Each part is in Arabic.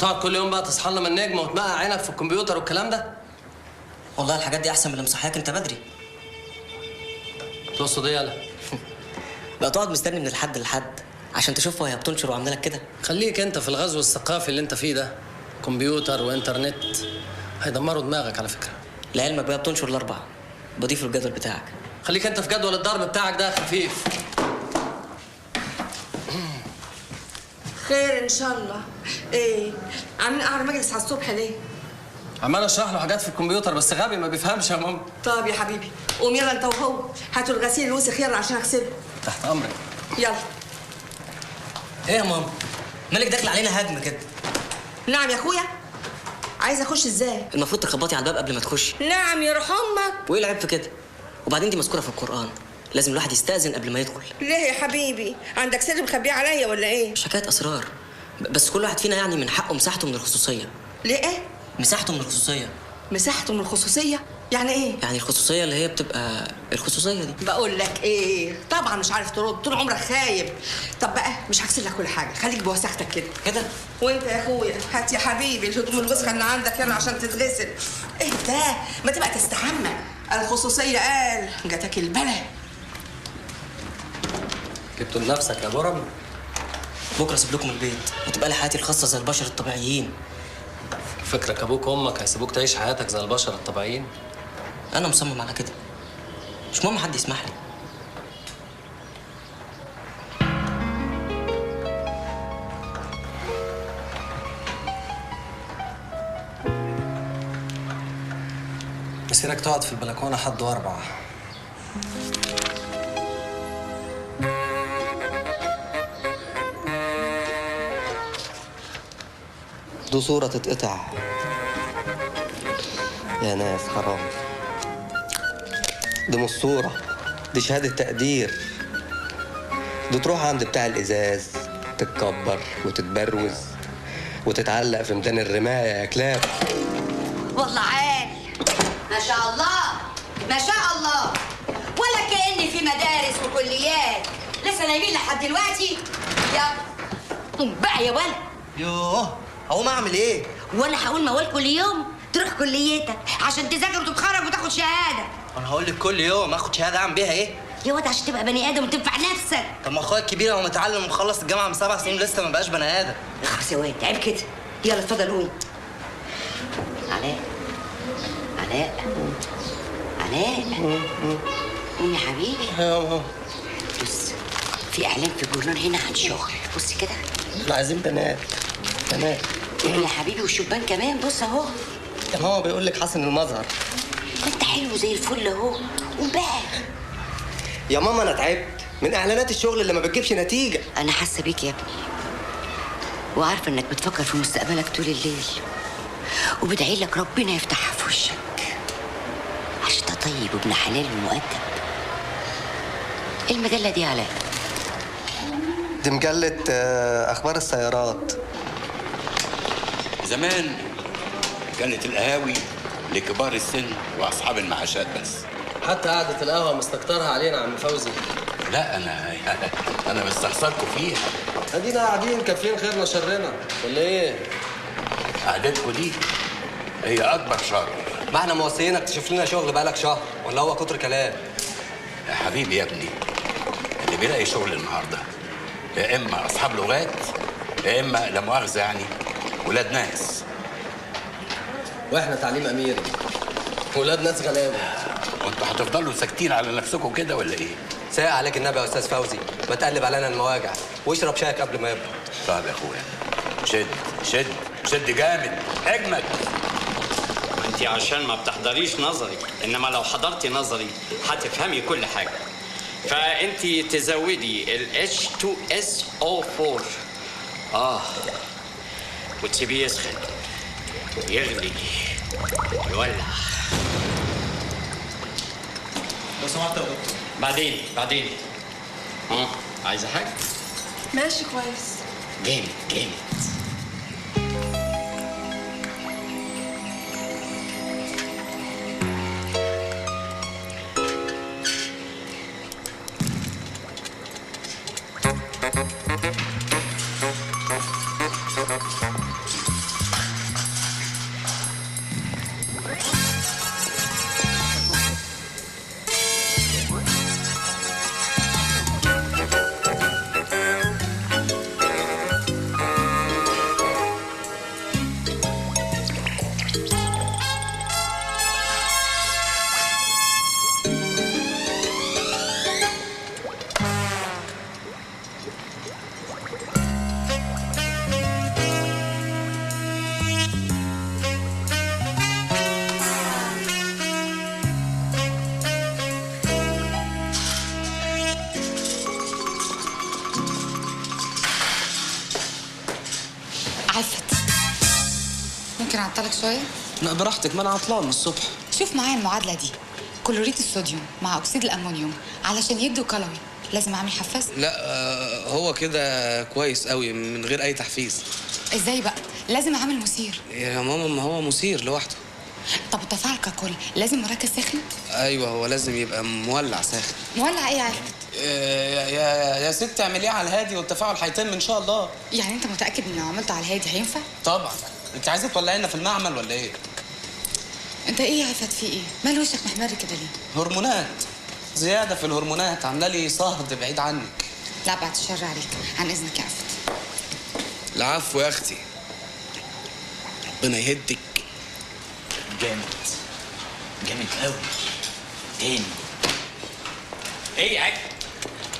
هتقعد كل يوم بقى تصحى لنا من النجمه وتمقع عينك في الكمبيوتر والكلام ده؟ والله الحاجات دي احسن من اللي مصحياك انت بدري. تقصد ايه يالا؟ بقى تقعد مستني من الحد لحد عشان تشوفها وهي بتنشر وعامله لك كده. خليك انت في الغزو الثقافي اللي انت فيه ده، كمبيوتر وانترنت هيدمروا دماغك على فكره. لعلمك بقى بتنشر الاربعه، بضيف له الجدول بتاعك. خليك انت في جدول الضرب بتاعك ده خفيف. خير ان شاء الله. ايه عاملين قعر مجلس على الصبح ليه؟ عمال اشرح له حاجات في الكمبيوتر بس غبي ما بيفهمش يا ماما. طب يا حبيبي قوم يلا انت وهو هاتوا الغسيل الوسخ يلا عشان اغسله. تحت امرك. يلا. ايه يا ماما؟ مالك داخل علينا هجمه كده؟ نعم يا اخويا. عايزه اخش ازاي؟ المفروض تخبطي على الباب قبل ما تخشي. نعم يرحم امك. وايه العيب في كده؟ وبعدين دي مذكوره في القران، لازم الواحد يستأذن قبل ما يدخل. ليه يا حبيبي؟ عندك سر مخبيه عليا ولا ايه؟ مش حكايه اسرار، بس كل واحد فينا يعني من حقه مساحته من الخصوصيه. ليه ايه؟ مساحته من الخصوصيه. مساحته من الخصوصيه؟ يعني ايه؟ يعني الخصوصيه اللي هي بتبقى الخصوصيه دي. بقول لك ايه، طبعا مش عارف ترد، طول عمرك خايب. طب بقى مش هغسل لك كل حاجه، خليك بوساختك كده كده. وانت يا اخويا هات يا حبيبي الهدوم الوسخه اللي عندك يلا عشان تتغسل. ايه ده؟ ما تبقى تستحمى، الخصوصيه قال جاتك البلا. جبتوا لنفسك يا برم. بكره اسيب لكم البيت وتبقى لي حياتي الخاصه زي البشر الطبيعيين. فكرك ابوك وامك هيسيبوك تعيش حياتك زي البشر الطبيعيين؟ انا مصمم على كده، مش مهم حد يسمح لي. مسيرك تقعد في البلكونه حد واربعه. دي صورة تتقطع يا ناس، حرام. دي مش صورة، دي شهادة تقدير. دي تروح عند بتاع الإزاز تتكبر وتتبروز وتتعلق في ميدان الرماية يا كلاب. والله عال ما شاء الله ما شاء الله، ولا كأني في مدارس وكليات لسه نايمين لحد دلوقتي. يلا قوم بقى يا ولد. يوه، هقوم أعمل إيه؟ وانا هقول موال كل يوم تروح كليتك عشان تذاكر وتتخرج وتاخد شهاده. أنا هقول لك كل يوم آخد شهادة أعمل بيها إيه؟ يا واد عشان تبقى بني ادم وتنفع نفسك. طب ما أخويا الكبير هو متعلم ومخلص الجامعة من 7 سنين لسه ما بقاش بني آدم. اخرس يا واد عيب كده. يلا اتفضل قوم. علاء علاء علاء قوم يا حبيبي. بص في اعلان في الجورنال هنا عن شغل، بص كده. إحنا عايزين بنات. بنات يا حبيبي والشبان كمان، بص اهو. يا ماما بيقول لك حسن المظهر. انت حلو زي الفل اهو، قوم بقى. يا ماما أنا تعبت من إعلانات الشغل اللي ما بتجيبش نتيجة. انا حاسه بيك يا ابني، وعارفه انك بتفكر في مستقبلك طول الليل، وبدعي لك ربنا يفتحها في وشك عشان انت طيب وابن حلال ومؤدب. إيه المجله دي يا علاء؟ دي مجلة أخبار السيارات. زمان كانت القهاوي لكبار السن واصحاب المعاشات بس. حتى قعده القهوه مستكترها علينا عم فوزي. لا انا مستخسركم فيها. ادينا قاعدين كافيين خيرنا شرنا ولا ايه؟ قعدتكم دي هي اكبر شر. ما احنا موصيينك تشوف لنا شغل بقالك شهر، ولا هو كتر كلام؟ يا حبيبي يا ابني، اللي بيلاقي شغل النهارده يا اما اصحاب لغات يا اما لا مؤاخذه يعني ولاد ناس. واحنا تعليم اميري، ولاد ناس غلابه. وانتوا هتفضلوا ساكتين على نفسكم كده ولا ايه؟ ساق عليك النبي يا استاذ فوزي، ما تقلب علينا المواجع واشرب شايك قبل ما يبرد. طيب يا اخويا، شد شد شد جامد اجمد. انت عشان ما بتحضريش نظري، انما لو حضرتي نظري هتفهمي كل حاجه. فانت تزودي ال H2SO4 وتسيبيه يسخن يغلي يولع. لو سمحت يا دكتور. بعدين عايزه حاجه؟ ماشي كويس. جامد جامد. اعطلك شويه؟ لا براحتك، ما انا عطلان من الصبح. شوف معايا المعادله دي، كلوريد الصوديوم مع اكسيد الامونيوم علشان يدوا كالوري لازم اعمل حفاز. لا هو كده كويس قوي من غير اي تحفيز. ازاي بقى؟ لازم اعمل مثير. يا ماما ما هو مثير لوحده. طب التفاعل ككل لازم مركز ساخن؟ ايوه هو لازم يبقى مولع ساخن. مولع ايه يعني؟ يا ست اعمليه على الهادي والتفاعل هيتم ان شاء الله. يعني انت متاكد ان لو عملته على الهادي هينفع؟ طبعا. انت عايزه تولعينا في المعمل ولا ايه؟ انت ايه يا عفت في ايه؟ مال وشك محمر كده ليه؟ هرمونات زياده في الهرمونات عامله لي صهد بعيد عنك. لا بعد الشر عليك، عن اذنك يا عفت. العفو يا اختي، ربنا يهدك. جامد جامد قوي. تاني. ايه يا عجل؟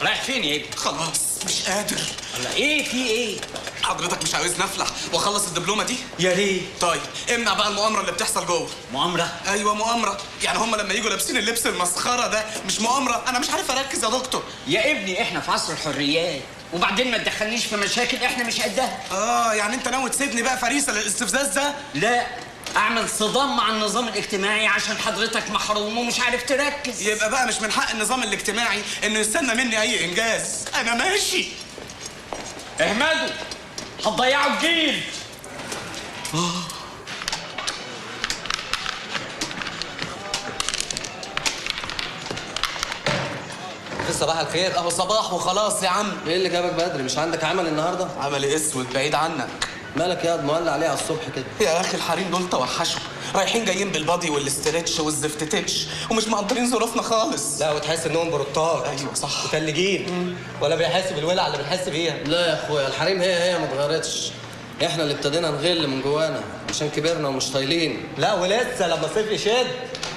رايح فين يا ابني؟ خلاص مش قادر. الله ايه في ايه؟ حضرتك مش عاوزني افلح واخلص الدبلومه دي؟ يا ريت. طيب امنع بقى المؤامره اللي بتحصل جوه. مؤامره؟ ايوه مؤامره، يعني هم لما يجوا لابسين اللبس المسخره ده مش مؤامره؟ انا مش عارف اركز يا دكتور. يا ابني احنا في عصر الحريات، وبعدين ما تدخلنيش في مشاكل احنا مش قدها. يعني انت ناوي تسيبني بقى فريسه للاستفزاز ده؟ لا، اعمل صدام مع النظام الاجتماعي عشان حضرتك محروم ومش عارف تركز. يبقى بقى مش من حق النظام الاجتماعي انه يستنى مني اي انجاز. انا ماشي. احمدوا، هتضيعوا الجيل. صباح الخير. اهو صباح وخلاص يا عم. ايه اللي جابك بدري؟ مش عندك عمل النهارده؟ عملي اسود بعيد عنك. مالك يا مولع عليه على الصبح كده؟ يا اخي الحريم دول توحشوا، رايحين جايين بالبادي والاسترتش والزفتتش ومش مقدرين ظروفنا خالص. لا وتحس انهم بروتات. ايوه صح. متلجين. ولا بيحس بالولع اللي بنحس بيها. لا يا اخويا، الحريم هي ما اتغيرتش. احنا اللي ابتدينا نغل من جوانا عشان كبرنا ومش طايلين. لا ولسه لما الصيف يشد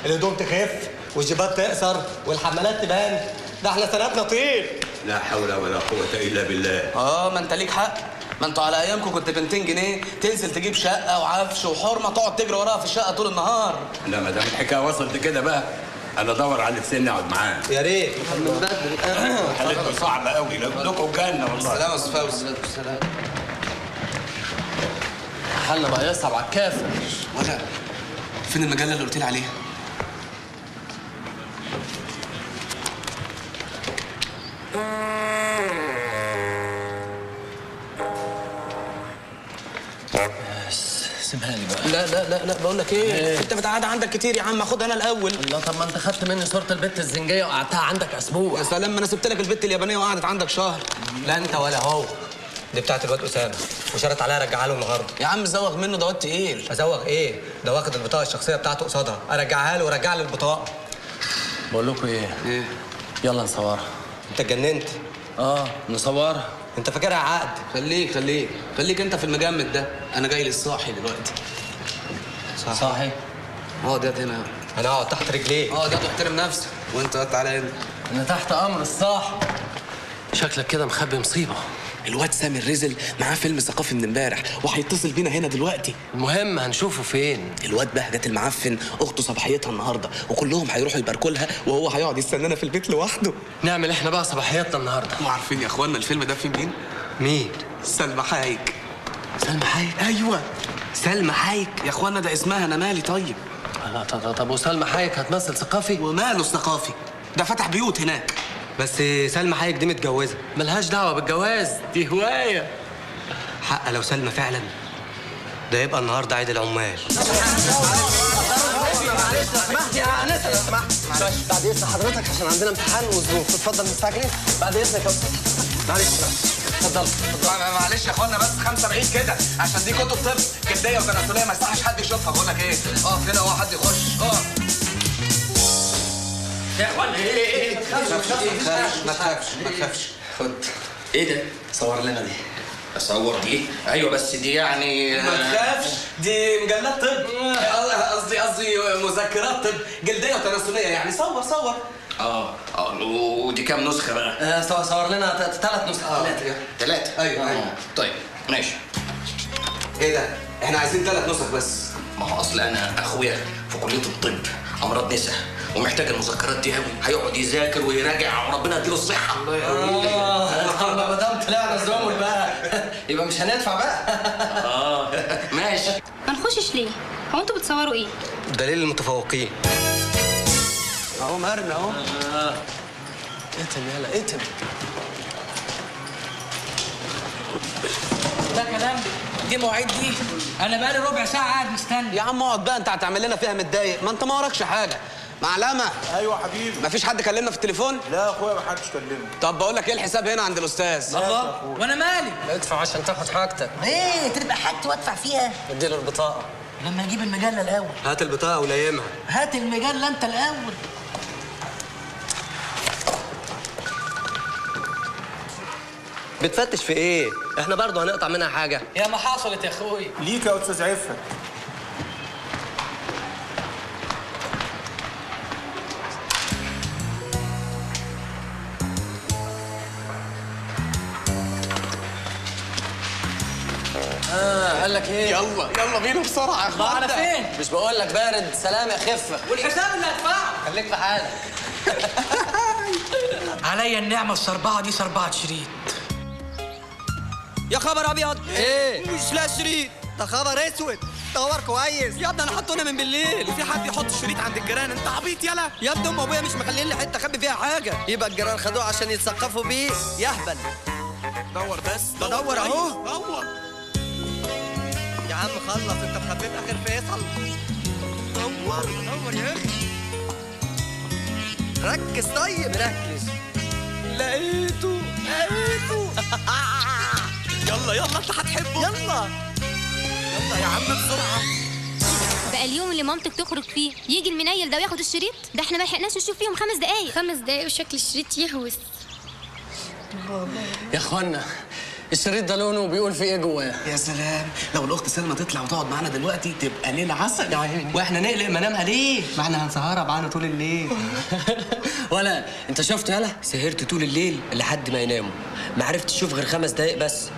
الهدوم تخف والجيبات تقصر والحمالات تبان. ده احنا سنتنا طير. لا حول ولا قوة إلا بالله. ما انت ليك حق. ما انتوا على ايامكم كنت ب 200 جنيه تنزل تجيب شقه وعفش وحرمه تقعد تجري وراها في الشقه طول النهار. لا ما دام الحكايه وصلت كده بقى انا ادور على لساني اقعد معاه. يا ريت. من بدري. حالتكم صعبه قوي، لكم جنه والله. سلام يا استاذ فوزي. حالنا بقى يصعب على الكافر. ولا فين المجله اللي قلت لي عليها؟ سيبها لي بقى. لا لا لا لا بقول لك ايه؟ انت متعاد عندك كتير يا عم، اخدها انا الاول. الله، طب ما انت خدت مني صورة البت الزنجية وقعدتها عندك اسبوع. يا سلام، ما انا سبت لك البت اليابانيه وقعدت عندك شهر. لا انت ولا هو. دي بتاعت الواد اسامه وشرط عليها رجعها له النهارده. يا عم زوغ منه، ده واد تقيل. ازوغ ايه؟ ده واخد البطاقه الشخصيه بتاعته قصادها، ارجعها له ورجع لي البطاقه. بقول لكم ايه؟ ايه؟ يلا نصورها. انت اتجننت. نصورها. انت فاكرها عقد؟ خليك انت في المجمد ده، انا جاي للصاحي دلوقتي. صاحي؟ ده هنا. انا اقعد تحت رجليك. ده تحترم نفسك، وانت تعالى هنا. انا تحت امر الصاحي. شكلك كده مخبي مصيبه. الواد سامر رزل معاه فيلم ثقافي من امبارح وهيتصل بينا هنا دلوقتي. المهم هنشوفه فين؟ الواد بهجت المعفن اخته صباحيتها النهارده، وكلهم هيروحوا يباركوا لها وهو هيقعد يستنانا في البيت لوحده. نعمل احنا بقى صباحياتنا النهارده. وعارفين يا اخوانا الفيلم ده فيه مين؟ مين؟ سلمى حايك. سلمى حايك؟ ايوه سلمى حايك يا اخوانا، ده اسمها انا مالي. طيب لا طب وسلمى حايك هتمثل ثقافي؟ وماله الثقافي؟ ده فتح بيوت هناك. بس سلمى حايك دي متجوزه. ملهاش دعوه بالجواز، دي هوايه. حق لو سلمى فعلا ده يبقى النهارده عيد العمال. معلش لو سمحت يا انسه، لو سمحت معلش بعد اذن حضرتك عشان عندنا امتحان وظروف. اتفضل مستعجلين. بعد اذنك يا استاذ. معلش اتفضل. معلش يا اخوانا بس 5 بعيد كده عشان دي كتب طب جلديه وتناسليه ما يصحش حد يشوفها. بقول لك ايه، اقف هنا حد يخش. يا اخوان ايه؟ ما تخافش. خد. ايه ده؟ صور لنا دي. اصور دي؟ ايوه بس دي يعني ما تخافش، دي مجلات طب. قصدي مذكرات طب جلديه وتناسليه، يعني صور. ودي كام نسخه بقى؟ صور لنا 3 نسخ. 3. ايوه. طيب ماشي. ايه ده؟ احنا عايزين 3 نسخ بس. ما هو اصل انا اخويا في كليه الطب امراض نساء ومحتاج المذكرات دي قوي، هيقعد يذاكر ويراجع وربنا يديله الصحه. ما دام طلعنا زمل بقى يبقى مش هندفع بقى. ماشي. ما نخش بتخشش ليه؟ هو انتوا بتصوروا ايه؟ دليل المتفوقين. اهو مرمي اهو. اتم يلا اتم. ده كلام دي مواعيد دي. انا بقالي ربع ساعه قاعد مستني. يا عم اقعد بقى، انت هتعمل لنا فيها متضايق؟ ما انت ما وراكش حاجه. معلمه. ايوه حبيبي. مفيش حد كلمنا في التليفون؟ لا يا اخويا ما حدش كلمني. طب بقول لك ايه، الحساب هنا عند الاستاذ. الله، وانا مالي؟ ادفع عشان تاخد حاجتك. ايه تبقى حاجتي وادفع فيها؟ اديله البطاقه. لما اجيب المجله الاول. هات البطاقه ولايمها. هات المجله انت الاول. بتفتش في ايه؟ احنا برضه هنقطع منها حاجه. يا ما حصلت يا اخويا. ليك يا استاذ عفه. قال لك ايه؟ يلا بينا بسرعه يا اخويا. على فين؟ مش بقول لك بارد، سلام يا خفه. والحساب اللي هدفعه. خليك في حالك. عليا النعمه الصربعه دي صربعه شريط. يا خبر ابيض. ايه؟ مش لا شريط، ده خبر اسود. دور كويس. يا ابني انا حطونا من بالليل وفي حد يحط الشريط عند الجيران؟ انت عبيط يلا. يا ابني ام ابويا مش مخلين لي حته اخبي فيها حاجه. يبقى الجيران خدوه عشان يتثقفوا بيه. يهبل. دور بس. بدور اهو. دور يا عم خلص، انت مخبيت اخر فيصل. دور يا اخي. ركز طيب. ركز. لقيته. يلا انت هتحبه. يلا يا عم بسرعه. بقى اليوم اللي مامتك تخرج فيه يجي المنيل ده وياخد الشريط ده، احنا ما لحقناش نشوف فيهم 5 دقايق. 5 دقايق وشكل الشريط يهوس. يا اخوانا الشريط ده لونه بيقول فيه ايه جواه؟ يا سلام، لو الاخت سلمى تطلع وتقعد معانا دلوقتي تبقى ليله عسل. واحنا نقلق منامها ليه؟ ما احنا هنسهرها معانا طول الليل. ولا انت شفت يالا؟ سهرت طول الليل لحد ما يناموا، ما عرفتش اشوف غير 5 دقايق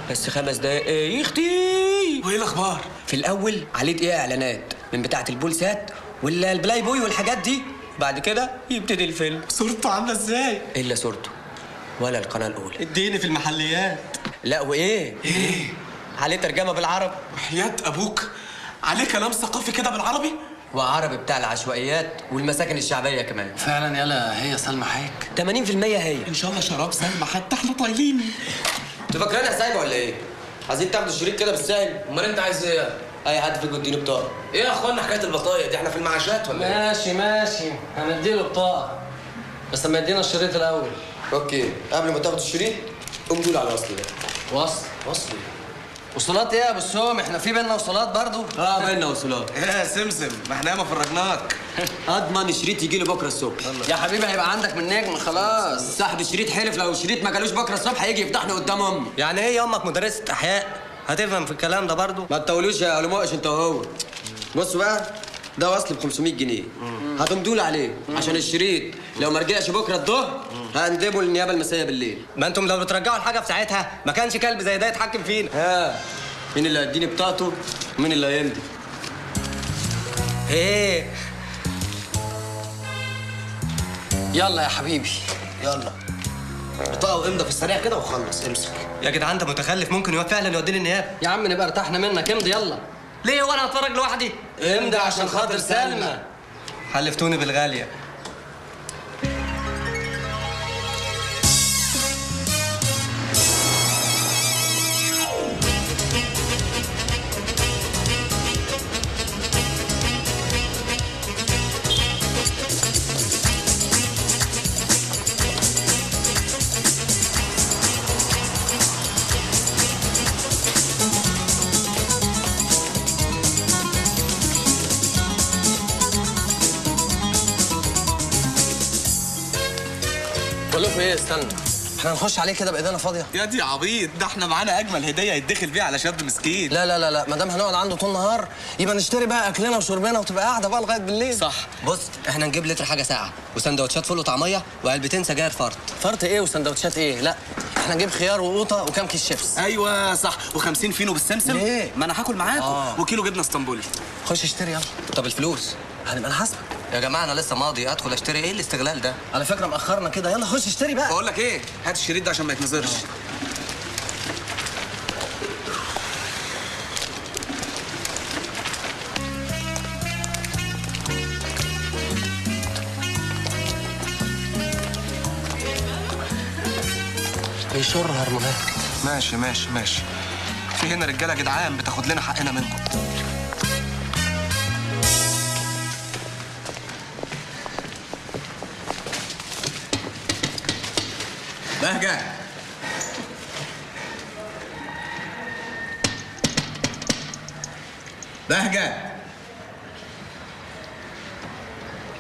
بس 5 دقايق ايه يا اختي؟ وايه الاخبار؟ في الاول عليه دقيقه اعلانات من بتاعه البولسات ولا البلاي بوي والحاجات دي، بعد كده يبتدي الفيلم. صورته عامله ازاي؟ الا صورته ولا القناه الاولى. اديني في المحليات. لا وايه؟ ايه؟ عليه ترجمه بالعربي. وحياة ابوك عليه كلام ثقافي كده بالعربي؟ وعربي بتاع العشوائيات والمساكن الشعبيه كمان. فعلا يلا هي سلمى حاج. 80% هي. ان شاء الله شراب سلمى حتى احنا طايلين. انتوا فاكرينها سايبه ولا ايه؟ عايزين تاخدوا الشريط كده بالسهل؟ امال انت عايز ايه؟ اي حد فيكم اديني بطاقه. ايه يا اخوانا حكايه البطايق دي؟ احنا في المعاشات ولا ايه؟ ماشي هنديله بطاقه، بس لما يدينا الشريط الاول. اوكي، قبل ما تاخدوا الشريط قوم دول على وصل ده. وصل وصولات ايه يا ابو السوم؟ احنا في بينا وصولات برضو؟ بينا وصولات. ايه يا سمسم، ما احنا ياما فرجناك. اضمن الشريط يجي لي بكره الصبح. يا حبيبي هيبقى عندك من نجم خلاص. صاحب الشريط حلف لو الشريط ما جالوش بكره الصبح هيجي يفتحني قدام امي. يعني ايه امك مدرسه احياء؟ هتفهم في الكلام ده برضو؟ ما تطولوش يا علموقش انت وهو. بصوا بقى، ده وصل ب 500 جنيه. هتمدوا لي عليه عشان الشريط لو ما رجعش بكره الظهر هندبه للنيابه المسائيه بالليل. ما انتم لو بترجعوا الحاجه في ساعتها ما كانش كلب زي ده يتحكم فينا. مين اللي هيديني بطاقته ومين اللي هيمضي؟ ايه؟ يلا يا حبيبي يلا بطاقه وامضى في السريع كده وخلص. امسك يا جدعان انت متخلف، ممكن فعلا يوديني النيابه. يا عم نبقى ارتحنا منك، امضي يلا. ليه وانا هتفرج لوحدي؟ امضي عشان خاطر سلمى. حلفتوني بالغاليه. بقول لكم ايه، استنى، احنا هنخش عليه كده بايدينا فاضيه؟ يا دي عبيط، ده احنا معانا اجمل هديه يتدخل بيها على شاب مسكين. لا ما دام هنقعد عنده طول النهار يبقى نشتري بقى اكلنا وشربنا وتبقى قاعده بقى لغايه بالليل. صح. بص احنا نجيب لتر حاجه ساقعه وسندوتشات فول وطعميه وعلبتين سجاير فرط. فرط ايه وسندوتشات ايه؟ لا احنا نجيب خيار وقوطه وكام كيس شيبس. ايوه صح، و50 فينو بالسمسم. ليه؟ ما انا هاكل معاكم. وكيلو جبنه اسطنبولي. خش اشتري يلا. طب الفلوس؟ هنبقى نحاسبك. يا جماعه انا لسه ماضي، ادخل اشتري ايه الاستغلال ده؟ على فكره مأخرنا كده، يلا خش اشتري بقى. بقول لك ايه، هات الشريط ده عشان ما يتنظرش. بيشر هرمونات. ماشي ماشي ماشي. في هنا رجاله جدعان بتاخد لنا حقنا منكم. بهجة بهجة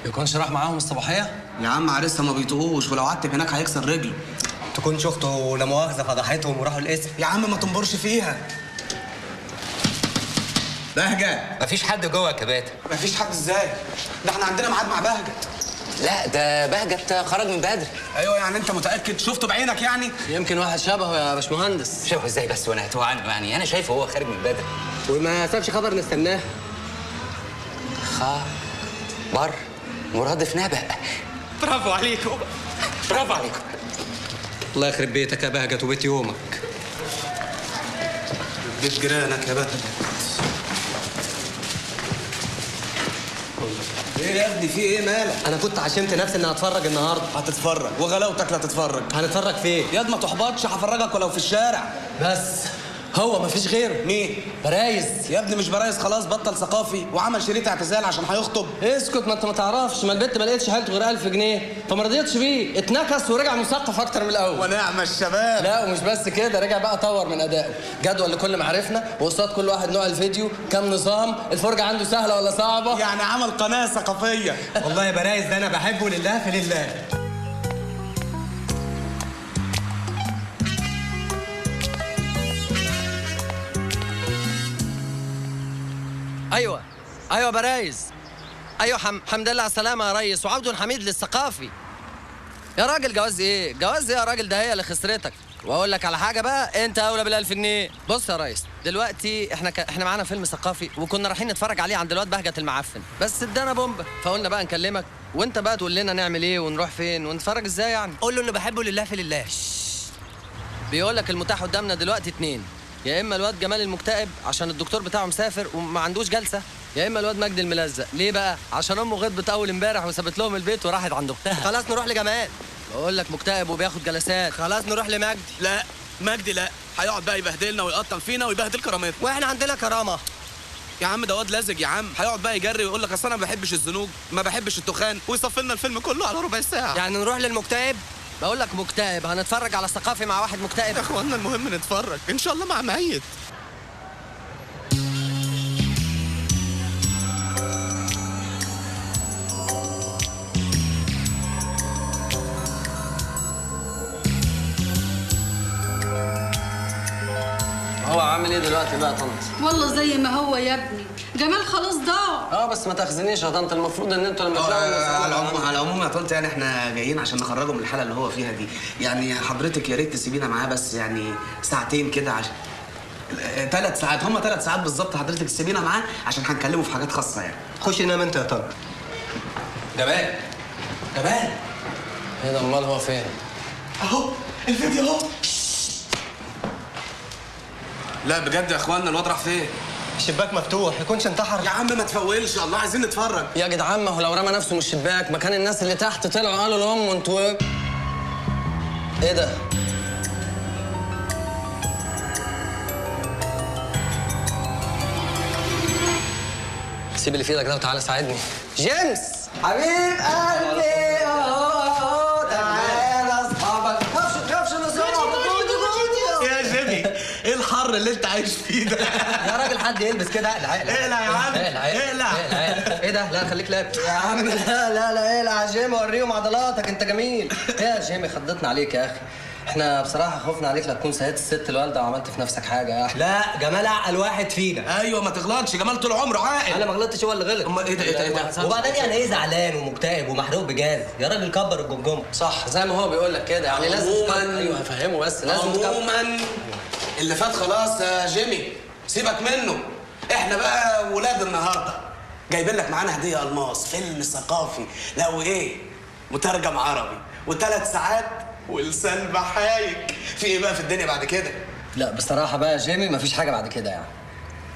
يكونش راح معاهم الصباحيه؟ يا عم عريسها ما بيطقوش، ولو عتب هناك هيكسر رجله. تكون شفته لا مؤاخذه فضحتهم وراحوا القسم. يا عم ما تنبرش فيها. بهجة مفيش حد جوه يا كباتن. مفيش حد ازاي؟ ده احنا عندنا ميعاد مع بهجة. لا ده بهجت خرج من بدري. ايوه يعني انت متاكد؟ شفته بعينك يعني؟ يمكن واحد شبهه يا باشمهندس. شبهه ازاي بس وانا هتوه عنه يعني؟ انا شايفه هو خارج من بدري. وما سابش خبر نستناه. خبر مرادف نبأ. برافو عليكم برافو عليكم. الله يخرب بيتك يا بهجت وبيت يومك. بيت جيرانك يا بهجت. ايه يا ابني في ايه مالك؟ انا كنت عشمت نفسي اني هتفرج النهارده. هتتفرج وغلاوتك لا تتفرج. هنتفرج فين؟ ياد ما تحبطش، هفرجك ولو في الشارع. بس هو مفيش غيره. مين؟ برايز. يا ابني مش برايز، خلاص بطل ثقافي وعمل شريط اعتزال عشان هيخطب. اسكت، ما انت ما تعرفش، ما البت ما لقيتش حالته غير 1000 جنيه فما رضيتش بيه، اتنكس ورجع مثقف اكتر من الاول. ونعم الشباب. لا ومش بس كده، رجع بقى طور من ادائه، جدول لكل معرفنا وقصاد كل واحد نوع الفيديو، كام نظام، الفرجه عنده سهله ولا صعبه. يعني عمل قناه ثقافيه. والله يا برايز ده انا بحبه لله في لله. ايوه برايز. ايوه حمد لله على السلامه يا ريس، وعبد حميد للثقافي. يا راجل جواز ايه يا راجل، ده هي اللي خسرتك. واقول لك على حاجه بقى، انت اولى بال1000 جنيه. بص يا ريس، دلوقتي احنا معانا فيلم ثقافي وكنا رايحين نتفرج عليه عند الواد بهجت المعفن، بس ادانا بومبه، فقلنا بقى نكلمك وانت بقى تقول لنا نعمل ايه ونروح فين ونتفرج ازاي يعني. قول له انه بحبه لله في لله. بيقول لك المتاح قدامنا دلوقتي 2، يا اما الواد جمال المكتئب عشان الدكتور بتاعه مسافر وما عندوش جلسه، يا اما الواد مجدي الملزق. ليه بقى؟ عشان امه غضبت اول امبارح وسابت لهم البيت وراحت عند اختها. خلاص نروح لجمال. بقول لك مكتئب وبياخد جلسات. خلاص نروح لمجدي. لا مجدي لا، هيقعد بقى يبهدلنا ويقطم فينا ويبهدل كرامتنا. واحنا عندنا كرامه يا عم، ده واد لزج يا عم، هيقعد بقى يجري ويقول لك اصل انا ما بحبش الزنوج، ما بحبش التخان، ويصفي لنا الفيلم كله على ربع ساعه. يعني نروح للمكتئب؟ بقول لك مكتئب، هنتفرج على الثقافي مع واحد مكتئب. يا اخوانا المهم نتفرج، ان شاء الله مع ميت. هو عامل ايه دلوقتي بقى يا طنط؟ والله زي ما هو يا ابني، جمال خلاص ضاع. بس ما تاخذنيش يا طنط، المفروض ان انتوا لما تلاقوا على العموم يا طنط، يعني احنا جايين عشان نخرجه من الحاله اللي هو فيها دي، يعني حضرتك يا ريت تسيبينا معاه بس يعني ساعتين كده، عشان 3 ساعات، هم 3 ساعات بالظبط، حضرتك تسيبينا معاه عشان هنكلمه في حاجات خاصه يعني. خش نام انت يا طنط. جمال ايه ده، امال هو فين؟ اهو الفيديو اهو. لا بجد يا اخوانا، الواد راح فين؟ الشباك مفتوح، يكونش انتحر؟ يا عم ما تفولش، الله عايزين نتفرج. يا جدعان ما هو لو رمى نفسه من الشباك، ما كان الناس اللي تحت طلعوا قالوا لامه انتوا ايه ده؟ سيب اللي في ايدك ده وتعالى ساعدني. جيمس حبيب قلبي، تعالى اصحابك، كبش يا جيمي، ايه الحر اللي انت عايش فيه ده؟ يا راجل حد يلبس كده؟ اقلع يا عم، اقلع. ايه ده؟ لا خليك لابس يا عم. لا اقلع يا جيمي، وريهم عضلاتك، انت جميل. يا جيمي خضتنا عليك يا اخي، احنا بصراحه خفنا عليك لا تكون سهيت الست الوالده وعملت في نفسك حاجه يا اخي. لا جمال اعقل واحد فينا. ايوه ما تغلطش، جمال طول عمره عاقل. انا ما غلطتش، هو اللي غلط. امال ايه ده؟ وبعدين يعني ايه زعلان ومكتئب ومحروق بجاز؟ يا راجل كبر الجمجمه. صح زي ما هو بيقول لك كده، يعني لازم ايوه هفهمه، بس لازم عموما اللي فات خلاص يا جيمي، سيبك منه. احنا بقى ولاد النهارده جايبين لك معانا هديه الماس، فيلم ثقافي، لا وايه، مترجم عربي، و3 ساعات ولسان بحايك. في ايه بقى في الدنيا بعد كده؟ لا بصراحه بقى يا جيمي مفيش حاجه بعد كده يعني.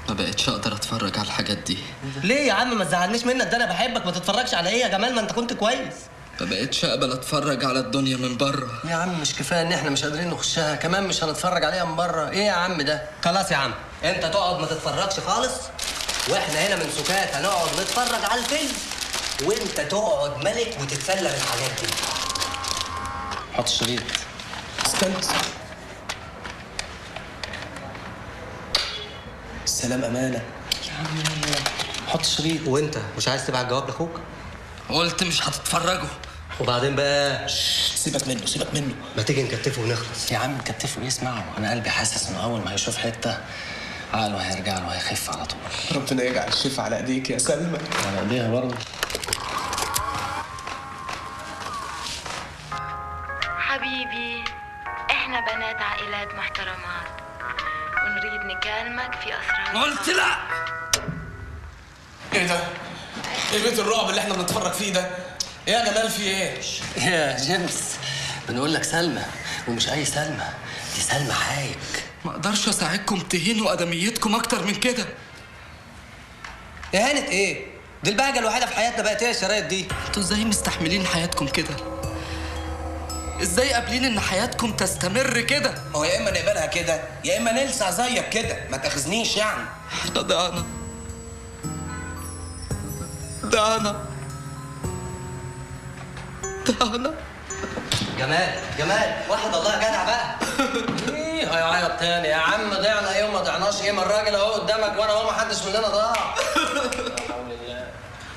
ما بقتش اقدر اتفرج على الحاجات دي. ليه يا عم؟ ما تزعلنيش منك، ده انا بحبك. ما تتفرجش على ايه يا جمال؟ ما انت كنت كويس. ما بقتش اقبل اتفرج على الدنيا من بره. يا عم مش كفايه ان احنا مش قادرين نخشها، كمان مش هنتفرج عليها من بره؟ ايه يا عم ده؟ خلاص يا عم، انت تقعد ما تتفرجش خالص، واحنا هنا من سكات هنقعد نتفرج على الفيلم، وانت تقعد ملك وتتسلى بالحاجات دي. حط الشريط. استنى. السلام امانه. يا عم حط الشريط. وانت مش عايز تبعت جواب لاخوك؟ قلت مش هتتفرجوا. وبعدين بقى سيبك منه سيبك منه. ما تيجي نكتفه ونخلص. يا عم نكتفه ايه؟ اسمعوا، انا قلبي حاسس انه اول ما هيشوف حته عقله هيرجع له وهيخف على طول. ربنا يجعل الشفا على ايديك يا سلمى. على ايديها برضه. حبيبي، احنا بنات عائلات محترمات ونريد نكلمك في اسرار. قلت لا. ايه ده؟ ايه بيت الرعب اللي احنا بنتفرج فيه ده؟ ايه يا جمال في ايه؟ يا جيمس بنقول لك سلمى، ومش اي سلمى، دي سلمى حايك. ما اقدرش اساعدكم تهينوا ادميتكم اكتر من كده. اهانت ايه؟ دي البهجه الوحيده في حياتنا بقت ايه الشرايط دي؟ انتوا ازاي مستحملين حياتكم كده؟ ازاي قابلين ان حياتكم تستمر كده؟ ما هو يا اما نقبلها كده يا اما نلسع زيك كده، ما تاخذنيش يعني. احنا ضعنا. جمال واحد الله يا جدع بقى. ايه هيعيط تاني يا عم؟ ضيعنا ايه وما ضيعناش ايه؟ ما الراجل اهو قدامك وانا اهو ما حدش مننا ضاع.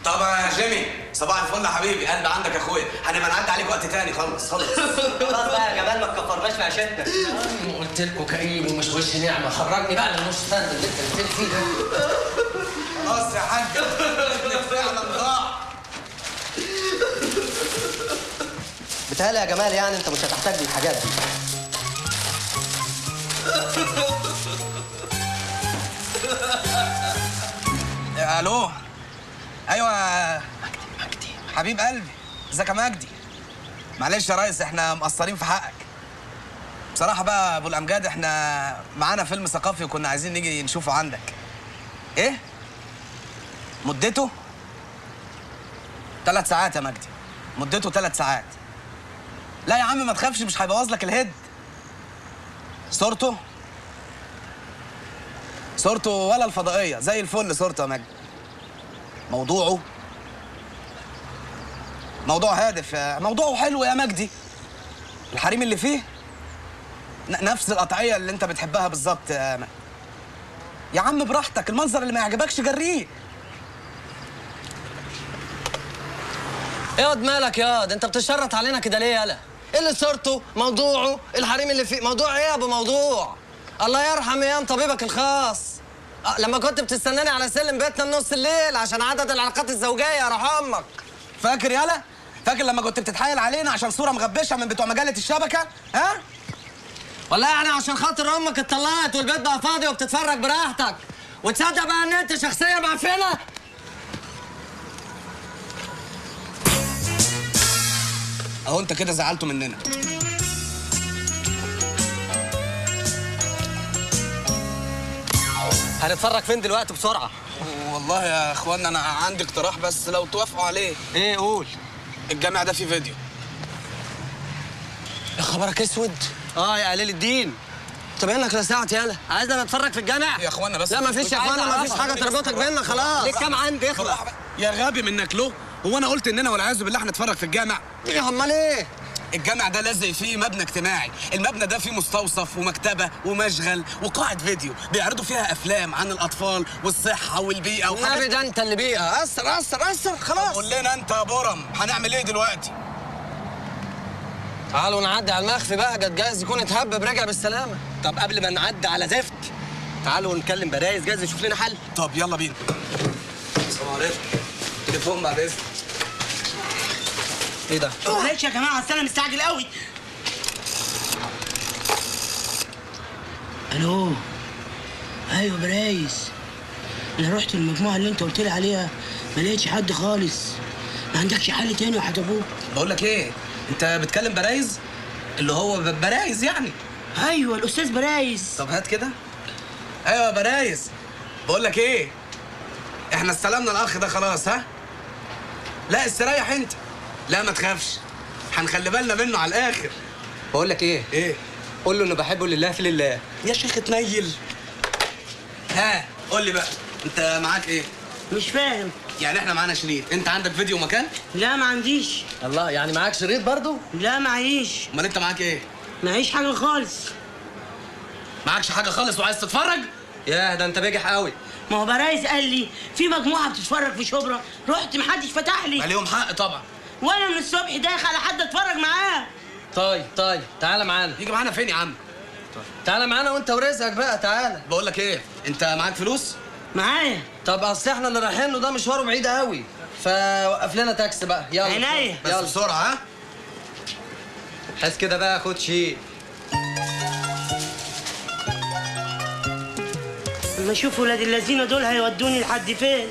طب يا جيمي صباح الفل يا حبيبي، قلبي عندك يا اخويا، هنبقى نعدي عليك وقت تاني. خلص خلاص بقى يا جمال ما تكفرناش في عشتنا. قلت لكم كئيب ومش وش نعمه، خرجني بقى من النص سنه اللي انت قلت فيه ده. خلاص يا حاج ابنك فعلا ضاع. بتهيألي يا جمال يعني انت مش هتحتاج للحاجات دي. الو. ايوه مجدي حبيب قلبي، ازيك يا مجدي؟ معلش يا ريس احنا مقصرين في حقك بصراحه بقى. ابو الامجاد احنا معانا فيلم ثقافي وكنا عايزين نيجي نشوفه عندك. ايه مدته؟ 3 ساعات يا مجدي، مدته 3 ساعات. لا يا عم ما تخافش، مش هيبوظ لك الهيد. صورته ولا الفضائيه زي الفل. صورته يا مجدي. موضوع هادف، موضوعه حلو يا مجدي. الحريم اللي فيه نفس القطعيه اللي انت بتحبها بالظبط يا عم براحتك، المنظر اللي ما يعجبكش جريه. ياض مالك ياض؟ انت بتشرط علينا كده ليه يالا؟ ايه اللي صورته؟ موضوعه؟ الحريم اللي فيه؟ موضوع ايه يا ابو موضوع؟ الله يرحم ايام طبيبك الخاص لما كنت بتستناني على سلم بيتنا نص الليل عشان عدد العلاقات الزوجيه يا روح امك. فاكر يالا؟ فاكر لما كنت بتتحايل علينا عشان صوره مغبشه من بتوع مجله الشبكه؟ ها؟ والله يعني عشان خاطر امك اتطلقت والبيت بقى فاضي وبتتفرج براحتك، وتصدق بقى ان انت شخصيه معفنه؟ اهو انت كده زعلته مننا. هنتفرج فين دلوقتي بسرعه؟ والله يا اخوانا انا عندي اقتراح بس لو توافقوا عليه. ايه قول. الجامع ده فيه فيديو. يا خبرك اسود. يا قليل الدين. طب انك لسعت يالا، عايزنا نتفرج في الجامع؟ يا اخوانا بس لا مفيش يا اخوانا، مفيش حاجه تربطك بينا خلاص. ليه كام عندي اخلص. يا غبي منك له، هو انا قلت اننا والعياذ بالله هنتفرج في الجامع؟ ايه امال ايه؟ الجامع ده لازق فيه مبنى اجتماعي، المبنى ده فيه مستوصف ومكتبه ومشغل وقاعه فيديو بيعرضوا فيها افلام عن الاطفال والصحه والبيئه وحاجات. النبي ده انت اللي بيئه. اسر خلاص. قول لنا انت يا برم هنعمل ايه دلوقتي؟ تعالوا نعدي على المخفي بقى، جايز يكون اتهبب رجع بالسلامه. طب قبل ما نعدي على زفت تعالوا نكلم برايز جايز يشوف لنا حل. طب يلا بينا. السلام عليكم. تليفون بعد اذنك. ايه ده؟ معلش يا جماعه اصل انا مستعجل قوي. الو. ايوه برايس، انا رحت المجموعه اللي انت قلت لي عليها ما لقيتش حد خالص. ما عندكش حل تاني يا حتبوك؟ بقول لك ايه، انت بتكلم برايز اللي هو برايز يعني؟ ايوه الاستاذ برايز. طب هات كده. ايوه يا برايز، بقول لك ايه، احنا استلمنا الاخ ده خلاص. ها لا استريح انت، لا ما تخافش، هنخلي بالنا منه على الاخر. بقول لك ايه؟ ايه؟ قول له انه بحبه لله في لله. يا شيخ اتنيل. ها قول لي بقى، انت معاك ايه؟ مش فاهم. يعني احنا معانا شريط، انت عندك فيديو مكان؟ لا ما عنديش. الله، يعني معاك شريط برضو؟ لا معيش. امال انت معاك ايه؟ معيش حاجه خالص. معكش حاجه خالص وعايز تتفرج؟ ياه ده انت بجح قوي. ما هو برايز قال لي في مجموعه بتتفرج في شبرا، رحت محدش فتح لي. عليهم حق طبعا. وانا من الصبح داخل على حد اتفرج معاه. طيب تعالى معانا. يجي معانا فين يا عم؟ تعالى معانا وانت ورزقك بقى، تعالى. بقول لك ايه، انت معاك فلوس؟ معايا. طب اصل احنا اللي رايحين له ده مشواره بعيد قوي، فوقف لنا تاكسي بقى. يلا عينيا. بس بسرعه. ها حس كده بقى، خد شيء. اما اشوف ولاد الذين دول هيودوني لحد فين.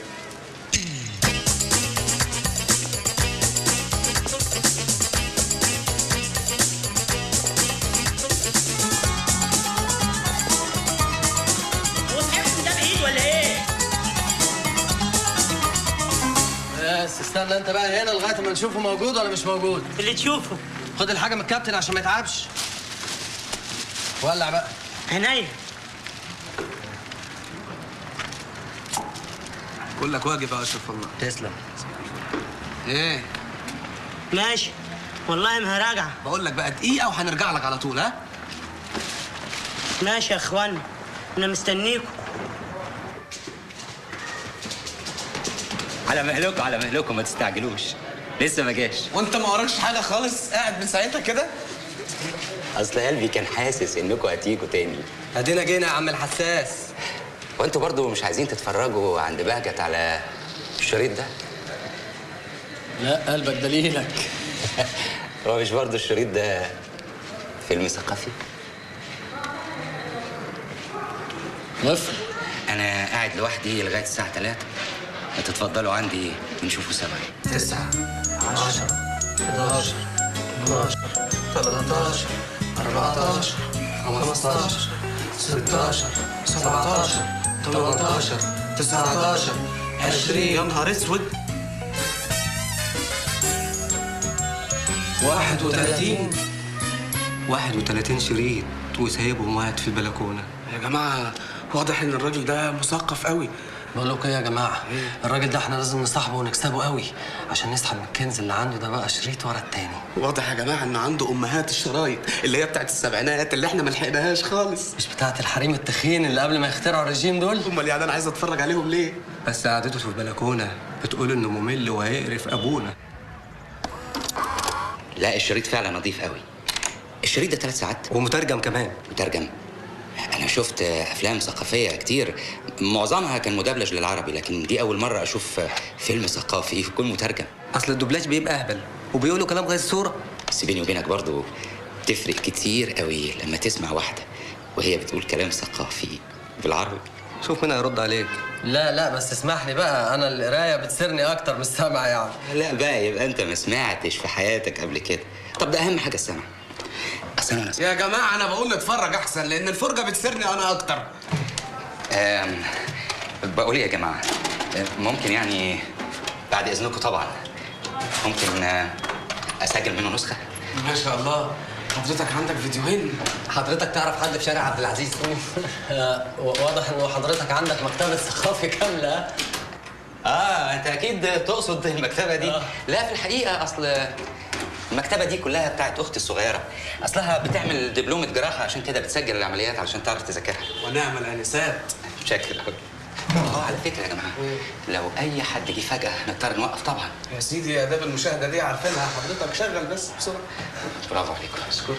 هو صاحبكم ده بعيد ولا ايه؟ بس استنى انت بقى هنا لغايه ما نشوفه موجود ولا مش موجود. اللي تشوفه. خد الحاجه من الكابتن عشان ما يتعبش. ولع بقى. عينيا. بقول لك واجب يا اشرف والله. تسلم. ايه؟ ماشي والله ما هراجع. بقول لك بقى دقيقه وهنرجع لك على طول. ها ماشي يا اخوان، انا مستنيكم. على مهلكم على مهلكم، ما تستعجلوش، لسه ما جاش. وانت ما وراكش حاجه خالص، قاعد من ساعتها كده؟ اصل قلبي كان حاسس انكم هتيجوا تاني. ادينا جينا يا عم الحساس. وانتوا برضو مش عايزين تتفرجوا عند بهجت على الشريط ده؟ لا قلبك دليلك. هو مش برضو الشريط ده فيلم ثقافي؟ وفر. انا قاعد لوحدي لغايه الساعه 3، تتفضلوا عندي نشوفوا سوا. 9 10 11 12 13 14 15 16 17 18 19 20. يا نهار اسود. 31 شريط وسايبهم قاعد في البلكونه. يا جماعه واضح ان الراجل ده مثقف قوي. بقول لكم ايه يا جماعه، الراجل ده احنا لازم نصاحبه ونكسبه قوي عشان نسحب من الكنز اللي عنده ده بقى شريط ورا التاني. واضح يا جماعه انه عنده امهات الشرايط اللي هي بتاعت السبعينات اللي احنا ما لحقناهاش خالص. مش بتاعت الحريم التخين اللي قبل ما يخترعوا الرجيم دول؟ امال يعني انا عايز اتفرج عليهم ليه؟ بس قعدته في البلكونه بتقول انه ممل وهيقرف ابونا. لا الشريط فعلا نظيف قوي. الشريط ده 3 ساعات ومترجم كمان. مترجم؟ أنا شفت أفلام ثقافية كتير معظمها كان مدبلج للعربي، لكن دي أول مرة أشوف فيلم ثقافي يكون مترجم. أصل الدبلاج بيبقى أهبل وبيقولوا كلام غير الصورة. بس بيني وبينك برضو تفرق كتير قوي لما تسمع واحدة وهي بتقول كلام ثقافي بالعربي. شوف مين هيرد عليك. لا بس اسمح لي بقى، أنا القراية بتسرني أكتر من السمع يعني. لا بقى يبقى أنت ما سمعتش في حياتك قبل كده. طب ده أهم حاجة السمع. يا جماعه انا بقول نتفرج احسن لان الفرجه بتسرني انا اكتر. بقول يا جماعه ممكن يعني بعد اذنكم طبعا ممكن اسجل منه نسخه؟ ما شاء الله حضرتك عندك فيديوهين. حضرتك تعرف حد في شارع عبد العزيز؟ واضح انه حضرتك عندك مكتبه ثقافي كامله. انت اكيد تقصد المكتبه دي. لا في الحقيقه اصل المكتبة دي كلها بتاعت أختي الصغيرة، أصلها بتعمل دبلومة جراحة عشان كده بتسجل العمليات علشان تعرف تذاكرها. ونعم الآنسات. شكرا. على فكرة يا جماعة لو أي حد جه فجأة نضطر نوقف طبعا. يا سيدي آداب المشاهدة دي عارفينها حضرتك، شغل بس بسرعة. برافو عليكم. اشكرك.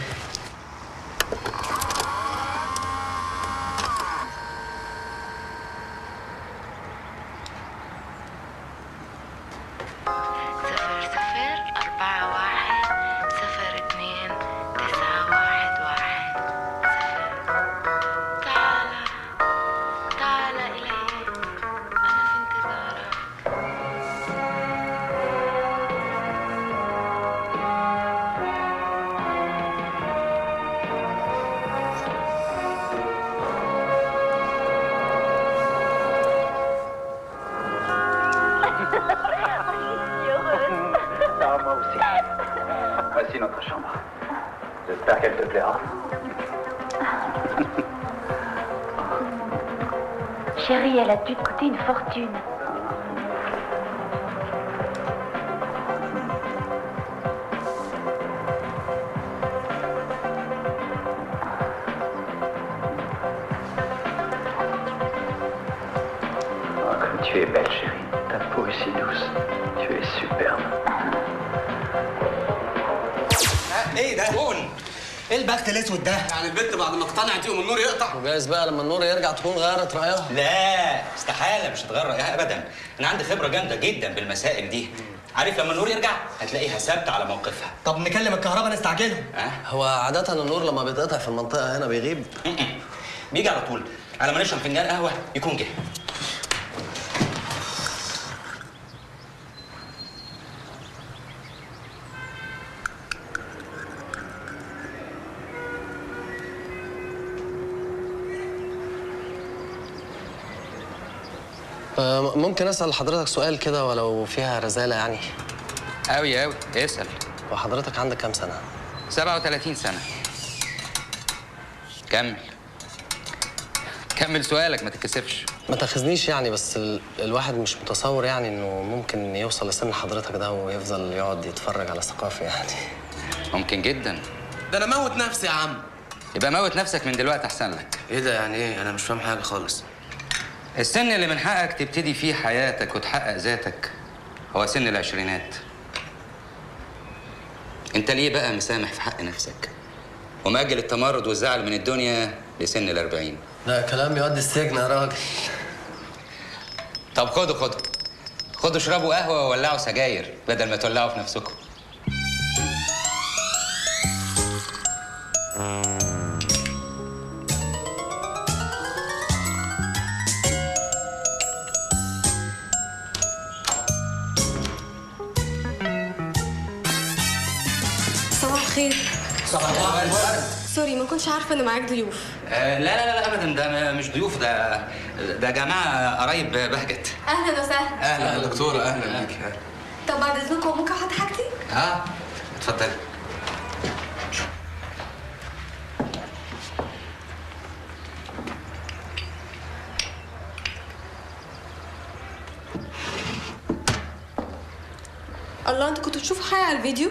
Voici notre chambre. J'espère qu'elle te plaira. Chérie, elle a dû te coûter une fortune. Oh, comme tu es belle, chérie. Ta peau est si douce. Tu es superbe. ايه ده؟ ايه البخت الاسود ده؟ يعني البنت بعد ما اقتنعت يوم النور يقطع؟ وجايز بقى لما النور يرجع تكون غيرت رايها. لا استحاله مش هتغير رايها ابدا. انا عندي خبره جامده جدا بالمسائل دي. عارف لما النور يرجع هتلاقيها ثابته على موقفها. طب نكلم الكهرباء نستعجلهم. هو عادة النور لما بيتقطع في المنطقة هنا بيغيب؟ بيجي على طول. على ما نشرب فنجان قهوه يكون جه. ممكن اسال حضرتك سؤال كده ولو فيها رزاله يعني؟ قوي قوي اسال. وحضرتك عندك كام سنه؟ 37 سنه. كمل سؤالك ما تتكسفش. ما تاخذنيش يعني، بس الواحد مش متصور يعني انه ممكن يوصل لسن حضرتك ده ويفضل يقعد يتفرج على ثقافي يعني. ممكن جدا. ده انا موت نفسي يا عم. يبقى موت نفسك من دلوقتي احسن لك. ايه ده يعني ايه؟ انا مش فاهم حاجه خالص. السن اللي من حقك تبتدي فيه حياتك وتحقق ذاتك هو سن العشرينات. انت ليه بقى مسامح في حق نفسك ومأجل التمرد والزعل من الدنيا لسن ال40؟ ده كلام يودي السجن يا راجل. طب خدوا اشربوا قهوه وولعوا سجاير بدل ما تولعوا في نفسكم. صباح الخير. صباح الورد. سوري ما كنتش عارفه ان معاك ضيوف. لا ابدا، ده مش ضيوف، ده جماعه قرايب بهجت. اهلا وسهلا. اهلا يا دكتوره، اهلا بيك. طب بعد اذنكم ممكن احط حاجتي؟ اتفضلي. الله، انتوا كنتوا بتشوفوا حاجه على الفيديو؟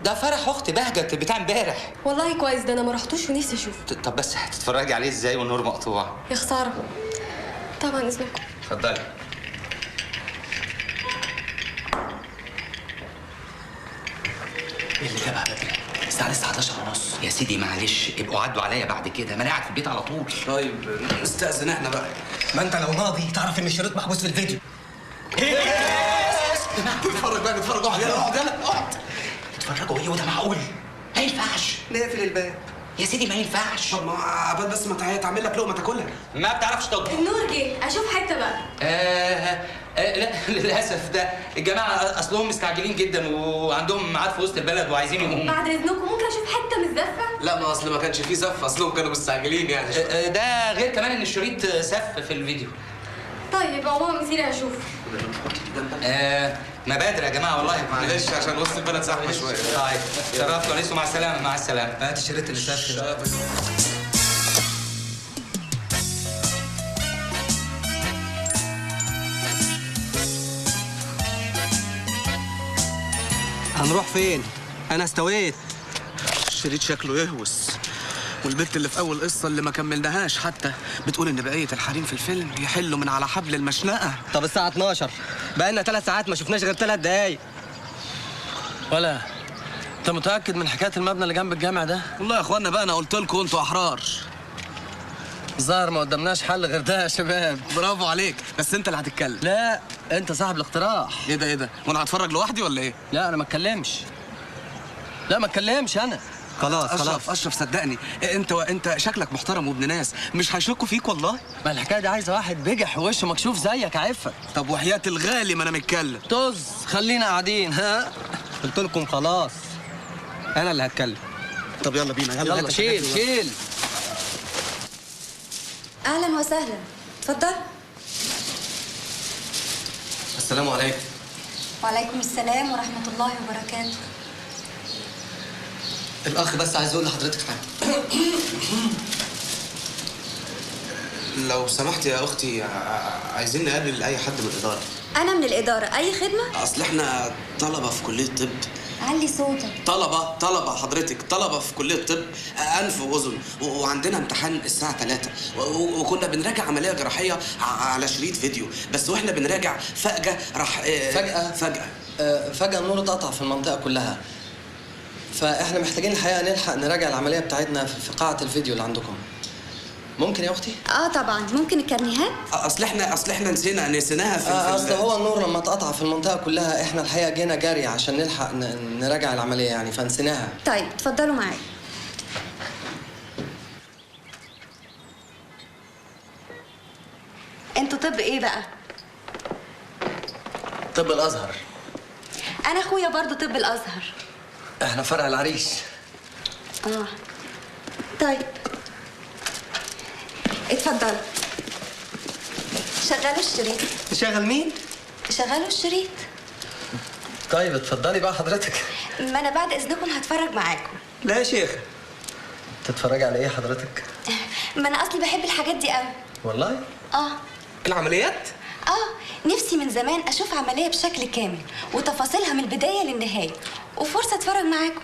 ده فرح اختي بهجت بتاع امبارح. والله كويس، ده انا ما رحتوش ونفسي اشوفه. طب بس هتتفرجي عليه ازاي والنور مقطوع؟ يا خساره. طبعا اذنكم. اتفضلي. ايه اللي جابها بدري؟ الساعه لسه 11:30. يا سيدي معلش، ابقوا عدوا عليا بعد كده، ما انا قاعد في البيت على طول. طيب نستأذن احنا بقى. ما انت لو ماضي تعرف ان الشريط محبوس في الفيديو. نتفرج بقى، نتفرج. اقعد يلا، اقعد يلا، اقعد. تتفرجوا ايه وده معقول؟ ما ينفعش. نقفل الباب يا سيدي، ما ينفعش. طب ما عبال بس ما تعمل لك لقمه تاكلها. ما بتعرفش تطبخ. النور جه، اشوف حته بقى. لا للاسف، ده الجماعه اصلهم مستعجلين جدا وعندهم ميعاد في وسط البلد وعايزين يقوموا. بعد اذنكم ممكن اشوف حته من الزفه؟ لا، ما اصل ما كانش فيه زف، اصلهم كانوا مستعجلين يعني. ده غير كمان ان الشريط سف في الفيديو. طيب عموما مسيري اشوف. ما بادر يا جماعه والله. معلش عشان وسط البلد زحمه شويه. طيب شرفتوا انسوا، مع السلامه. مع السلامه. هات الشريط اللي سف ده. هنروح فين؟ انا استويت. الشريط شكله يهوس، والبنت اللي في اول قصه اللي ما كملناهاش حتى بتقول ان بقيه الحريم في الفيلم يحلوا من على حبل المشنقه. طب الساعه 12 بقى لنا 3 ساعات ما شفناش غير 3 دقايق. ولا انت متاكد من حكايه المبنى اللي جنب الجامع ده؟ والله يا اخوانا بقى انا قلت لكم انتوا احرار. الظاهر ما قدامناش حل غير ده يا شباب. برافو عليك، بس انت اللي هتتكلم. لا انت صاحب الاقتراح. ايه ده وانا هتفرج لوحدي ولا ايه؟ لا انا ما اتكلمش. لا ما اتكلمش انا. خلاص اشرف صدقني، انت شكلك محترم وابن ناس، مش هيشكوا فيك والله. ما الحكايه دي عايزه واحد بجح ووشه مكشوف زيك يا عفه. طب وحياه الغالي ما انا متكلم. طز خلينا قاعدين. ها قلت لكم خلاص انا اللي هتكلم. طب يلا بينا، يلا شيل. اهلا وسهلا، اتفضل. السلام عليكم. وعليكم السلام ورحمه الله وبركاته. الاخ بس عايز اقول لحضرتك حاجه. لو سمحت يا اختي، عايزين نقابل اي حد من الاداره. انا من الاداره، اي خدمه؟ اصل احنا طلبه في كليه طب. علي صوتك. طلبه حضرتك، طلبه في كليه طب انف واذن، وعندنا امتحان الساعه 3 وكنا بنراجع عمليه جراحيه على شريط فيديو، بس واحنا بنراجع فجاه راح فجأة النور اتقطع في المنطقة كلها. فاحنا محتاجين الحقيقة نلحق نراجع العملية بتاعتنا في قاعة الفيديو اللي عندكم. ممكن يا اختي؟ طبعا ممكن. الكارنيهات؟ اصل احنا نسيناها في اصل هو النور لما اتقطع في المنطقة كلها احنا الحقيقة جينا جري عشان نلحق نراجع العملية يعني، فنسيناها. طيب اتفضلوا معايا. انتوا طب ايه بقى؟ طب الازهر. انا اخويا برضو طب الازهر. احنا فرع العريش. طيب اتفضلوا شغلوا الشريط. تشغل مين؟ شغلوا الشريط. طيب اتفضلي بقى حضرتك. ما انا بعد اذنكم هتفرج معاكم. لا يا شيخ. تتفرجي على ايه حضرتك؟ ما انا اصلي بحب الحاجات دي قوي. والله؟ العمليات؟ نفسي من زمان اشوف عمليه بشكل كامل وتفاصيلها من البدايه للنهايه، وفرصه اتفرج معاكم.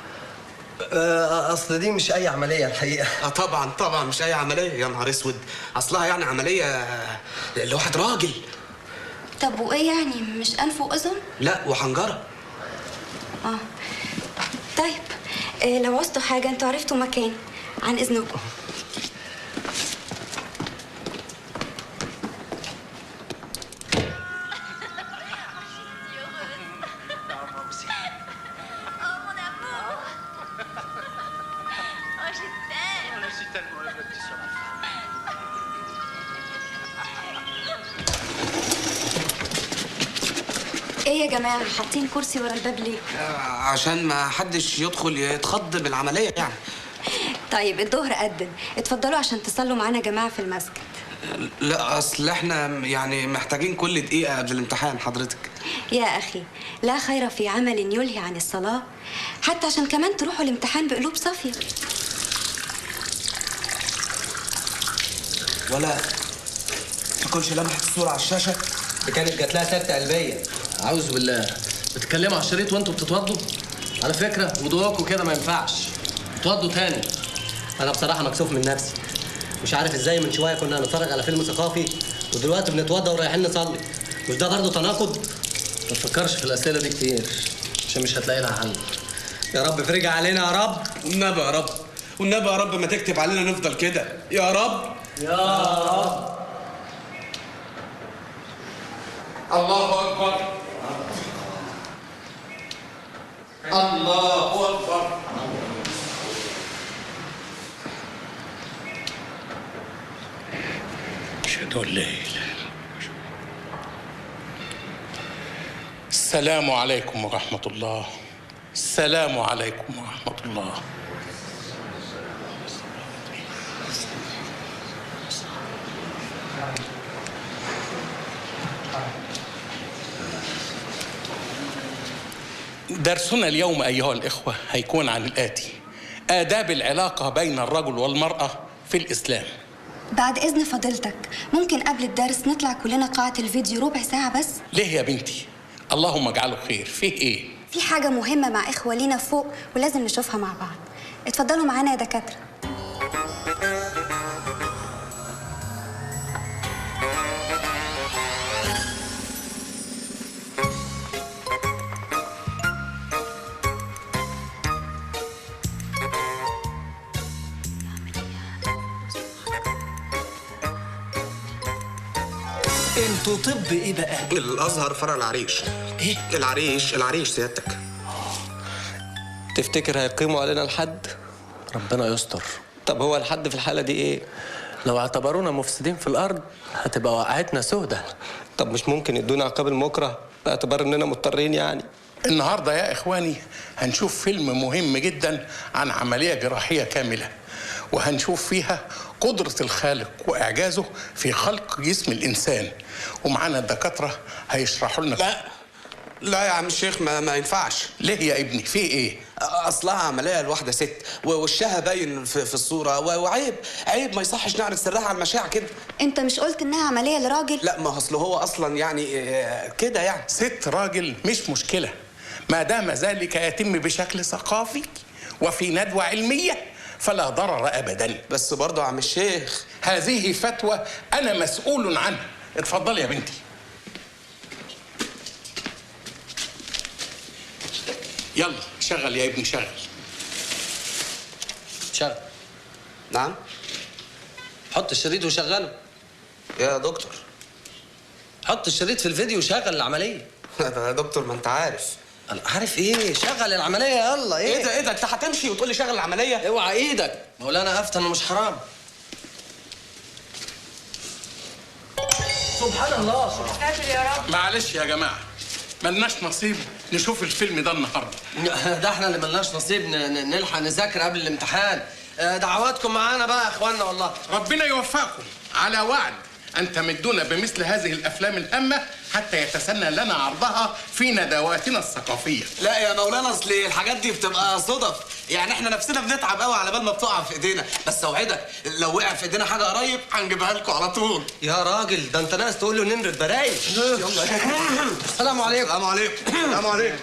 اصل دي مش اي عمليه الحقيقه. طبعا مش اي عمليه. يا نهار اسود، اصلها يعني عمليه لواحد راجل. طب وايه يعني، مش انف واذن؟ لا، وحنجره. طيب لو عوزتوا حاجه انتوا عرفتوا مكان، عن اذنكم. ايه يا جماعه حاطين كرسي ورا الباب ليه؟ عشان ما حدش يدخل يتخض بالعمليه يعني. طيب الظهر أذن، اتفضلوا عشان تصلوا معانا يا جماعه في المسجد. لا، اصل احنا يعني محتاجين كل دقيقه قبل الامتحان حضرتك. يا اخي لا خير في عمل يلهي عن الصلاه، حتى عشان كمان تروحوا الامتحان بقلوب صافيه. ولا تكونش لمحت الصوره على الشاشه؟ دي كانت جات لها سكتة قلبية. أعوذ بالله. بتتكلموا على الشريط وانتوا بتتوضوا؟ على فكرة وضوءكوا كده ما ينفعش. اتوضوا تاني. أنا بصراحة مكسوف من نفسي. مش عارف ازاي من شوية كنا هنتفرج على فيلم ثقافي ودلوقتي بنتوضى ورايحين نصلي. مش ده برضه تناقض؟ ما تفكرش في الأسئلة دي كتير عشان مش هتلاقي لها حل. يا رب فرجع علينا يا رب. والنبي يا رب، والنبي يا رب ما تكتب علينا نفضل كده يا رب. يا رب. الله أكبر. الله أكبر. أشهد أن لا إله إلا الله. السلام عليكم ورحمة الله. السلام عليكم ورحمة الله. درسنا اليوم أيها الإخوة هيكون عن الآتي: آداب العلاقة بين الرجل والمرأة في الإسلام. بعد إذن فضيلتك ممكن قبل الدرس نطلع كلنا قاعة الفيديو ربع ساعة بس؟ ليه يا بنتي؟ اللهم اجعله خير. فيه إيه؟ في حاجة مهمة مع إخوة لينا فوق ولازم نشوفها مع بعض. اتفضلوا معانا يا دكاترة. انتوا طب ايه بقى؟ الازهر فرع العريش. ايه؟ العريش سيادتك. تفتكر هيقيموا علينا الحد؟ ربنا يستر. طب هو الحد في الحالة دي ايه؟ لو اعتبرونا مفسدين في الارض هتبقى وقعتنا سودة. طب مش ممكن يدونا عقاب المكره باعتبار اننا مضطرين يعني؟ النهاردة يا إخواني هنشوف فيلم مهم جدا عن عملية جراحية كاملة، وهنشوف فيها قدرة الخالق وإعجازه في خلق جسم الإنسان، ومعانا الدكاترة هيشرحوا لنا. لا يا عم الشيخ ما ينفعش. ليه يا ابني؟ في ايه؟ اصلها عمليه لواحده ست ووشها باين في الصوره وعيب ما يصحش نعرض سرها على المشاع كده. انت مش قلت انها عمليه لراجل؟ لا ما اصل هو اصلا يعني كده يعني. ست راجل مش مشكله ما دام ذلك يتم بشكل ثقافي وفي ندوه علميه فلا ضرر ابدا. بس برضه يا عم الشيخ هذه فتوى انا مسؤول عنها. اتفضلي يا بنتي. يلا شغل يا ابني شغل. شغل. نعم. حط الشريط وشغله. يا دكتور حط الشريط في الفيديو وشغل العمليه. يا دكتور ما انت عارف. انا عارف ايه؟ شغل العمليه يلا. ايه ده انت هتمشي وتقول لي شغل العمليه؟ اوعى ايدك. مولانا افتن ومش حرام. سبحان الله. ساتر يا رب. معلش يا جماعه ملناش نصيب نشوف الفيلم ده النهارده. ده احنا اللي ملناش نصيب نلحق نذاكر قبل الامتحان. دعواتكم معانا بقى يا اخوانا والله. ربنا يوفقكم على وعد ان تمدونا بمثل هذه الافلام الهامه حتى يتسنى لنا عرضها في ندواتنا الثقافيه. لا يا مولانا اصل الحاجات دي بتبقى صدف، يعني احنا نفسنا بنتعب قوي على بال ما بتقع في ايدينا، بس اوعدك لو وقع في ايدينا حاجه قريب هنجيبها لكم على طول. يا راجل ده انت ناس تقول له نمرة برايش. يلا السلام عليكم. السلام عليكم. السلام عليكم.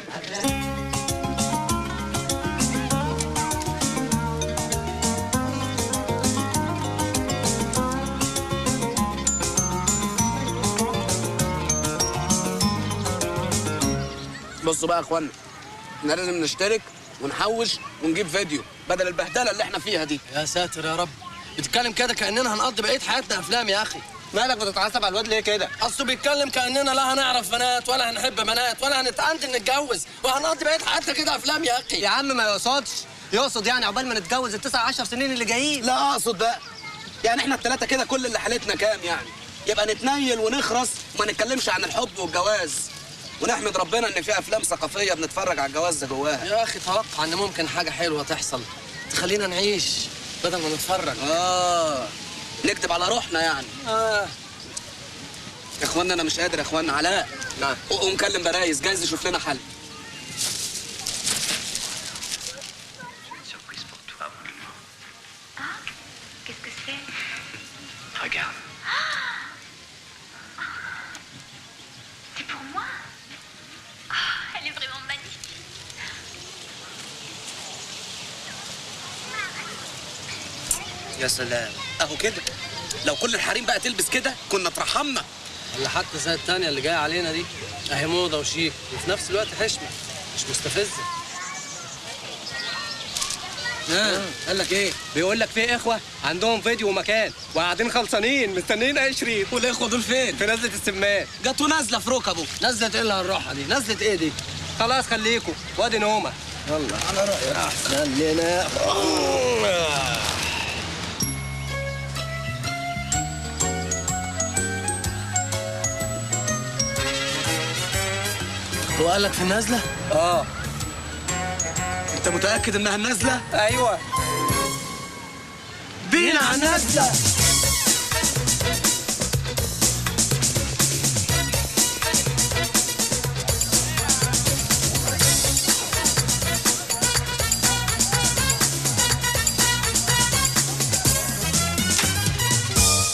بصوا بقى يا اخوانا، احنا لازم نشترك ونحوش ونجيب فيديو بدل البهدله اللي احنا فيها دي. يا ساتر يا رب. بتتكلم كده كاننا هنقضي بقيه حياتنا افلام يا اخي. مالك بتتعصب على الواد ليه كده؟ اصله بيتكلم كاننا لا هنعرف بنات ولا هنحب بنات ولا هنتعندل نتجوز وهنقضي بقيه حياتنا كده افلام يا اخي. يا عم ما يقصدش، يقصد يعني عقبال ما نتجوز ال9 10 سنين اللي جايين. لا اقصد ده يعني احنا الثلاثه كده كل اللي حالتنا كام يعني؟ يبقى نتنيل ونخرس وما نتكلمش عن الحب والجواز، ونحمد ربنا ان في افلام ثقافيه بنتفرج على الجواز ده جواها. يا اخي توقع ان ممكن حاجه حلوه تحصل تخلينا نعيش بدل ما نتفرج. نكتب على روحنا يعني. يا اخوانا انا مش قادر يا اخوانا. علاء نعم. قوم كلم برايس جايز يشوف لنا حل. Qu'est-ce que c'est? Regarde. C'est pour moi? Ah, elle est vraiment magnifique. يا سلام اهو كده، لو كل الحريم بقى تلبس كده كنا اترحمنا. ولا حتى زي التانية اللي جايه علينا دي اهي موضه وشيك وفي نفس الوقت حشمه مش مستفزه. قال لك ايه؟ بيقول لك في اخوه عندهم فيديو ومكان وقاعدين خلصانين مستنيين اي شريط. والاخوه دول فين؟ في نزله السمان. جت ونازله في ركبه. نزلت ايه اللي هنروحها دي؟ نزلت ايه دي؟ خلاص خليكم وادي نومه. يلا على رايك احسن لنا. هو قال لك في النازله؟ انت متاكد انها النازله؟ ايوه بينا على النازله.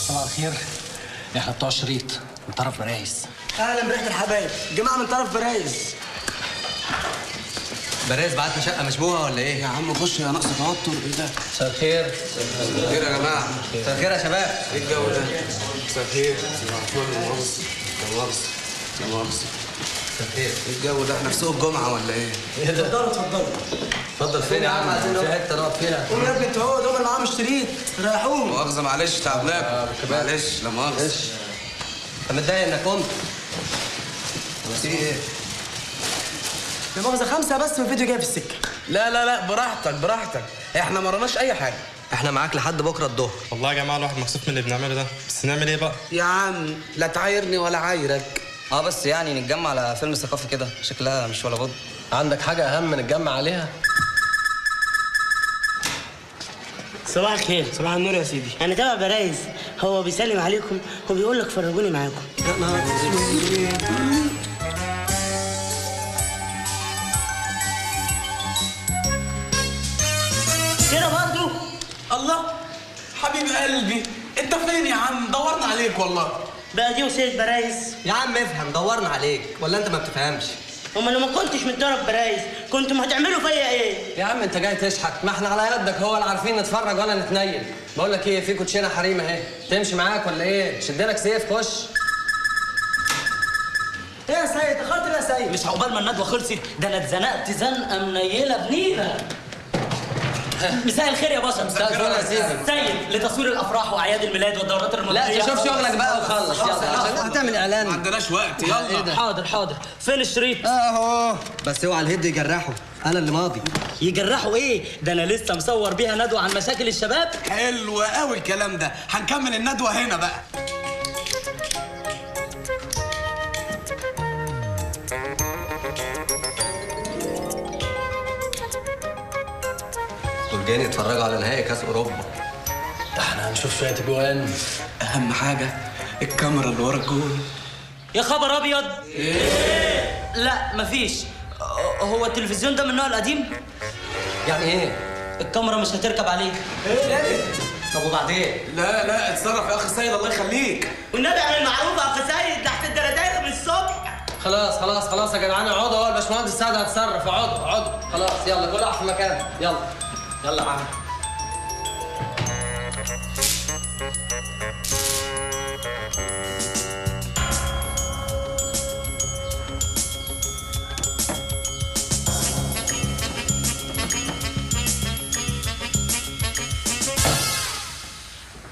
صباح الخير، احنا بتوع الشريط من طرف برايس. اهلا بريحه الحبايب، جماعه من طرف برايس. برايس بعتنا شقه مشبوهه ولا ايه؟ يا عم خش يا نقص توتر. ايه ده؟ مساء الخير. مساء الخير يا جماعه. مساء الخير يا شباب. ايه الجو ده؟ مساء الخير. مساء الخير. ايه الجو ده؟ احنا في سوق الجمعه ولا ايه؟ اتفضلوا اتفضلوا. اتفضل فين يا عم؟ عايزين في حته نقعد فيها. قوم يا ابني انت هو دول اللي معاهم الشريط، ريحوهم. مؤاخذه معلش تعبناكم. معلش لا مؤاخذه. انت متضايق انك قمت؟ في ايه؟ لا مؤاخذه 5 بس من فيديو جاي في السكه. لا براحتك، احنا ما رناش اي حاجه. احنا معاك لحد بكره الظهر. والله يا جماعه الواحد مكسوف من اللي بنعمله ده، بس نعمل ايه بقى؟ يا عم لا تعايرني ولا عايرك. بس يعني نتجمع على فيلم ثقافي كده شكلها مش ولا بد. عندك حاجه اهم نتجمع عليها؟ صباح الخير. صباح النور يا سيدي. انا تبع برايز، هو بيسلم عليكم وبيقول لك فرجوني معاكم. يا نهار اسود. الله حبيب قلبي، انت فين يا عم؟ دورنا عليك والله. بقى دي وسيلة برايز. يا عم افهم، دورنا عليك ولا انت ما بتفهمش؟ هما لو ما كنتش متضرب برايز كنتم هتعملوا فيا ايه؟ يا عم انت جاي تشحت، ما احنا على يدك هو، لا عارفين نتفرج ولا نتنيل. بقول لك ايه، في كوتشينه حريمه اهي، تمشي معاك ولا ايه؟ شد لك سيف خش. ايه يا سيد؟ دخلت يا سيد؟ مش عقبال ما الندوه خلصت، ده انا اتزنقت زنقه منيله بنيله. مساء الخير يا باشا. مساء الفل يا سيدي. سيد لتصوير الافراح واعياد الميلاد والدورات المدرسيه. لا تشوف شغلك بقى وخلص يلا، عشان هتعمل اعلان. ما عندناش وقت، يلا. حاضر حاضر. فين الشريط؟ اهو. بس اوعى الهد يجرحه، انا اللي ماضي. يجرحوا ايه؟ ده انا لسه مصور بيها ندوه عن مشاكل الشباب. حلو قوي الكلام ده، هنكمل الندوه هنا بقى. دول جايين يتفرجوا على نهائي كاس اوروبا. ده احنا هنشوف شويه اجوان. اهم حاجه الكاميرا اللي ورا الجول. يا خبر ابيض. ايه؟ لا مفيش. هو التلفزيون ده من النوع القديم؟ يعني ايه؟ الكاميرا مش هتركب عليه. ايه؟ طب وبعدين؟ لا اتصرف يا اخي سيد، الله يخليك. والنبي على المعروف يا اخي سيد، تحت الدردايه من الصبح. خلاص يا جدعان، اقعدوا اهو، الباشمهندس سعد هتصرف، اقعدوا خلاص، يلا كل واحد في مكانه، يلا يا عم.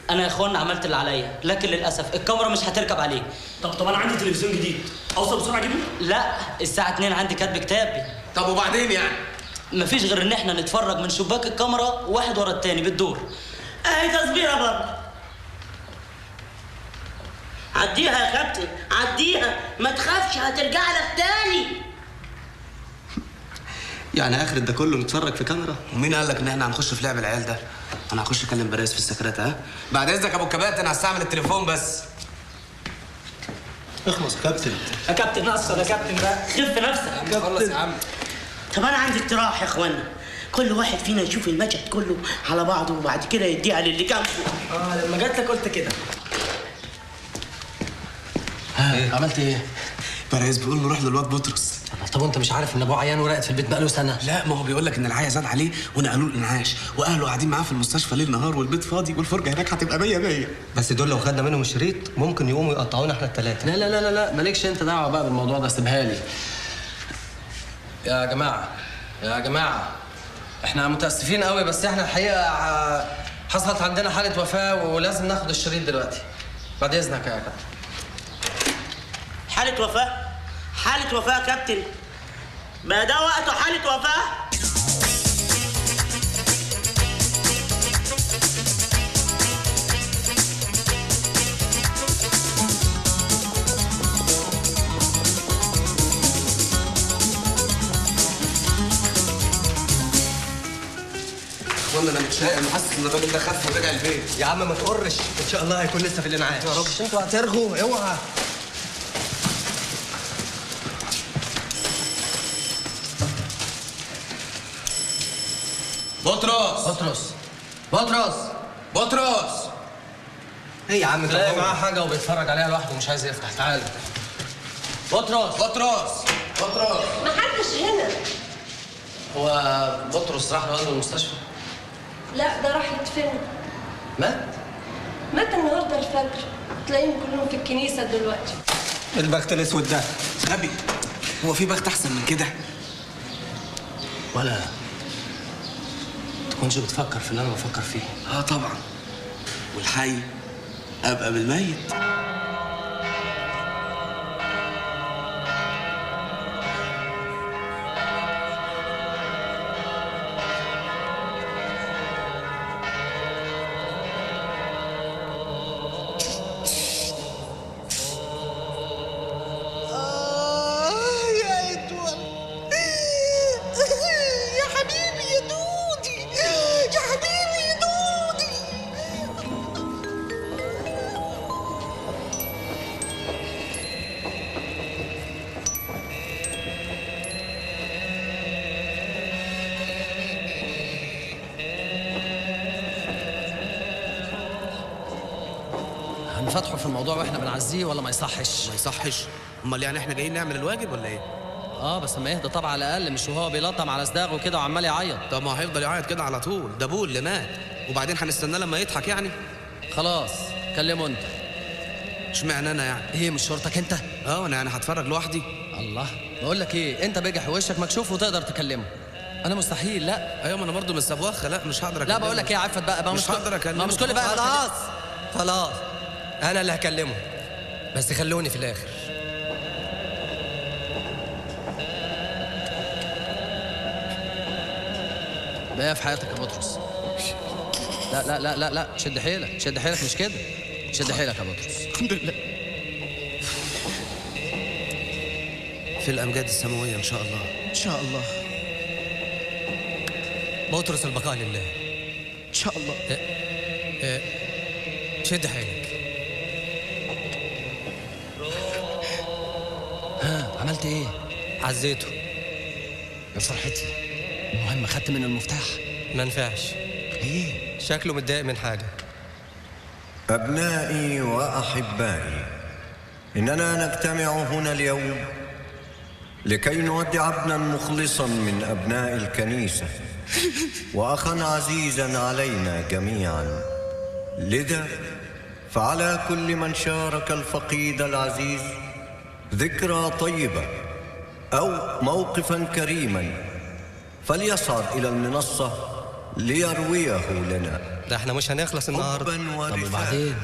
انا يا اخوانا عملت اللي عليا، لكن للاسف الكاميرا مش هتركب عليه. طب انا عندي تلفزيون جديد، اوصل بسرعه اجيبه؟ لا، الساعه 2 عندي كاتب كتابي. طب وبعدين يعني؟ مفيش غير ان احنا نتفرج من شباك الكاميرا واحد ورا التاني بالدور. اهي تصبيره برضه. عديها يا كابتن، عديها، ما تخافش هترجع لك تاني. يعني اخر ده كله نتفرج في كاميرا؟ ومين قال لك ان احنا هنخش في لعب العيال ده؟ انا هخش اكلم برايز في السكرات. ها؟ بعد اذنك يا ابو الكباتن، هستعمل التليفون بس. اخلص يا كابتن. يا كابتن اقصر يا كابتن بقى، خف نفسك. خلص يا عم. طب انا عندي اقتراح يا اخوانا، كل واحد فينا يشوف المشهد كله على بعضه وبعد كده يديها للي جنبه. لما جات لك قلت كده. ها عملت ايه؟ برايز بيقول نروح للواد بطرس. طب وانت مش عارف ان ابوه عيان وراقد في البيت بقاله سنه؟ لا، ما هو بيقول لك ان العيا زاد عليه ونقلوه الانعاش، واهله قاعدين معاه في المستشفى ليل نهار، والبيت فاضي، والفرجه هناك هتبقى 100. بس دول لو خدنا منهم الشريط ممكن يقوموا يقطعونا احنا الثلاثه. لا لا لا لا مالكش انت دعوه بقى بالموضوع ده، سيبها لي. يا جماعه احنا متاسفين قوي، بس احنا الحقيقه حصلت عندنا حاله وفاه ولازم ناخد الشريط دلوقتي. بعد اذنك يا كابتن. حالة وفاة؟ حالة وفاة يا كابتن؟ بقى ده وقته حالة وفاة؟ والله انا متشائم، حاسس ان الراجل ده خف ورجع البيت. يا عم ما تقرش، ان شاء الله هيكون لسه في الانعاش. يا رب انتوا هترغوا، اوعى. بطرس. ايه يا عم تلاقي معاه حاجه وبيتفرج عليها لوحده ومش عايز يفتح. تعال بطرس. ما حدش هنا. هو بطرس راح له المستشفى؟ لا، ده راح يدفن. مات النهارده الفجر، تلاقيهم كلهم في الكنيسه دلوقتي. البخت الاسود ده غبي، هو في بخت احسن من كده؟ ولا تكونش بتفكر في اللي انا بفكر فيه؟ طبعا، والحي ابقى بالميت. يتفتحوا في الموضوع واحنا بنعزيه ولا ما يصحش؟ ما يصحش. امال يعني احنا جايين نعمل الواجب ولا ايه؟ بس ما يهدى طبعا على الاقل، مش وهو بيلطم على صداغه كده وعمال يعيط. طب ما هيفضل يعيط كده على طول، ده ابوه اللي مات، وبعدين هنستناه لما يضحك يعني؟ خلاص كلمه انت. اشمعنى انا يعني؟ ايه مش شرطك انت؟ انا يعني هتفرج لوحدي؟ الله، بقول لك ايه، انت بجح ووشك مكشوف وتقدر تكلمه. انا مستحيل. لا ايوه، ما انا برضه من السبوخه، لا مش هقدر لا بقول لك ايه يا عفت بقى، مش هقدر اكلمه. ما مش كل بقى خلاص انا اللي هكلمه، بس خلوني في الاخر. بقى في حياتك يا بطرس. لا لا لا لا لا، شد حيلك شد حيلك، مش كده، شد حيلك يا بطرس. الحمد لله. في الامجاد السماويه ان شاء الله. ان شاء الله. بطرس البقاء لله. ان شاء الله. شد حيلك. عملت ايه؟ عزيته. يا فرحتي، المهم خدت من المفتاح؟ ما نفعش. ايه؟ شكله متضايق من حاجه. أبنائي وأحبائي، إننا نجتمع هنا اليوم لكي نودع ابنا مخلصا من أبناء الكنيسة وأخا عزيزا علينا جميعا. لذا فعلى كل من شارك الفقيد العزيز ذكرى طيبة أو موقفا كريما فليصعد إلى المنصة ليرويه لنا. ده احنا مش هنخلص النهارده. طب وبعدين؟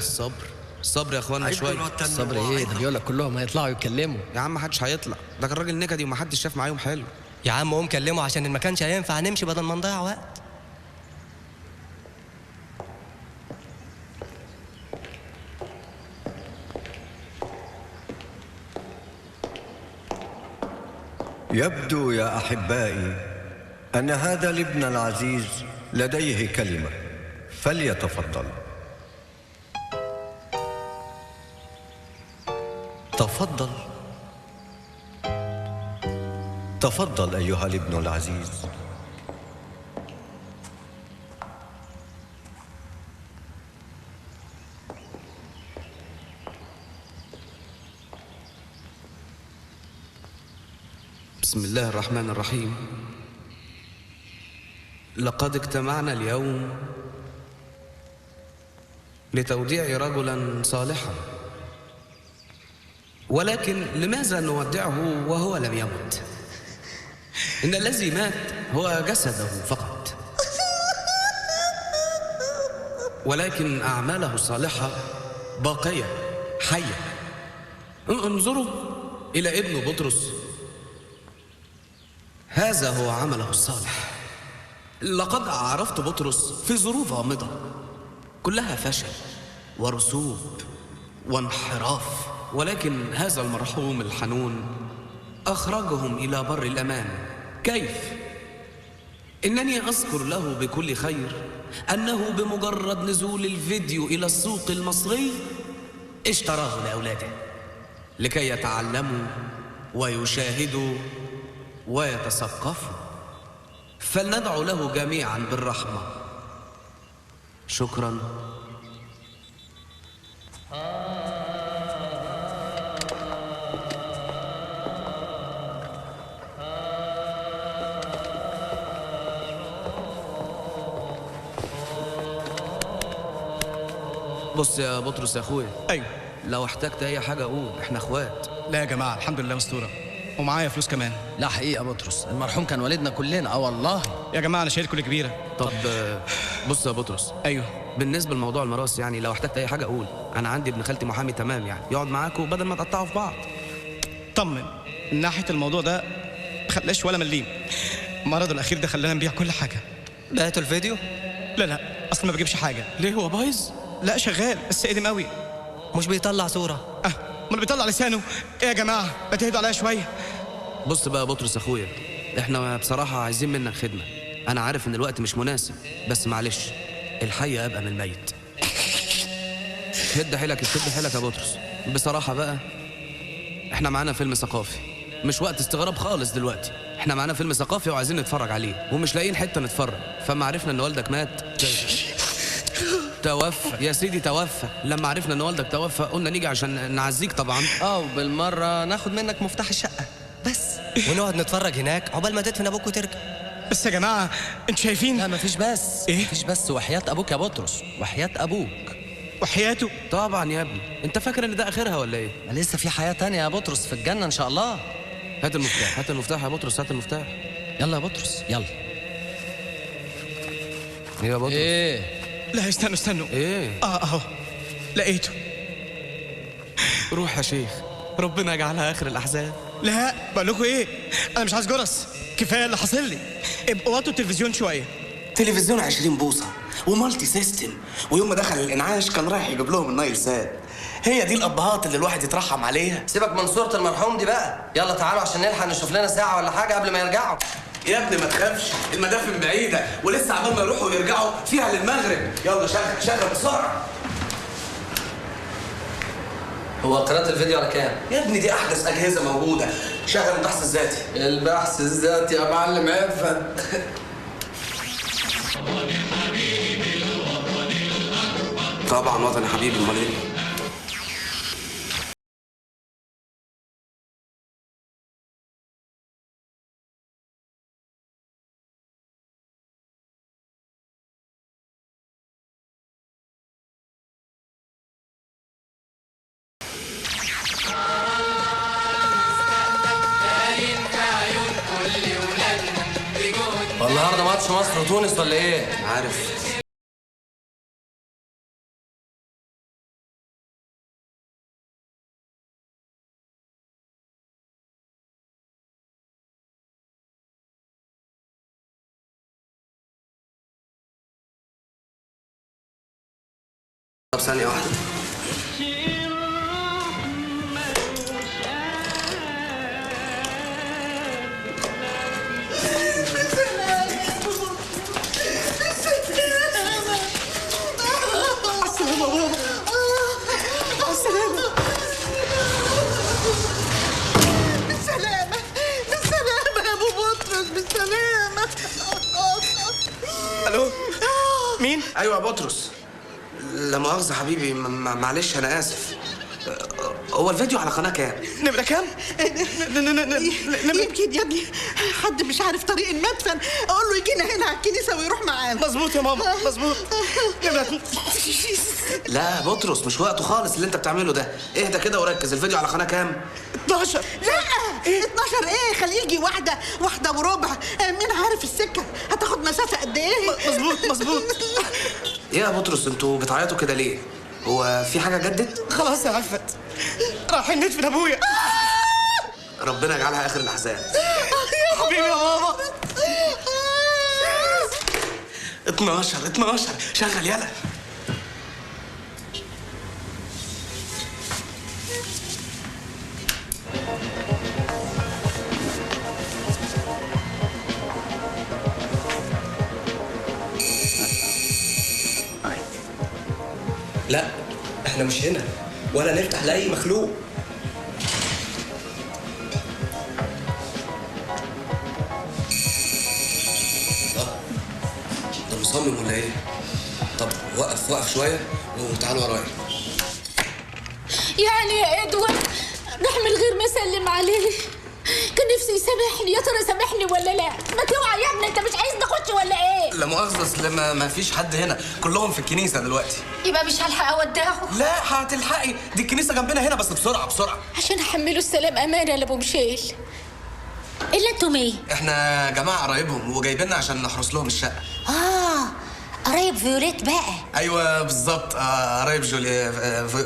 الصبر يا اخوانا شويه. الصبر ايه ده؟ بيقول لك كلهم هيطلعوا يتكلموا. يا عم محدش هيطلع، ده كان راجل نكدي ومحدش شاف معاهم حلو. يا عم قوم كلمه عشان ما كانش هينفع نمشي بدل ما نضيع وقت. يبدو يا أحبائي أن هذا الابن العزيز لديه كلمة، فليتفضل. تفضل تفضل أيها الابن العزيز. بسم الله الرحمن الرحيم. لقد اجتمعنا اليوم لتوديع رجلا صالحا، ولكن لماذا نودعه وهو لم يمت؟ إن الذي مات هو جسده فقط، ولكن أعماله الصالحة باقية حية. انظروا إلى ابن بطرس، هذا هو عمله الصالح. لقد عرفت بطرس في ظروف غامضة كلها فشل ورسوب وانحراف، ولكن هذا المرحوم الحنون أخرجهم إلى بر الأمان. كيف؟ إنني أذكر له بكل خير أنه بمجرد نزول الفيديو إلى السوق المصري اشتراه لأولاده لكي يتعلموا ويشاهدوا ويتثقفوا. فلندعو له جميعا بالرحمة. شكرا. بص يا بطرس يا اخويا. ايوه. لو احتجت اي حاجه قول، احنا اخوات. لا يا جماعه الحمد لله مستوره، ومعايا فلوس كمان. لا حقيقه بطرس، المرحوم كان والدنا كلنا. والله يا جماعه انا شايل كل كبيره. طب بص يا بطرس. ايوه. بالنسبه لموضوع الميراث يعني لو احتجت اي حاجه قول، انا عندي ابن خالتي محامي تمام يعني يقعد معاكم بدل ما تقطعوا في بعض. طمن، من ناحيه الموضوع ده ما خلاش ولا مليم. مرضه الاخير ده خلانا نبيع كل حاجه. بعتوا الفيديو؟ لا اصلا ما بجيبش حاجه. ليه هو بايظ؟ لا شغال بس قديم قوي. مش بيطلع صوره؟ امال بيطلع لسانه. ايه يا جماعه ما تهدوا عليا شويه. بص بقى يا بطرس اخويا، احنا بصراحه عايزين منك خدمه. انا عارف ان الوقت مش مناسب، بس معلش الحي ابقى من الميت. شد حيلك يا بطرس. بصراحه بقى احنا معانا فيلم ثقافي، مش وقت استغراب خالص دلوقتي. احنا معانا فيلم ثقافي وعايزين نتفرج عليه ومش لاقيين حته نتفرج، فما عرفنا ان والدك مات توفى يا سيدي، توفى. لما عرفنا ان والدك توفى قلنا نيجي عشان نعزيك طبعا. وبالمره ناخد منك مفتاح الشقه بس، ونقعد نتفرج هناك عقبال ما تدفن ابوك وترجع. بس يا جماعه انتوا شايفين؟ لا مفيش بس. ايه؟ مفيش بس، وحياه ابوك يا بطرس، وحياه ابوك. وحياته؟ طبعا يا ابني، انت فاكر ان ده اخرها ولا ايه؟ ما لسه في حياه تانية يا بطرس في الجنه ان شاء الله. هات المفتاح، هات المفتاح يا بطرس، هات المفتاح. يلا يا بطرس يلا. ايه يا بطرس؟ ايه؟ لا استنوا. ايه؟ اهو لقيته. روح يا شيخ، ربنا يجعلها اخر الاحزان. لا بقول لكم ايه، انا مش عايز جرس، كفايه اللي حاصل لي. ابقوا وطوا التلفزيون شويه. تلفزيون 20 بوصه ومالتي سيستم، ويوم ما دخل الانعاش كان رايح يجيب لهم النايل سات. هي دي الابهات اللي الواحد يترحم عليها. سيبك من صوره المرحوم دي بقى، يلا تعالوا عشان نلحق نشوف لنا ساعه ولا حاجه قبل ما يرجعوا. يا ابني ما تخافش، المدافن بعيده ولسه عبال ما يروحوا ويرجعوا فيها للمغرب. يلا شغل بسرعه. هو قناه الفيديو على كام؟ يا ابني دي احدث اجهزه موجوده. شغل البحث الذاتي. البحث الذاتي يا معلم عفت. طبعا وطني حبيبي، امال ايه؟ والنهارده ماتش مصر وتونس ولا ايه؟ عارف. طب ثانية واحدة. الو مين؟ ايوه يا بطرس. لا مؤاخذة حبيبي، معلش انا اسف. هو الفيديو على قناة كام؟ نمرة كام؟ يمكن يا ابني حد مش عارف طريق المدفن، اقول له يجينا هنا على الكنيسة ويروح معانا. مظبوط يا ماما، مظبوط. نمرة. لا بطرس مش وقته خالص اللي انت بتعمله ده. اهدى كده وركز. الفيديو على قناة كام؟ 12. لا 12 ايه، خليه يجي واحدة وربع. مين عارف السكة هتاخد مسافة قد ايه؟ مظبوط. ايه يا بطرس انتوا بتعيطوا كده ليه؟ هو في حاجة جدت؟ خلاص يا عفت، رايحين ندفن ابويا. ربنا يجعلها اخر الاحزان. حبيبي يا ماما. 12 شغل يلا. لا احنا مش هنا ولا نفتح لاي مخلوق. ده مصمم ولا ايه؟ طب وقف شويه وتعالوا ورايا. يعني يا ادوارد راح من غير ما اسلم عليه. كان نفسي يسامحني، يا ترى سامحني ولا لا؟ ما توعى يا ابني، انت مش عايز نخش ولا ايه؟ لا مؤاخذة، اصل ما فيش حد هنا، كلهم في الكنيسة دلوقتي. يبقى مش هلحق اودعه. لا هتلحقي، دي الكنيسة جنبنا هنا، بس بسرعة. عشان احمله السلام امانة لابو مشيل. الا انتم ايه؟ احنا جماعة قرايبهم وجايبيننا عشان نحرس لهم الشقة. قرايب فيوليت بقى. ايوه بالظبط، قرايب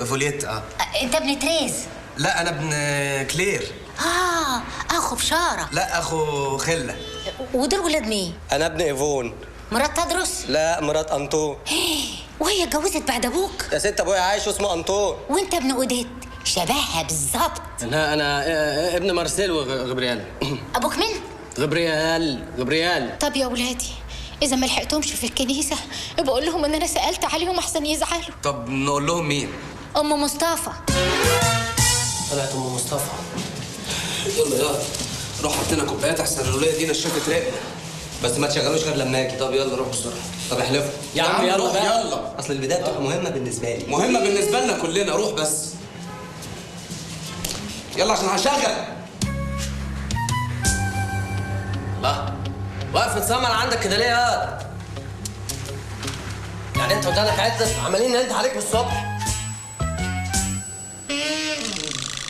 فوليت. انت ابن تريز؟ لا انا ابن كلير. اخو بشارة. لا اخو خلة. ودول ولاد مين؟ انا ابن ايفون. مرات تدرس؟ لا مرات انطون. وهي اتجوزت بعد ابوك؟ يا ست ابويا عايش اسمه انطون. وانت ابن اوديت، شبهها بالظبط. انا ابن مارسيل وغبريال. ابوك مين؟ غبريال. طب يا ولادي، اذا ما لحقتهمش في الكنيسه بقول لهم ان انا سالت عليهم احسن يزعلوا. طب نقول لهم مين؟ ام مصطفى. طلعت ام مصطفى. يلا روح هات لنا كوبايات احسن الوليه دي نشفت رقنا. بس ما تشغلوش غير لما اجي. طب يلا روح بسرعه. طب احلفوا يا عم يلا روح، بقى. يلا. اصل البدايه بتبقى مهمه بالنسبه لي. مهمه بالنسبه لنا كلنا، روح بس. يلا عشان هشغل. الله، واقف متسمر عندك كده ليه يا؟ يعني انت ودانك عدت عمالين ننده عليك من الصبح.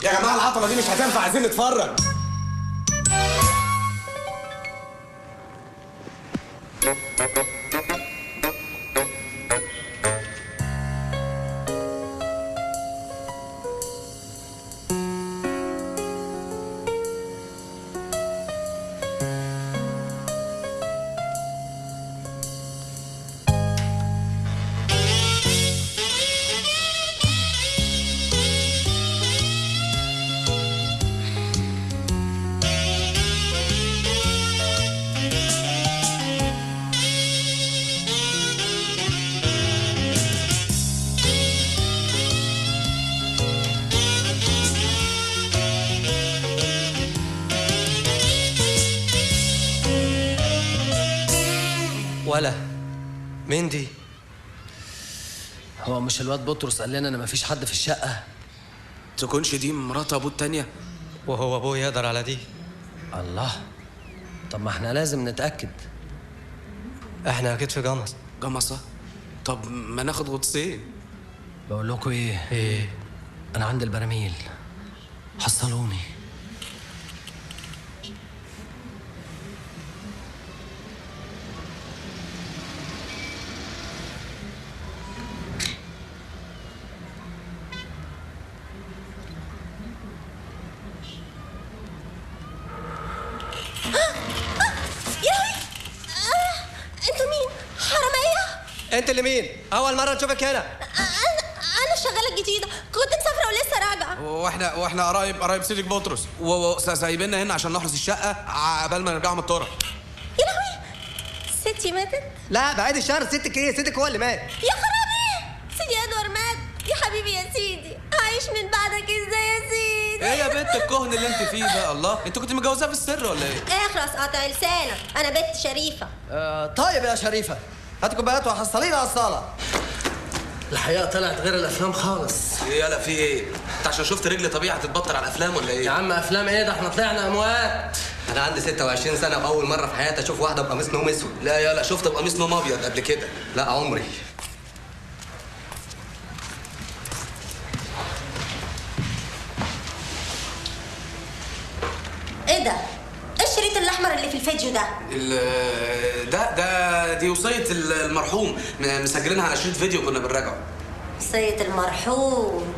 يا جماعه العطله دي مش هتنفع، عايزين نتفرج. ولا مين دي؟ هو مش الواد بطرس قال لنا ان مفيش حد في الشقه؟ تكونش دي مرات ابوه التانية؟ وهو ابوه يقدر على دي؟ الله، طب ما احنا لازم نتاكد. احنا اكيد في جمص. جمصة؟ طب ما ناخد غطسين. بقول لكم ايه؟ انا عندي البراميل، حصلوني. انتوا مين؟ حرامية؟ انت اللي مين؟ اول مره نشوفك هنا. انا الشغالة الجديدة، كنت مسافرة ولسه راجعة. واحنا قرايب سيدك بطرس، وسايبيننا هنا عشان نحرس الشقه عبال ما نرجعوا من الطرق. يا لهوي، ستي ماتت؟ لا بعد الشهر، ستك ايه؟ ستك هو اللي مات. يا خرابي، سيدي ادوار مات. يا حبيبي يا سيدي، هعيش من بعدك ازاي يا سيدي؟ ايه يا بنت الكهن اللي انت فيه ده؟ الله، انت كنت متجوزاه في السر ولا ايه؟ اخرس قطع لسانك، انا بنت شريفة. طيب يا شريفه، هاتي كوبايات وحصلينا على الصاله. الحقيقه طلعت غير الافلام خالص. ايه يالا في ايه؟ انت عشان شفت رجل طبيعه تتبطل على الافلام ولا ايه؟ يا عم افلام ايه ده؟ احنا طلعنا اموات. انا عندي 26 سنه واول مره في حياتي اشوف واحده بقميص نوم اسود. لا يالا شفت بقميص نوم ابيض قبل كده. لا عمري. ايه ده؟ ايه الشريط الاحمر اللي في الفيديو ده؟ دي وصيه المرحوم، مسجلينها على شريط فيديو كنا بنراجعه. وصية المرحوم.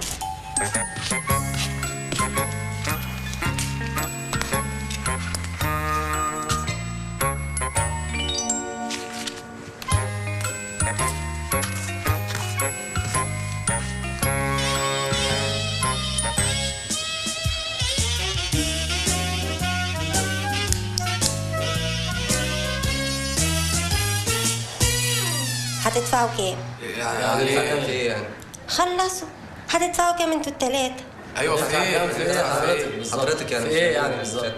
هتدفعوا كام؟ يعني ايه يعني؟ خلصوا. هتدفعوا كام انتوا التلاتة؟ ايوه في ايه؟ حضرتك يعني في ايه يعني بالظبط؟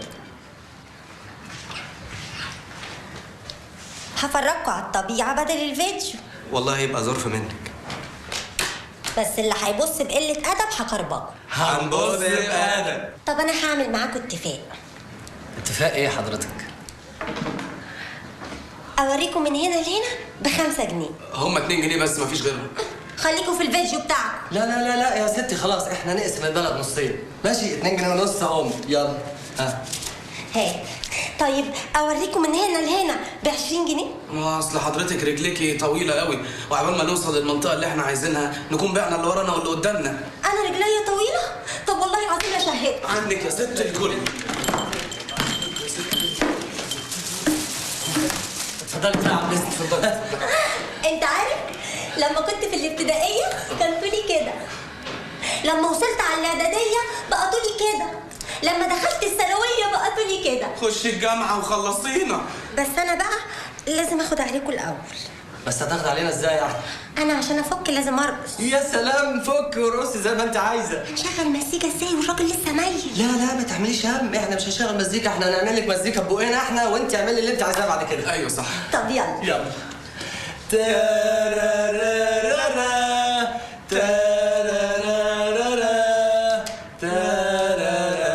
هفرجكوا على الطبيعة بدل الفيديو. والله يبقى ظرف منك. بس اللي هيبص بقلة أدب هكربجه. هنبص بأدب. طب أنا هعمل معاكوا اتفاق. اتفاق ايه حضرتك؟ أوريكم من هنا لهنا ب5 جنيه. هم 2 جنيه بس مفيش غيرهم. خليكم في الفيديو بتاعكم. لا لا لا لا يا ستي خلاص، احنا نقسم البلد نصين. ماشي، 2 جنيه ونص اهو. يلا ها. هات. طيب أوريكم من هنا لهنا ب20 جنيه؟ ما اصل حضرتك رجليكي طويله قوي، وعبال ما نوصل للمنطقه اللي احنا عايزينها نكون بعنا اللي ورانا واللي قدامنا. أنا رجليا طويلة؟ طب والله العظيم أشهد. عنك يا ست الكل. اتفضلي يا عم، اتفضلي. أنت عارف لما كنت في الابتدائية كان طولي كده، لما وصلت على الإعدادية بقى طولي كده، لما دخلت الثانوية بقى طولي كده. خش الجامعه وخلصينا. بس أنا بقى لازم آخد عليكم الأول. بس هتاخد علينا ازاي يعني؟ انا عشان افك لازم ارقص. يا سلام، فك ورقصي زي ما انت عايزه. هنشغل مزيكا ازاي والراجل لسه ميت؟ لا ما تعمليش هم، احنا مش هنشغل مزيكا، احنا هنعمل لك مزيكا ببقنا احنا، وانت اعملي اللي انت عايزاه بعد كده. ايوه صح. طب يلا يلا. تارارارارا تارارارارا تارارارارا.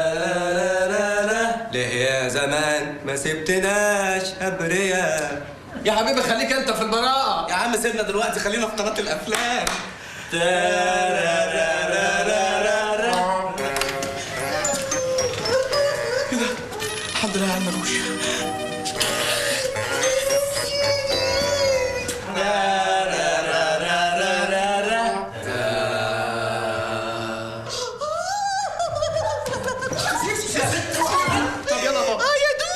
ليه يا زمان ما سبتناش ابرياء؟ يا حبيبي خليك انت في البراءة. يا عم سيبنا دلوقتي، خلينا في قناة الافلام. كده الحمد لله على المنوش. طب يلا بابا،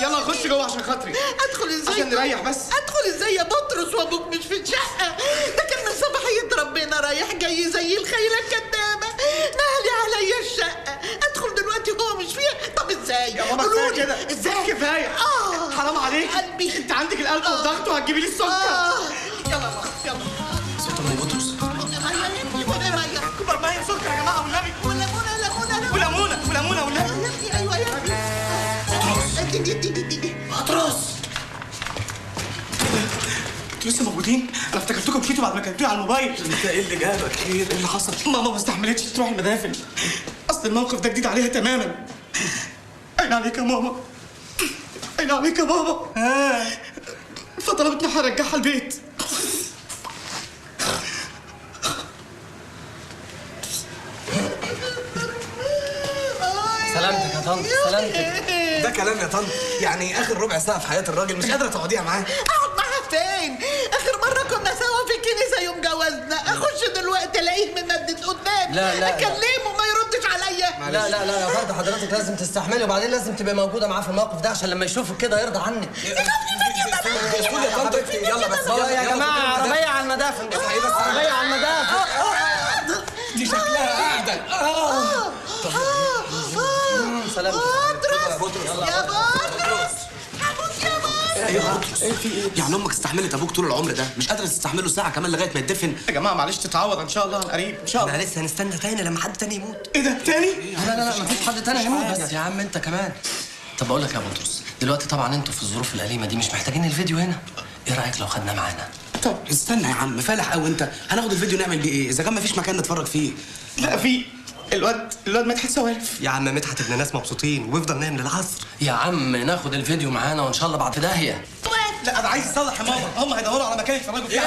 يلا نخش جوه عشان خاطري. ادخل ازاي؟ عشان نريح بس. ادخل ازاي يا بطرس وابوك مش في الشقه؟ ده كان من صباحيه ربنا رايح جاي زي الخيله الكدامه، مالي عليا الشقه. ادخل دلوقتي وهو مش فيها؟ طب ازاي؟ يا ماما قولولي. كفايه كده، ازاي؟ كفايه. حرام عليك قلبي. انت عندك القلب والضغط وهتجيبي لي السكر. يلا يا ماما يلا. صوت ام بطرس. كبر باين سكر يا جماعه والنبي. وليمونه والنبي. ايوه يا بطرس انتوا لسه موجودين؟ انا افتكرتكم مشيتوا بعد ما كلمتوني على الموبايل. انت ايه اللي جابك؟ ايه اللي حصل؟ ماما ما استحملتش تروح المدافن، اصل الموقف ده جديد عليها تماما. عين عليك يا ماما، عين عليك يا بابا. فطلبتني هرجعها البيت. سلامتك يا طنط، سلامتك. ده كلام يا طنط؟ يعني اخر ربع ساعه في حياه الراجل مش قادره تقعديها معاه؟ اقعد معاها فين؟ اخر مره كنا سوا في الكنيسه يوم جوازنا، اخش دلوقتي الاقيه ممدد قدامي. لا. اكلمه ما يردش عليا. لا يا فرد، حضرتك لازم تستحملي، وبعدين لازم تبقى موجوده معاه في الموقف ده عشان لما يشوفك كده يرضى عنك. يا طنط يلا بس يا جماعه، عربيه على المدافن. عربيه على المدافن. دي شكلها قاعده. سلامتك يا بطرس يا بطرس، ايه في ايه؟ يعني امك استحملت ابوك طول العمر ده، مش قادره تستحمله ساعه كمان لغايه ما يدفن؟ يا جماعه معلش تتعوض ان شاء الله عن قريب ان شاء الله. احنا لسه هنستنى تاني لما حد تاني يموت. ايه ده تاني؟ لا مفيش حد تاني هيموت. بس يا عم انت كمان. طب اقول لك يا بطرس، دلوقتي طبعا انتوا في الظروف الأليمة دي مش محتاجين الفيديو هنا. ايه رايك لو خدناه معانا؟ طب استنى يا عم، فالح قوي انت. هناخد الفيديو نعمل بيه ايه اذا كان مفيش مكان نتفرج فيه؟ لا في الواد مدحت سوالف. يا عم مدحت ابن ناس مبسوطين ويفضل نايم للعصر. يا عم ناخد الفيديو معانا وان شاء الله بعد داهيه. لا انا عايز اصلح يا ماما، هم هيدوروا على مكان يتفرجوا فيه.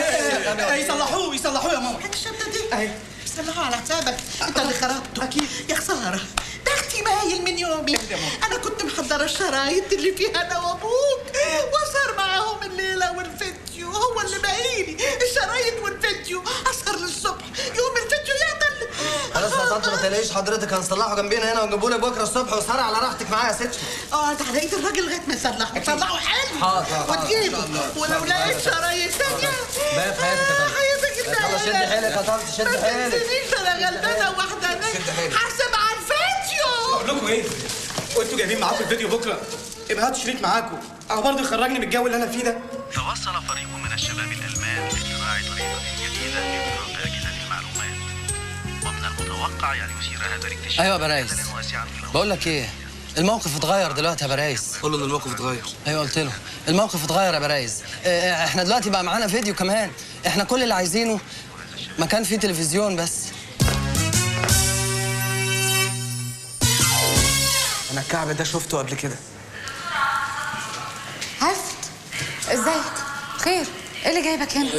يصلحوه يا ماما. الشنطه دي اهي استناها على حسابك، انت اللي خربته. اكيد يا خساره، ده اختي مايل من يومي. انا كنت محضره الشرايط اللي فيها انا وابوك، واسهر معاهم الليله والفيديو هو اللي باقيلي. الشرايط والفيديو اسهر للصبح، يوم الفيديو يعطل. خلاص يا طنط ما تقلقيش، حضرتك هنصلحه جنبينا هنا ونجيبه لك بكره الصبح، واسهري على راحتك معايا يا ستي. اقعد على ايد الراجل لغايه ما يصلحه. تصلحه حلو حاضر وتجيبه، ولو لقيت شرايط ثانيه بقى في حياتك يا طنط. حياتك انت. خلاص شد حيلك يا طنط، شد حيلك. ما تنسينيش انا غلبانه وحدانيه. حاسب على الفيديو. اقول لكم ايه؟ وانتوا جايبين معاكم الفيديو بكره يبقى هاتوا شريط معاكم، اهو برضه يخرجني من الجو اللي انا فيه ده. توصل فريق من الشباب الألمان لاختراع طريقة جديدة لإدراك أجهزة المعلومات، ومن المتوقع يعني يثير هذا الاكتشاف. ايوه يا برايس، بقول لك ايه، الموقف اتغير دلوقتي يا برايس. قول له ان الموقف اتغير. ايوه قلت له الموقف اتغير يا برايس. احنا دلوقتي بقى معانا فيديو كمان. احنا كل اللي عايزينه مكان فيه تلفزيون بس. انا الكعب ده شفته قبل كده. عرفت؟ ازيك؟ خير؟ ايه اللي جايبك هنا؟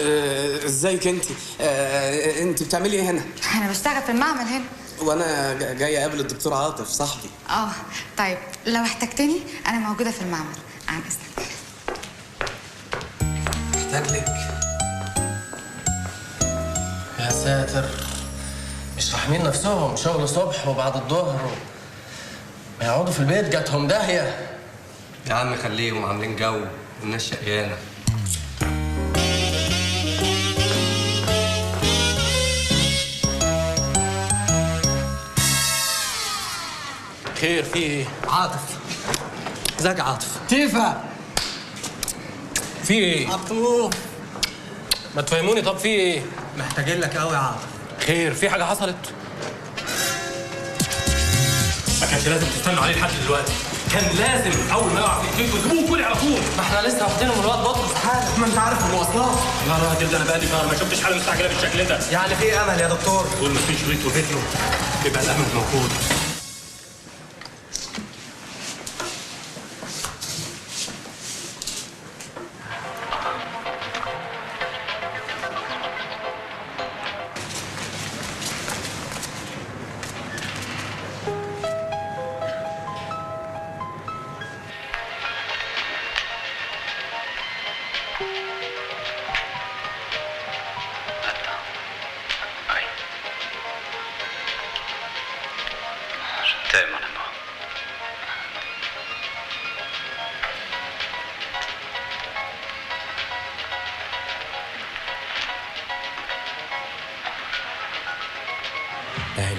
ازيك انت؟ انت بتعملي ايه هنا؟ انا بشتغل في المعمل هنا. وانا جاي اقابل الدكتور عاطف صاحبي. طيب لو احتجتني انا موجوده في المعمل. عن اذنك. محتاج لك. يا ساتر، مش راحمين نفسهم، شغل صبح وبعد الظهر ما يقعدوا في البيت، جاتهم داهيه. يا عم خليهم عاملين جو والناس شقيانه. خير في ايه؟ عاطف. ازيك يا عاطف؟ تيفا في ايه؟ عطوف ما تفهموني طب في ايه؟ محتاجين لك قوي يا عاطف. خير، في حاجه حصلت؟ ما كانش لازم تستنوا عليه لحد دلوقتي، كان لازم اول ما يقع في ايديكم تجيبوه كلي على طول. ما احنا لسه واخدينه من الواد بطرس حالا. ما انت عارف المواصلات. لا الراجل ده انا بقالي شهر ما شفتش حاله مستعجله بالشكل ده. يعني في امل يا دكتور؟ طول ما في شريط وفيديو يبقى الامل موجود.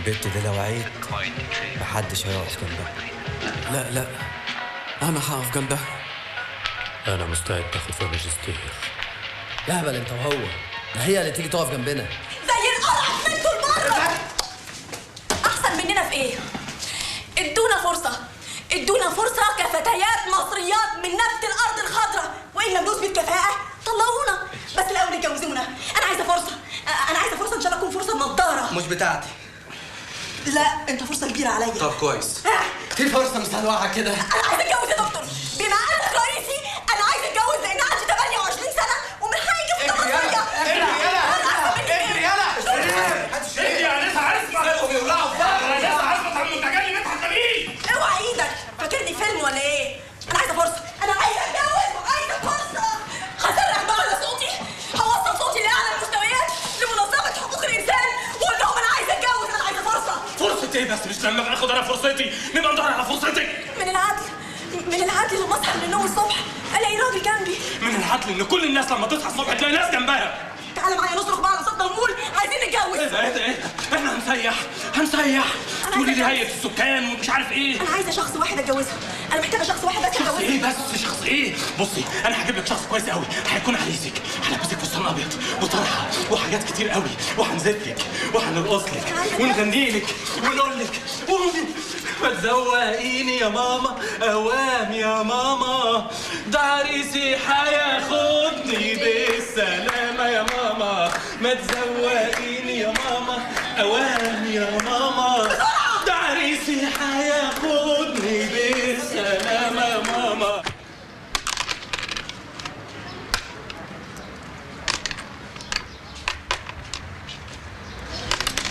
البت دي لو عيت محدش هيقف جنبها. لا انا هقف جنبها. انا مستعد اخد فيها ماجستير. يا هبل انت وهو، ده هي اللي تيجي تقف جنبنا. زي القرع منتوا المره. احسن مننا في ايه؟ ادونا فرصه كفتيات مصريات من نبت الارض الخضراء، وان لم نثبت كفاءه طلعونا، بس الاول اتجوزونا. انا عايزه فرصه ان شاء الله تكون فرصه نضاره. مش بتاعتي. لا انت فرصه كبيره عليا. طب كويس. في فرصه مسلوعه كده. انا عايزه اتجوز يا دكتور. بما انك رئيسي انا عايزه اتجوز لان عندي 28 سنه ومن حقي اتجوز مصريه. اجري يلا اجري يا ناس عارفه بيولعوا في بعض. يا ناس عارفه عم المتجلي مدحت خليل. اوعى ايدك، فاكرني فيلم ولا ايه؟ انا عايزه فرصه، انا عايزه اتجوز وعايزه فرصه. هسرح بقى على صوتي، هوصل صوتي لاعلى المستويات لمنظمه حقوق الانسان واقول لهم انا عايزه اتجوز، انا عايزه فرصه. فرصة ايه بس؟ مش لما اخد انا فرصتي نبقى ندور على فرصتك. من العدل لما اصحى من النوم الصبح الاقي راجل جنبي. من العدل ان كل الناس لما تصحى الصبح تلاقي ناس جنبها. تعالى معايا نصرخ بقى على صوتنا ونقول عايزين نتجوز. ايه ده احنا هنسيح تقولي لي هيئة السكان ومش عارف ايه. انا عايزه شخص واحد اتجوزها، انا محتاجه شخص واحد بس اتجوزها. ايه بس شخص ايه؟ بصي انا هجيب لك شخص كويس قوي، هيكون عريسك، هلبسك فستان ابيض وطرحه وحاجات كتير قوي، وهنزفك وهنرقص لك ونغني لك ونقول لك قومي ما تزوقيني يا ماما، اوام يا ماما، ده عريسي هياخدني بالسلامه يا ماما، ما تزوقيني يا ماما، اوام يا ماما، ده عريسي هياخدني بالسلامه يا ماما.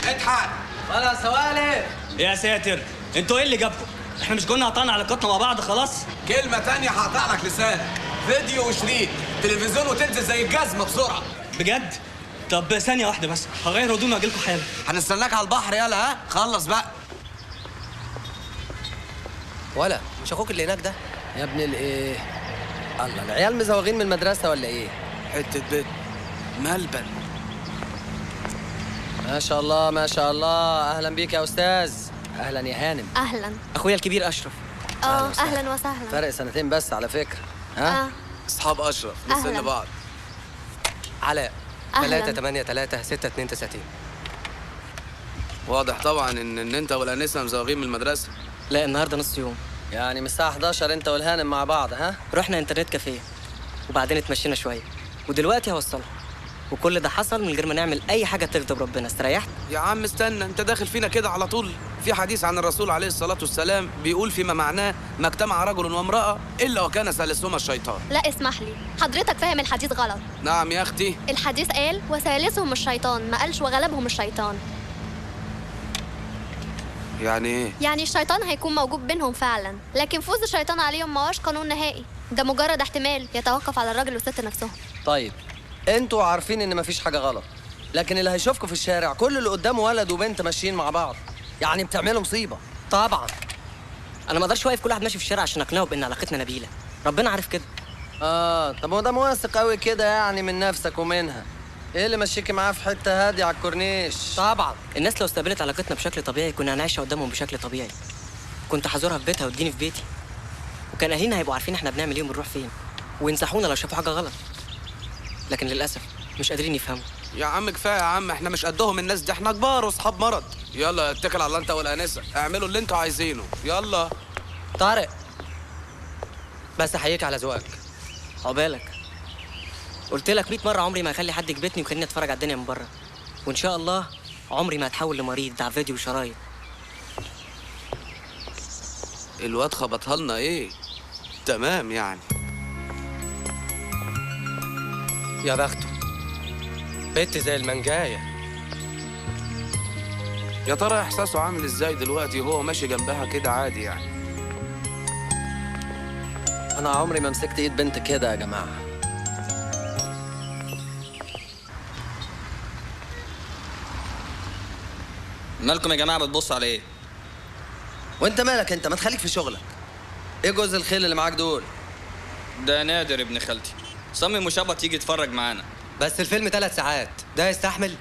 اضحك. خلاص سوالف. يا ساتر، انتوا ايه اللي جابكم؟ احنا مش كنا قطعنا علاقتنا مع بعض خلاص؟ كلمة تانية هقطع لك لسانك. فيديو وشريط، تلفزيون وتنزل زي الجزمة بسرعة. بجد؟ طب ثانية واحدة بس، هغير هدومي واجيلكوا حالا. هنستناك على البحر يلا. ها خلص بقى. ولا مش اخوك اللي هناك ده؟ يا ابن الايه؟ الله، العيال مزوغين من المدرسة ولا ايه؟ حتة بيت ملبن. ما شاء الله ما شاء الله، اهلا بيك يا استاذ. اهلا يا هانم. اهلا. اخويا الكبير اشرف. اهلا وسهلا. فرق سنتين بس على فكرة. ها؟ اصحاب اشرف لسن بعض. علاء. 3833629. واضح طبعا ان انت والانسه مزوغين من المدرسه. لا النهارده نص يوم. يعني من الساعة 11 انت والهانم مع بعض ها؟ رحنا انترنت كافيه وبعدين اتمشينا شوية ودلوقتي هوصلها، وكل ده حصل من غير ما نعمل أي حاجة تغضب ربنا. استريحت؟ يا عم استنى، انت داخل فينا كده على طول. في حديث عن الرسول عليه الصلاة والسلام بيقول فيما معناه ما اجتمع رجل وامرأة إلا وكان ثالثهما الشيطان. لا اسمح لي، حضرتك فاهم الحديث غلط. نعم يا أختي. الحديث قال وثالثهم الشيطان، ما قالش وغلبهم الشيطان. يعني ايه؟ يعني الشيطان هيكون موجود بينهم فعلا، لكن فوز الشيطان عليهم ما هوش قانون نهائي، ده مجرد احتمال يتوقف على الراجل والست نفسهم. طيب انتوا عارفين ان مفيش حاجة غلط، لكن اللي هيشوفكوا في الشارع كل اللي قدامه ولد وبنت ماشيين مع بعض، يعني بتعملوا مصيبة. طبعا انا ما اقدرش واقف كل واحد ماشي في الشارع عشان اقنعه بان علاقتنا نبيله، ربنا عارف كده. طب هو ده واثق قوي كده يعني من نفسك ومنها؟ ايه اللي مشيكي معاه في حته هاديه على الكورنيش؟ طبعا الناس لو استقبلت علاقتنا بشكل طبيعي كنا هنعيشها قدامهم بشكل طبيعي. كنت هزورها في بيتها وتديني في بيتي، وكان اهلنا هيبقوا عارفين احنا بنعمل ايه وبنروح فين، وينصحونا لو شافوا حاجه غلط. لكن للاسف مش قادرين يفهموا. يا عم كفايه يا عم، احنا مش قدهم الناس دي، احنا كبار واصحاب مرض. يلا اتكل على الله انت والانسه، اعملوا اللي انتوا عايزينه. يلا طارق، بس احييك على ذوقك. عقبالك. قلت لك 100 مره عمري ما هخلي حد يكبتني ويخليني اتفرج على الدنيا من بره، وان شاء الله عمري ما هتحول لمريض على فيديو وشرايط. الواد خبطها لنا ايه؟ تمام يعني. يا بخته، بنت زي المنجايه. يا ترى احساسه عامل ازاي دلوقتي وهو ماشي جنبها كده عادي يعني؟ انا عمري ما مسكت ايد بنت كده يا جماعه. مالكم يا جماعه بتبصوا على ايه؟ وانت مالك انت؟ ما تخليك في شغلك. ايه جوز الخيل اللي معاك دول؟ ده نادر ابن خالتي، صمم وشبط يجي يتفرج معانا. بس الفيلم 3 ساعات، ده يستحمل؟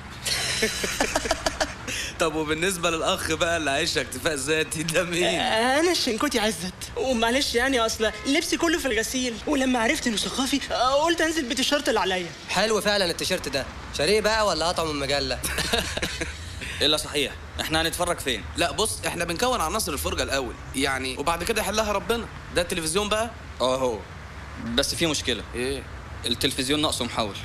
طب وبالنسبه للاخ بقى اللي عايش اكتفاء ذاتي ده مين؟ انا الشنكوتي عزت، ومعلش يعني اصل لبسي كله في الغسيل، ولما عرفت انه ثقافي قلت انزل بالتيشيرت اللي عليا. حلو فعلا التيشيرت ده. شاريه بقى ولا قطعه من مجله؟ الا صحيح، احنا هنتفرج فين؟ لا بص، احنا بنكون عناصر الفرجه الاول يعني، وبعد كده يحلها ربنا. ده التلفزيون بقى؟ هو بس في مشكله. ايه؟ التلفزيون ناقصه محول.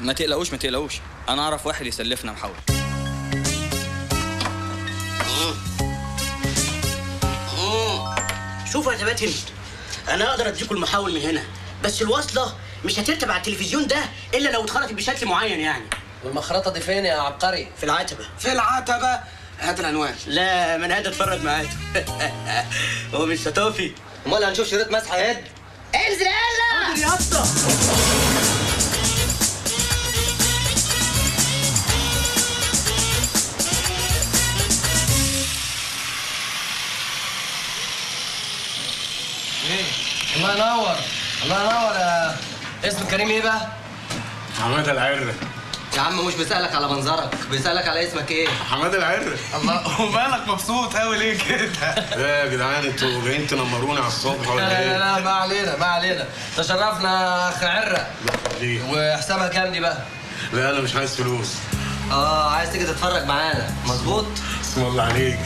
ما تقلقوش ما تقلقوش، انا اعرف واحد يسلفنا محول. شوفوا يا تبات هند، انا اقدر اديكم المحاول من هنا، بس الوصله مش هتركب على التلفزيون ده الا لو اتخرطت بشكل معين يعني. والمخرطه دي فين يا عبقري؟ في العتبه. في العتبه؟ هات العنوان. لا، ما انا قاعد اتفرج معاك. هو مش ثقافي. امال هنشوف شريط مسح يد؟ انزل يلا يا اسطى. الله ينور، الله ينور. اسم الكريم ايه بقى؟ حماده العرة. يا عم مش بيسألك على منظرك، بيسألك على اسمك ايه؟ حماده العرة. الله، ومالك مبسوط قوي ليه كده؟ لا يا جدعان، انتوا جايين تنمروني على الصبح ولا ايه؟ لا ما علينا ما علينا. تشرفنا اخ عرة. ليه؟ وحسابها كام دي بقى؟ لا انا مش عايز فلوس. عايز تيجي تتفرج معانا، مظبوط؟ اسم الله عليك.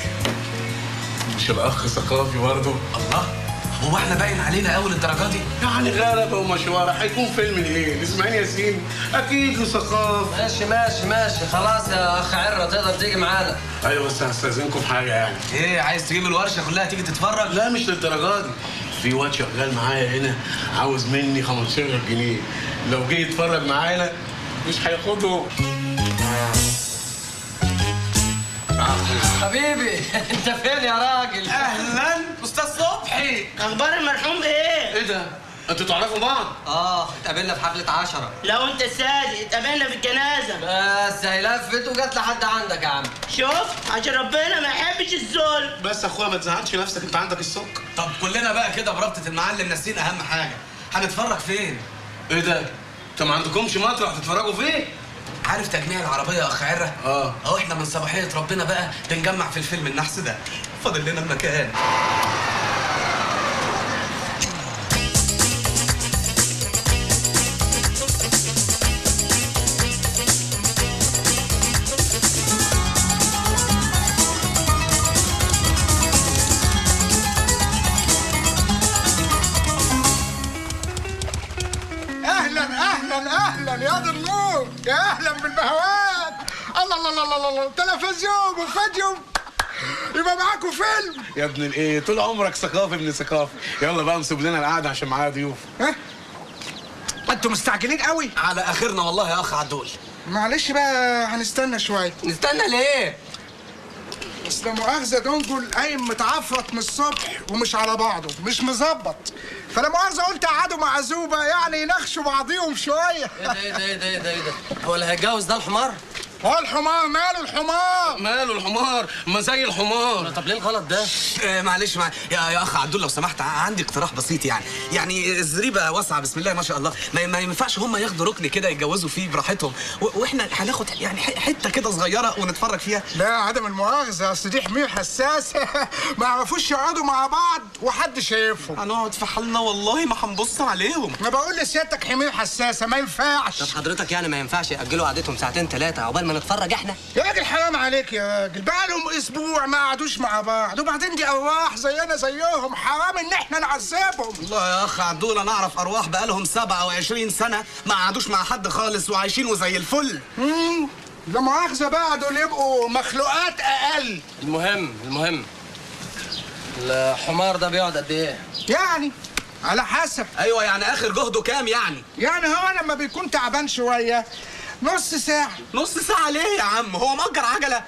مش الاخ ثقافي برضه؟ الله، هو احنا باين علينا اول الدرجات دي؟ يعني غلبة ومشوارة، هيكون فيلم ايه؟ اسماعيل ياسين؟ اكيد وثقافي. ماشي ماشي ماشي، خلاص يا اخ عرة تقدر تيجي معانا. ايوه بس هستاذنكم في حاجة يعني. ايه، عايز تجيب الورشة كلها تيجي تتفرج؟ لا مش للدرجة دي. في واد شغال معايا هنا عاوز مني 15 جنيه، لو جه يتفرج معانا مش هياخدهم. حبيبي انت فين يا راجل؟ اهلا استاذ صبحي. اخبار المرحوم ايه؟ ايه ده؟ انتوا تعرفوا بعض؟ اتقابلنا في حفلة 10. لو انت السادس اتقابلنا في الجنازه. بس هي لفت وجت لحد عندك يا عم. شفت؟ عشان ربنا ما يحبش الظلم. بس اخويا ما تزعلش نفسك، انت عندك السكر. طب كلنا بقى كده بربطة المعلم ناسين اهم حاجة، هنتفرج فين؟ ايه ده؟ انت ما عندكمش مطرح تتفرجوا فيه؟ عارف تجميع العربية يا اخ عرة؟ اهو احنا من صباحية ربنا بقى بنجمع في الفيلم النحس ده، فاضل لنا المكان. اهلا يا دي النور، يا اهلا بالبهوات. الله الله الله الله، تلفزيون وفيديو، يبقى معاكم فيلم. يا ابن الايه، طول عمرك ثقافي ابن ثقافي. يلا بقى نسيب لنا القعده عشان معايا ضيوف. انتوا مستعجلين قوي على اخرنا والله يا اخ عدول. معلش بقى هنستنى شويه. نستنى ليه؟ اصل مؤاخذه دنجل قايم متعفرت من الصبح ومش على بعضه، مش مظبط، فلا مؤاخذه قلت قعدوا مع زوبه يعني يناقشوا بعضيهم شويه. ايه ده هو اللي هيتجوز ده الحمار؟ هو الحمار ماله الحمار؟ ماله الحمار؟ ما زي الحمار. طب ليه الغلط ده؟ معلش يا اخ عدول لو سمحت، عندي اقتراح بسيط يعني الزريبه واسعه بسم الله ما شاء الله، ما ينفعش هم ياخدوا ركن كده يتجوزوا فيه براحتهم، واحنا هناخد يعني حته كده صغيره ونتفرج فيها. لا عدم المؤاخذه، اصل دي حمير حساسه ما يعرفوش يقعدوا مع بعض وحد شايفهم. هنقعد في حالنا والله ما هنبص عليهم. ما بقول لسيادتك حمير حساسه ما ينفعش. طب حضرتك يعني ما ينفعش ياجلوا قعدتهم ساعتين ثلاثه عقبال ما نتفرج احنا؟ يا راجل حرام عليك يا راجل، بقى لهم اسبوع ما قعدوش مع بعض، وبعدين دي ارواح زينا زيهم، حرام ان احنا نعذبهم. والله يا اخ عبدول انا اعرف ارواح بقالهم 27 سنه ما قعدوش مع حد خالص وعايشين وزي الفل. لا مؤاخذه بقى دول يبقوا مخلوقات اقل. المهم الحمار ده بيقعد قد ايه؟ يعني على حسب. ايوه يعني اخر جهده كام يعني؟ يعني هو لما بيكون تعبان شويه نص ساعه. نص ساعه ليه يا عم؟ هو مأجر عجله؟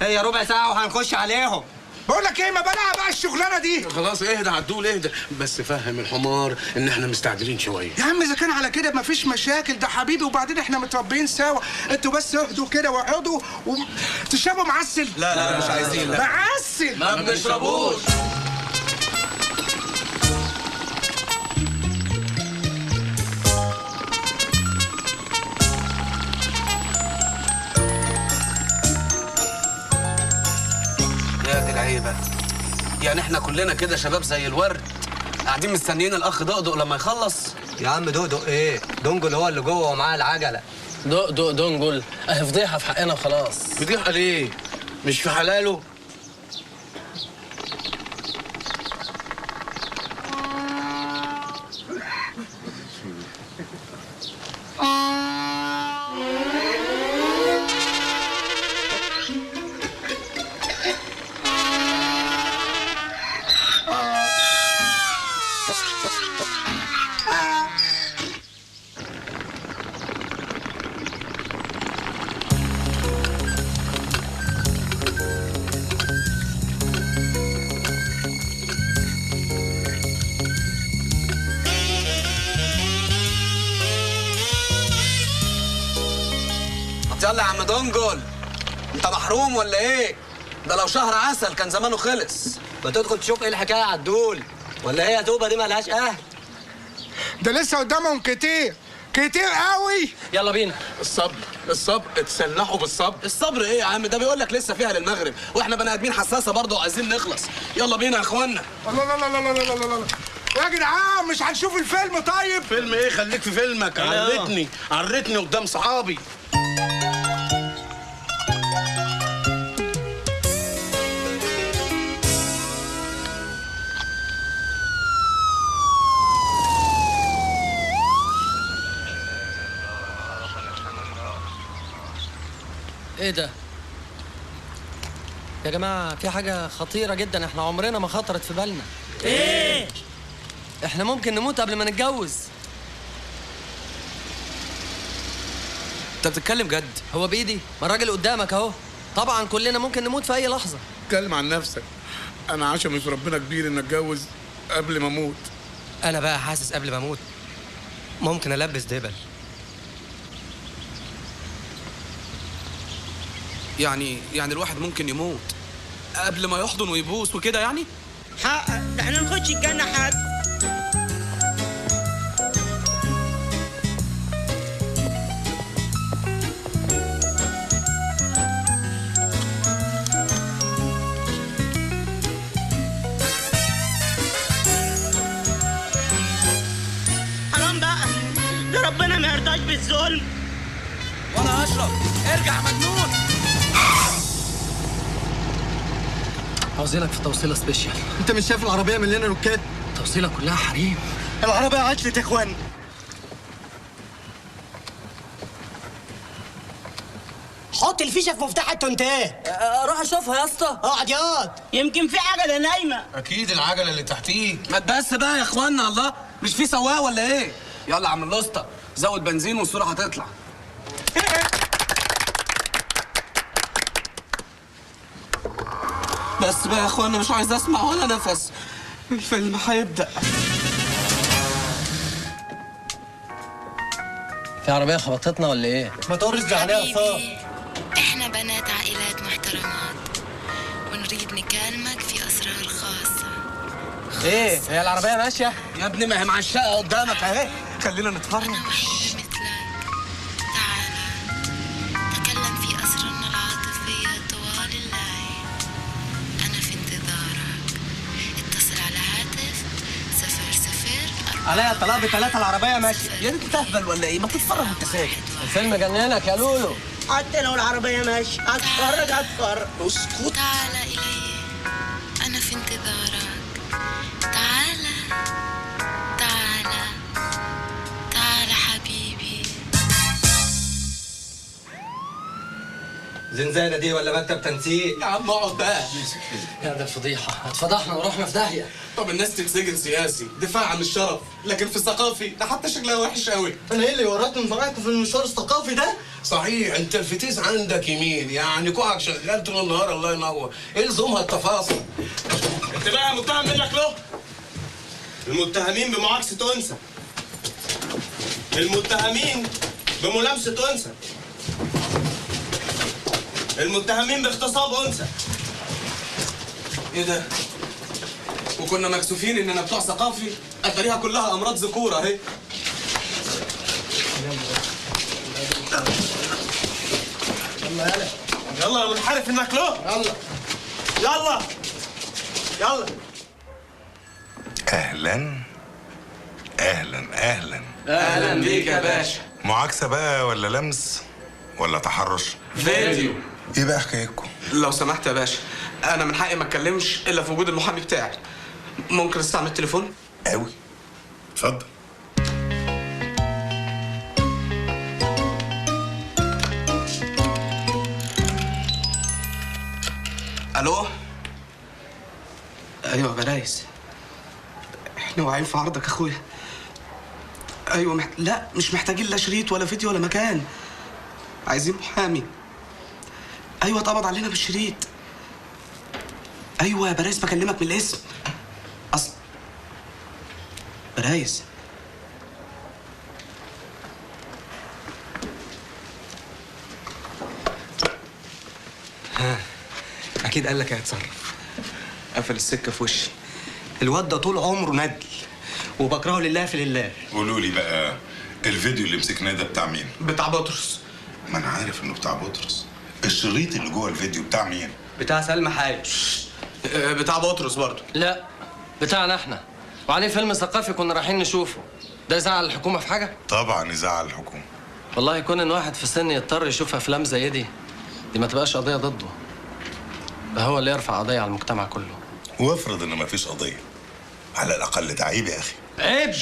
هي ربع ساعه وهنخش عليهم. بقول لك ايه، ما بلاها بقى الشغلانه دي. خلاص اهدى عدول اهدى، بس فهم الحمار ان احنا مستعجلين شويه. يا عم اذا كان على كده مفيش مشاكل، ده حبيبي وبعدين احنا متربيين سوا، انتوا بس اهدوا كده واقعدوا وتشربوا معسل. لا مش عايزين. لا معسل ما بنشربوش. يا دي العيبه، يعني احنا كلنا كده شباب زي الورد قاعدين مستنيين الاخ دقدق لما يخلص. يا عم دقدق ايه؟ دنجل هو اللي جوه ومعاه العجله. دقدق دنجل اهي فضيحه في حقنا وخلاص. فضيحه ليه؟ مش في حلاله؟ يلا يا عم دنجل، انت محروم ولا ايه؟ ده لو شهر عسل كان زمانه خلص. ما تدخل تشوف ايه الحكايه يا عدول، ولا هي توبه دي مالهاش اهل؟ ده لسه قدامهم كتير كتير قوي. يلا بينا. الصبر اتسلحوا بالصبر. الصبر ايه يا عم؟ ده بيقول لك لسه فيها للمغرب، واحنا بني ادمين حساسه برضه وعايزين نخلص. يلا بينا يا اخوانا. الله لا لا لا لا لا لا لا يا جدعان، مش هنشوف الفيلم طيب؟ فيلم ايه؟ خليك في فيلمك. عرتني قدام صحابي. ايه ده؟ يا جماعة في حاجة خطيرة جدا احنا عمرنا ما خطرت في بالنا. ايه؟ احنا ممكن نموت قبل ما نتجوز. انت بتتكلم جد؟ هو بايدي؟ ما الراجل قدامك اهو. طبعا كلنا ممكن نموت في اي لحظة. اتكلم عن نفسك. انا عشمي في ربنا كبير ان اتجوز قبل ما اموت. انا بقى حاسس قبل ما اموت ممكن البس دبل. يعني الواحد ممكن يموت قبل ما يحضن ويبوس وكده يعني؟ حقق، ده احنا نخش الجنة حد. حرام بقى، ده ربنا ما يرضاش بالظلم. ولا اشرف ارجع مجنون. عاوزينك في توصيلة سبيشال. انت مش شايف العربيه مليانه ركاب؟ توصيلة كلها حريم. العربيه عطلت يا اخوان. حط الفيشه في مفتاح التونتات. روح اشوفها يا اسطى. اقعد ياض، يمكن في عجله نايمه. اكيد العجله اللي تحتيك. ما تبس بقى يا اخوانا، الله مش في سواق ولا ايه؟ يلا يا عم الاسطى زود بنزين والصوره هتطلع. بس بقى يا اخوانا مش عايز اسمع ولا نفس، الفيلم هيبدأ. في عربية خبطتنا ولا ايه؟ ما تقرش عليها صار. احنا بنات عائلات محترمات ونريد نكلمك في اسرار خاصة. ايه؟ هي العربيه ماشيه؟ يا ابني ما هي معشقه قدامك اهي، خلينا نتفرج. تكلم في أسرارنا العاطفية طوال الليل. أنا في انتظارك. اتصل على هاتف عليا الطلاق ب3 العربيه ماشيه. يا ريت تهبل ولا ايه؟ ما تتفرج وانت ساكت. الفيلم جننك يا لولو. حتى لو العربيه ماشيه هتفرج. اسكت. تعال إلي، أنا في انتظارك. تعال تعال تعال حبيبي. زنزانه دي ولا مكتب تنسيق؟ يا عم اقعد بقى. يا ده الفضيحه، اتفضحنا ورحنا في داهيه. طب الناس تتسجن سياسي دفاع عن الشرف، لكن في الثقافي ده حتى شكلها وحش قوي. انا ايه اللي ورطني وفرقت في المشوار الثقافي ده؟ صحيح انت الفتيس عندك يمين، يعني كوعك شغال طول النهار. الله ينور. الزمها التفاصيل. انت بقى متهم منك له؟ المتهمين بمعاكسة أنثى. المتهمين بملامسة أنثى. المتهمين باغتصاب أنثى. ايه ده؟ وكنا مكسوفين اننا بتوع ثقافي، اتاريها كلها امراض ذكوره اهي. يلا يا منحرف انك له. يلا يلا. اهلا اهلا اهلا. اهلا بيك يا باشا. معاكسه بقى ولا لمس ولا تحرش؟ فيديو. ايه بقى حكايتكم؟ لو سمحت يا باشا، انا من حقي ما اتكلمش الا في وجود المحامي بتاعي. ممكن استعمل التليفون؟ قوي. اتفضل. الو. ايوه يا بلايس، احنا واقعين في عرضك يا اخويا. ايوه لا مش محتاجين لا شريط ولا فيديو ولا مكان، عايزين محامي. ايوه اتقبض علينا بالشريط. ايوه يا برايس بكلمك من الاسم. برايس. اكيد قال لك هيتصرف. قفل السكه في وشي. الواد ده طول عمره ندل وبكرهه لله في لله. قولوا لي بقى، الفيديو اللي مسكناه ده بتاع مين؟ بتاع بطرس. ما انا عارف انه بتاع بطرس. الشريط اللي جوه الفيديو بتاع مين؟ بتاع سلمى حاج. بتاع بطرس برضه. لا بتاعنا احنا، وعليه فيلم ثقافي كنا رايحين نشوفه. ده يزعل الحكومه في حاجه؟ طبعا يزعل الحكومه. والله يكون ان واحد في السن يضطر يشوف افلام زي دي ما تبقاش قضيه ضده، ده هو اللي يرفع قضيه على المجتمع كله. وافرض ان مفيش قضيه، على الاقل ده عيب يا اخي. عيب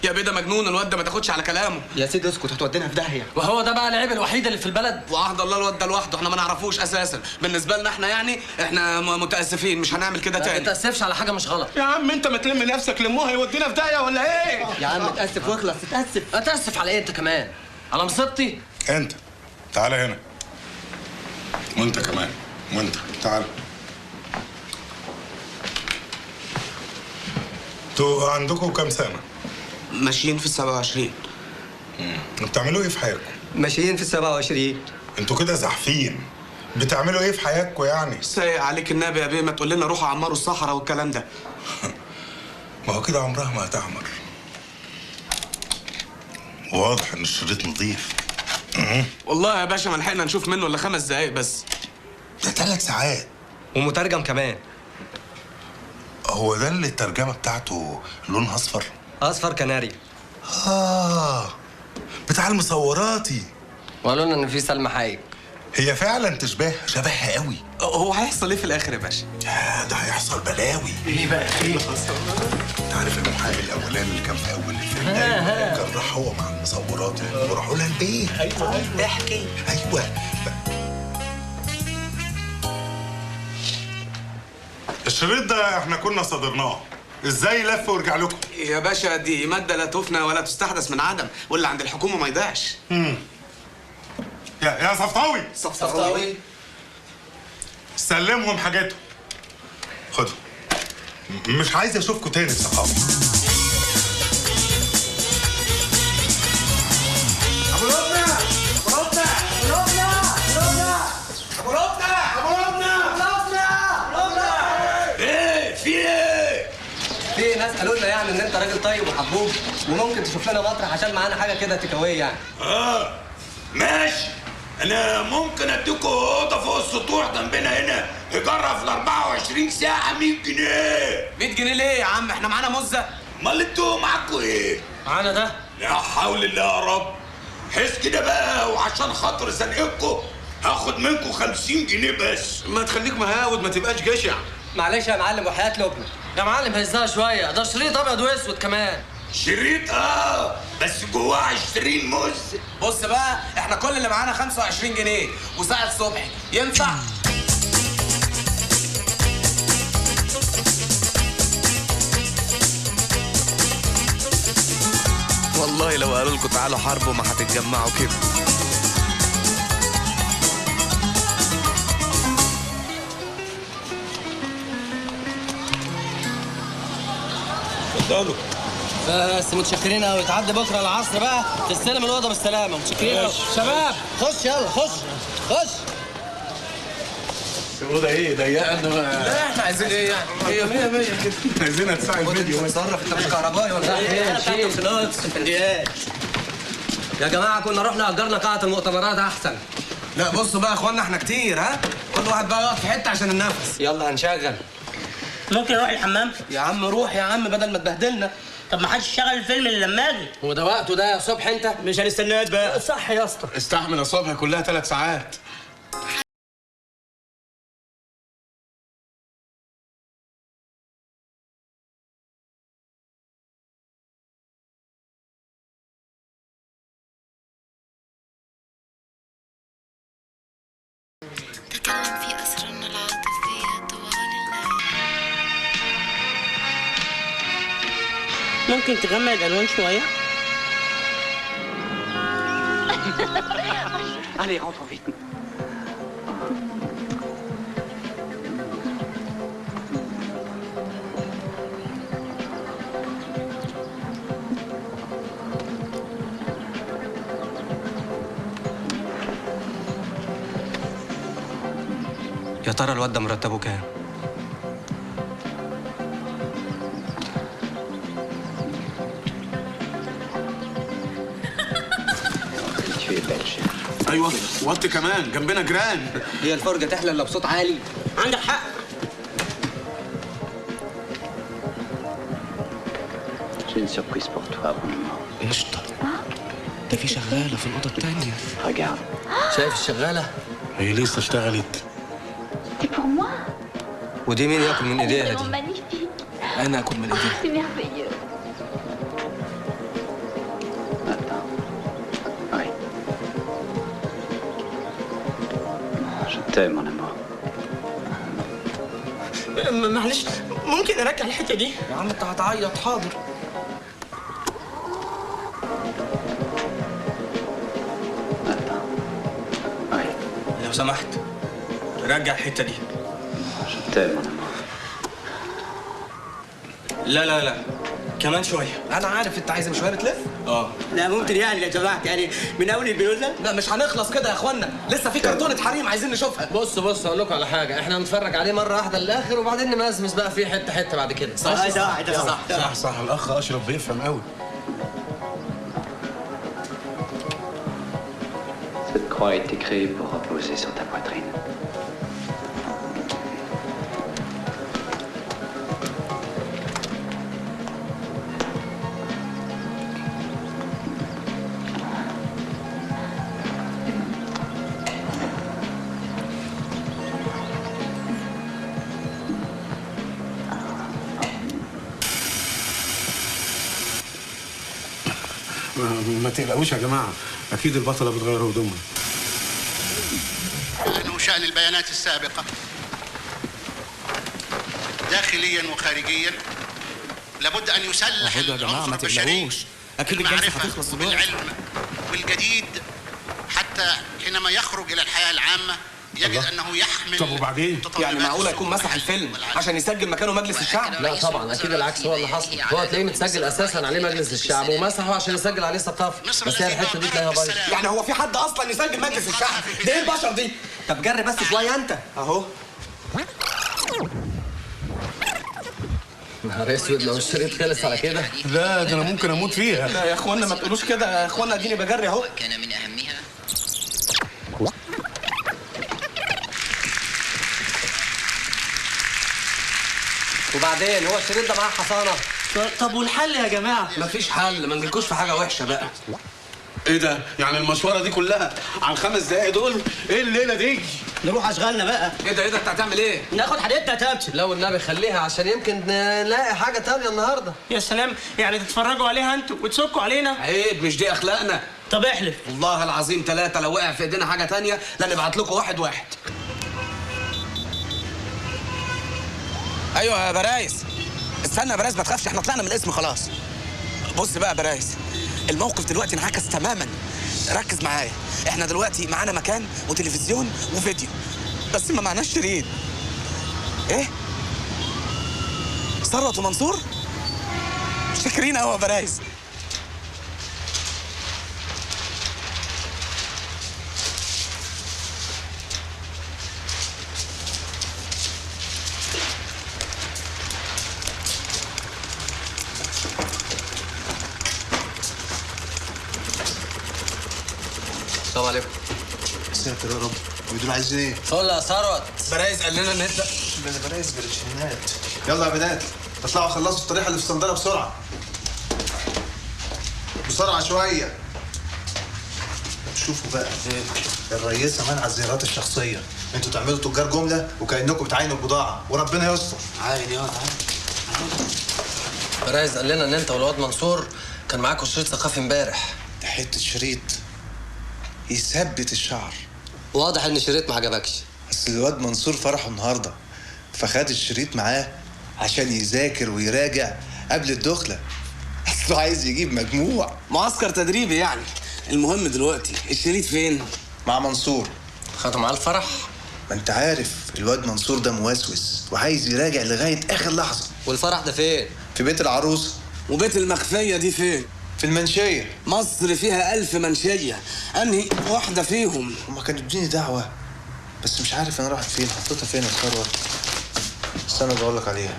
يا بيه، ده مجنون الواد ده، ما تاخدش على كلامه. يا سيدي اسكت هتودينا في داهيه. وهو ده بقى العيب الوحيد اللي في البلد. وعهد الله الواد ده لوحده، احنا ما نعرفوش اساسا. بالنسبه لنا احنا يعني احنا متاسفين، مش هنعمل كده تاني. ما تتاسفش على حاجه مش غلط. يا عم انت ما تلم نفسك، لموها هيودينا في داهيه ولا ايه؟ يا عم اتاسف واخلص. اتاسف على ايه انت كمان؟ على مصيبتي؟ انت تعالى هنا. وانت كمان. وانت تعالى. انتوا عندكم كام سنه؟ ماشيين في 27. بتعملوا ايه في حياتكم؟ ماشيين في 27. انتوا كده زحفين. بتعملوا ايه في حياتكم يعني؟ سايق عليك النبي يا بيه، ما تقول لنا روحوا عمروا الصحراء والكلام ده. ما هو كده عمرها ما هتعمر. واضح ان الشريط نظيف. والله يا باشا ما لحقنا نشوف منه الا 5 دقايق بس. ده 3 ساعات. ومترجم كمان. هو ده اللي الترجمه بتاعته لونها اصفر؟ اصفر كناري. بتاع المصوراتي. وقالوا لنا ان في سلمى حايك. هي فعلا شبهها قوي. هو هيحصل ايه في الاخر يا باشا؟ ده هيحصل بلاوي. ايه بقى ايه؟ انت عارف المحامي الاولاني اللي كان في اول الفيلم كان راح هو مع المصورات وراحوا لها البيت. ايوه احكي. ايوه الشريط ده احنا كنا صادرناه، ازاي لف ورجع لكم؟ يا باشا دي ماده لا تفنى ولا تستحدث من عدم، واللي عند الحكومه ما يضيعش. يا صفطاوي. صفطاوي سلمهم حاجاتهم. خدوا. مش عايز اشوفكم تاني الثقافه. ابو لبنى ابو لبنى ابو لبنى ابو لبنى ابو لبنى ابو لبنى. ايه في ايه؟ في ناس قالوا لنا يعني ان انت راجل طيب وحبوب وممكن تشوف لنا مطرح عشان معانا حاجه كده تكاويه يعني. ماشي. انا ممكن اديكوا اوضه فوق السطوح جنبنا هنا ايجارها في ال 24 ساعه 100 جنيه. 100 جنيه ليه يا عم؟ احنا معانا مزه. امال انتوا معاكوا ايه؟ معانا ده. لا حول الله يا رب. حس كده بقى، وعشان خاطر زنقكم هاخد منكم 50 جنيه بس. ما تخليك مهاود، ما تبقاش جشع. معلش يا معلم وحياة لبنى. يا معلم هزها شويه، ده شريط ابيض واسود كمان. شريط بس جواه 20 موز. بص بقى، احنا كل اللي معانا 25 جنيه وساعة صبحي، ينفع؟ والله لو قالوا لكم تعالوا حاربوا ما هتتجمعوا كده. اتفضلوا. بس متشكرين قوي. تعدي بكره العصر بقى تستلم الاوضه بالسلامه. متشكرين قوي. شباب خش يلا خش. الأوضة إيه؟ ضيقة؟ لا احنا عايزين ايه يعني؟ هي 100 100 كده. عايزينها تساعد فيديو. اتصرف، انت مش كهربائي ولا ايه؟ شيل فلوس. يا جماعه كنا رحنا اجرنا قاعه المؤتمرات احسن. لا بصوا بقى يا اخوانا، احنا كتير كل واحد بقى يقف في حته عشان النفس. يلا هنشغل. ممكن اروح الحمام؟ يا عم روح يا عم بدل ما تبهدلنا. طب ما حدش يشغل الفيلم اللي لما اجي. هو ده وقته ده يا صبح انت؟ مش هنستناك بقى. صح يا اسطى. استحمل يا صبحي، كلها 3 ساعات. تكلم في أسرارنا العاطفية طوال الليل. ممكن تغمق الالوان شويه؟ Allez, rentre vite. يا ترى الواد ده مرتبه كام؟ ايوه وطي كمان، جنبنا جيران. هي الفرجه تحلى الا بصوت عالي. عندك حق. J'ai une surprise pour toi, mon amour. قشطة. ده في شغالة في الأوضة التانية. Regarde. شايف الشغالة؟ هي لسه اشتغلت. C'est pour moi. ودي مين ياكل من ايديها دي؟ Magnifique. أنا آكل من إيديها. C'est merveilleux. Oui. Je t'aime, mon amour. معلش ممكن ارجع الحته دي؟ يا عم أنت هتعيط. حاضر. لو سمحت رجع الحته دي. Je t'aime, mon amour. لا كمان شويه. أنا عارف أنت عايز شوية بتلف؟ لا ممكن يعني لو سمحت يعني من اول البيوزه. لا مش هنخلص كده يا إخوانا، لسه في كرتونة حريم عايزين نشوفها. بص اقول لكم على حاجه، احنا هنتفرج عليه مره واحده للاخر وبعدين نمزمز بقى فيه حته حته بعد كده. صح الأخ أشرف بيفهم قوي. Cette croix a été créée pour reposer sur ta poitrine. ما تقلقوش يا جماعة، أكيد البطلة بتغير هدومها. أنه شأن البيانات السابقة داخليا وخارجيا لابد أن يسلح العنصر البشري بالمعرفة وبالعلم والجديد حتى حينما يخرج إلى الحياة العامة يجد أنه يحمل. طب وبعدين؟ يعني معقولة يكون مسح الفيلم عشان يسجل مكانه مجلس الشعب؟ لا طبعا اكيد العكس هو اللي حصل. هو تلاقيه متسجل اساسا عليه مجلس الشعب ومسحه عشان يسجل عليه ثقافه، بس هي الحته دي تلاقيها بايظه. يعني هو في حد اصلا يسجل مجلس الشعب؟ ده ايه البشر دي؟ طب جرب بس شويه انت اهو. نهار اسود لو الشريط خلص على كده. لا ده انا ممكن اموت فيها. لا يا اخوانا ما تقولوش كده يا اخوانا، اديني بجري اهو. كان من أهمها وبعدين هو الشريط ده معاه حصانه؟ طب والحل يا جماعه؟ مفيش حل، ما نجيلكوش في حاجه وحشه بقى. ايه ده؟ يعني المشوره دي كلها على ال5 دقايق دول؟ ايه الليله دي؟ نروح اشغالنا بقى. ايه ده انت هتعمل ايه؟ ناخد حاجتنا تمشي. لو النبي خليها عشان يمكن نلاقي حاجه تانية النهارده. يا سلام، يعني تتفرجوا عليها انتوا وتسكوا علينا؟ عيب، مش دي اخلاقنا. طب احلف. والله العظيم 3 لو وقع في ايدينا حاجه تانية لا نبعت لكم واحد. ايوه يا برايس. استنى يا برايس، ما تخافش، احنا طلعنا من الاسم خلاص. بص بقى يا برايس، الموقف دلوقتي انعكس تماما. ركز معايا، احنا دلوقتي معانا مكان وتلفزيون وفيديو، بس ما معناش شريط. ايه؟ ثروت ومنصور؟ شاكرين قوي يا برايس. السلام عليكم. ساتر يا رب، ودول عايزين ايه؟ فل يا ثروت. برايس قال لنا نبدا. برايس برشينات. يلا يا بنات اطلعوا خلصوا الطريحه اللي في الصندله بسرعه. بسرعه شويه. شوفوا بقى، الرئيسه منع الزيارات الشخصيه، انتوا تعملوا تجار جمله وكانكم بتعاينوا البضاعه وربنا يستر. عاين يا برايز قال لنا ان انت والواد منصور كان معاكوا شريط ثقافي امبارح. ده حته شريط يثبت الشعر. واضح ان الشريط ما عجبكش. اصل الواد منصور فرحه النهارده فخد الشريط معاه عشان يذاكر ويراجع قبل الدخله. اصله عايز يجيب مجموع. معسكر تدريبي يعني. المهم دلوقتي الشريط فين؟ مع منصور. خدوا معاه الفرح؟ ما انت عارف الواد منصور ده موسوس وعايز يراجع لغايه اخر لحظه. والفرح ده فين؟ في بيت العروسه. وبيت المخفيه دي فين؟ في المنشيه. مصر فيها 1000 منشيه، انهي واحده فيهم؟ هما كانوا ادوني دعوه بس مش عارف انا راحت فين، حطيتها فين يا ثروت؟ استنى بقول لك عليها.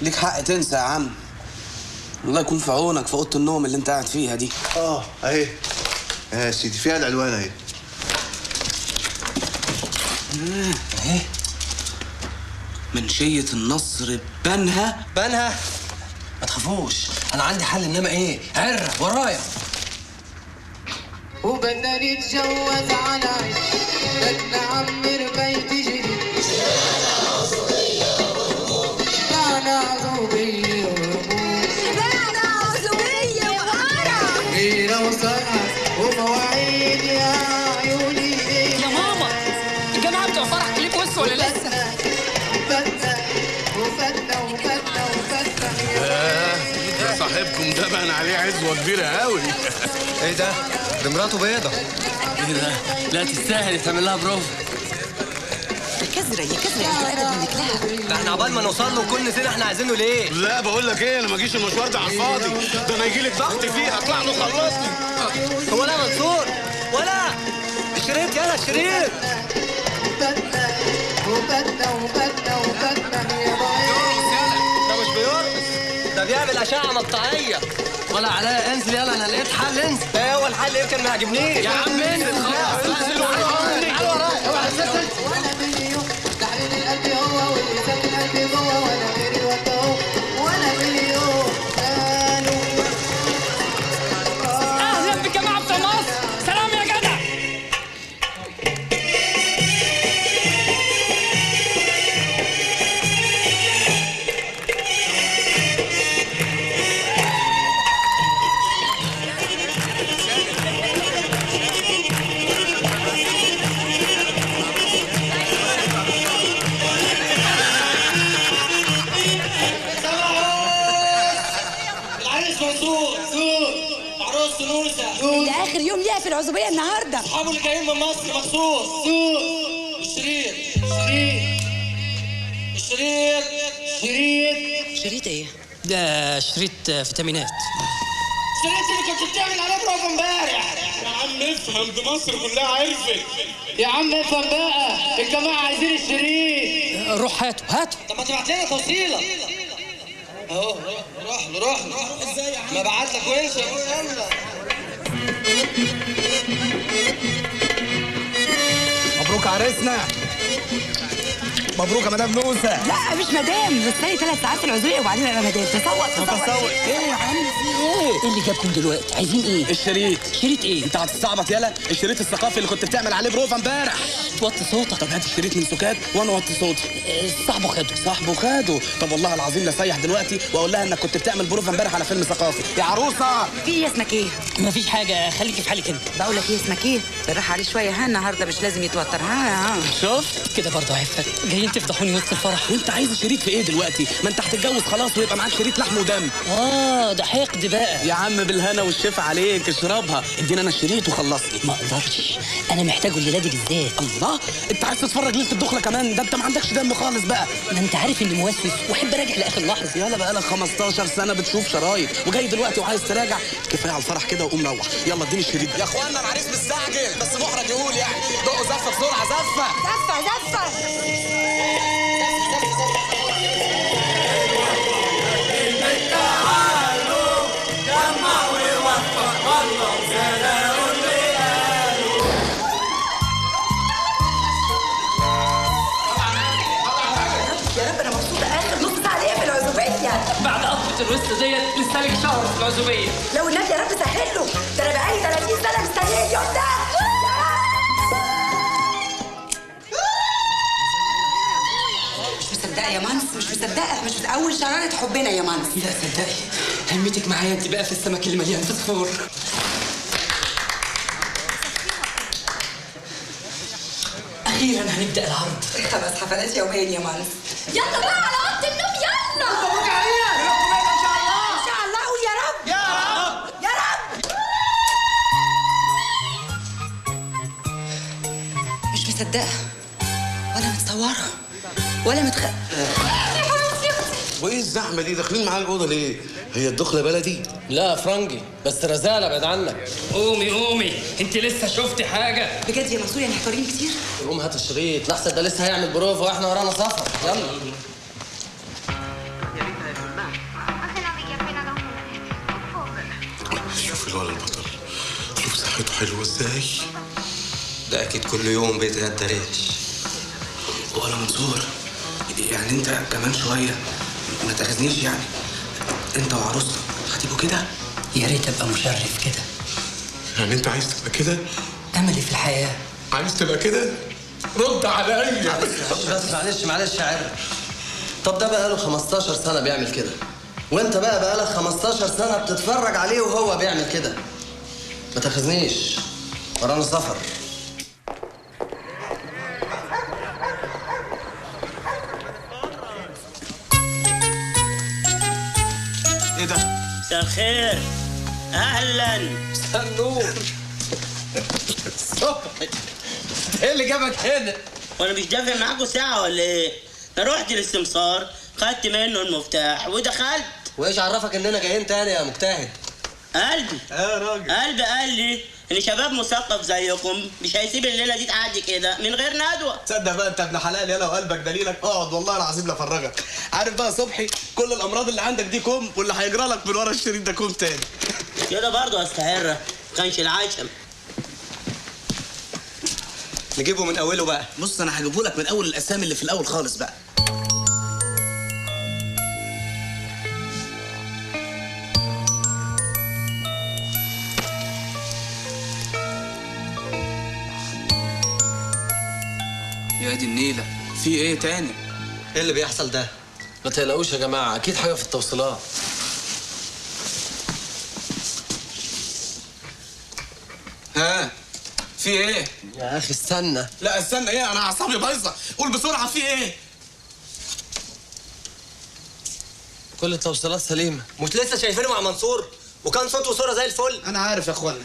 ليك حق تنسى يا عم. الله يكون في عونك في اوضه النوم اللي انت قاعد فيها دي. اهي يا سيدي فيها العنوان اهي. اهي منشيه النصر بنها. ما تخافوش، انا عندي حل، انما ايه؟ عره ورايا. وبدنا نتجوز على عيش، بدنا نعمر بيت جديد. شبعنا عزوبية ورموز، شبعنا عزوبية وقرع، غيرة وسرعة ومواعيد يا عيوني. يا ماما الجماعة بتوع فرح كليب وصوا ولا لسه؟ ده صاحبكم ده بان عليه عزوه كبيره قوي. ايه ده؟ دي مراته بيضه. ايه ده؟ لا تستاهل تعمل لها بروفا. يا كزرة انت قادر منك لها. ده احنا عبال ما نوصل له كل سنه احنا عايزينه ليه؟ لا بقول لك ايه، انا ما اجيش المشوار ده على الفاضي، ده انا يجي لك ضغط فيه اطلع له خلصني. هو لا منصور ولا الشريط، يلا الشريط. ده مش بيرقص، ده بيعمل اشعه مقطعيه. ولا علاء انزل يلا، انا لقيت حل. انزل. ده هو الحل يمكن ما يعجبنيش. يا عم انزل خلاص. انزل تعالى ورايا. اوعى تنزل. تحرير القلب هو واللي ساكن قلبي جوه، وانا غير الوقت اهو، وانا مليون قالوا. اهلا بالجماعة بتوع مصر، سلام يا جدع. ده اخر يوم ليها في العزوبيه النهارده. اصحابه اللي جايين من مصر مخصوص. شريط ايه؟ ده شريط فيتامينات. الشريط اللي كنت بتعمل عليه بروفا امبارح. يا عم افهم، دي مصر كلها عرفت. يا عم افهم بقى، الجماعه عايزين الشريط. روح هاته. طب ما تبعت لنا توصيله. اهو روح له. ازاي يا عم؟ ما بعت لك وش. يلا مبروك عريسنا. مبروك يا مدام نوسه. لا مش مدام، بس 3 ساعات في العزويه وبعدين ابقى مدام. تصوت ايه يا عم في ايه؟ ايه اللي جابكم دلوقتي؟ عايزين ايه؟ الشريط. شريط ايه؟ انت هتستعبط يالا، الشريط الثقافي اللي كنت بتعمل عليه بروفه امبارح. توطي صوتك. طب هات الشريط من سكات وانا اوطي صوتي. صاحبه خده. صاحبه خده. طب والله العظيم لا سيح دلوقتي واقول لها انك كنت بتعمل بروفه امبارح على فيلم ثقافي. يا عروسه في ايه؟ اسمك ايه؟ مفيش حاجه، خليكي في حالك انت. بقول لك ايه اسمك ايه؟ بالراحه عليه شويه، ها النهارده مش لازم يتوتر. ها شفت كده برضه عفت جايين تفضحوني وسط الفرح. وانت عايز شريط في ايه دلوقتي؟ ما انت هتتجوز خلاص ويبقى معاك شريط لحم ودم. ده حقد بقى. يا عم بالهنا والشفا عليك، اشربها. ادينا انا الشريط وخلصني. ما اقدرش، انا محتاجه الليله دي بالذات. الله، انت عايز تتفرج ليله الدخله كمان؟ ده انت ما عندكش دم خالص بقى. ما انت عارف اني موسوس واحب اراجع لاخر لحظه. يلا بقى لك 15 سنه بتشوف شرايط وجاي دلوقتي وعايز تراجع؟ كفايه على الفرح كده وقوم روح. يلا اديني الشريط ده. يا اخوانا العريس مستعجل، بس محرج يقول يعني دقوا زفه بسرعه. زفه بعد قطفة الوسط ديت لسه لك شهر في العزوبية. لو النبي يا رب سهله، ده انا بقالي 30 سنه مستنيه اليوم ده. مش مصدقه يا مانس، مش مصدقه، مش اول شراره حبنا يا مانس. لا صدقي، همتك معايا انت بقى في السمك اللي مليان فسفور. اخيرا هنبدا العرض. خلاص حفلات يومين يا مانس. يلا بقى على اوضه النوم يلا. مبروك علينا. ان شاء الله. ان شاء الله. قول يا رب. يا رب يا رب. مش مصدقه ولا متصوره ولا وايه الزحمه دي؟ داخلين معايا الاوضه ليه؟ هي الدخله بلدي؟ لا فرنجي، بس رزاله بعد عنك. قومي انت لسه شفتي حاجه؟ بجد يا منصور يعني محتارين كتير؟ قوم هات الشريط لحسن ده لسه هيعمل بروفه واحنا ورانا سفر. يلا شوف الولد البطل، شوف صحته حلوه ازاي. ده اكيد كل يوم بيتغدى ريش. ولا منصور يعني انت كمان شويه ما تاخذنيش يعني، انت وعروستك هتبقوا كده؟ يا ريت ابقى مشرف كده. يعني انت عايز تبقى كده؟ املي في الحياه. عايز تبقى كده؟ رد عليا. بس معلش يا عرب. طب ده بقاله 15 سنه بيعمل كده، وانت بقى بقالك 15 سنه بتتفرج عليه وهو بيعمل كده. ما تاخذنيش، ورانا سفر. ايه ده؟ مساء الخير. اهلا. مساء النور. ايه اللي جابك هنا؟ وانا مش دافع معاكم ساعه ولا ايه؟ انا رحت للسمسار خدت منه المفتاح ودخلت. وايش عرفك اننا جايين تاني يا مجتهد؟ قلبي يا راجل، قلبي قال لي ان شباب مثقف زيكم مش هيسيب الليله دي تعدي كده من غير ندوه. تصدق بقى انت ابن حلال يالا وقلبك دليلك. اقعد والله العظيم لافرجك. عارف بقى صبحي كل الامراض اللي عندك دي كوم، واللي هيجرى لك من ورا الشريط ده كوم تاني. كده برضه استهره كانش العشم. نجيبه من اوله بقى. بص انا هجيبه لك من اول الاسامي اللي في الاول خالص بقى. يا دي النيله، في ايه تاني؟ ايه اللي بيحصل ده؟ ما تقلقوش يا جماعه، اكيد حاجه في التوصيلات. ها في ايه؟ يا اخي استنى. لا استنى ايه؟ انا اعصابي بايظه. قول بسرعه في ايه؟ كل التوصيلات سليمه. مش لسه شايفينه مع منصور وكان صوت وصوره زي الفل؟ انا عارف يا اخوانا،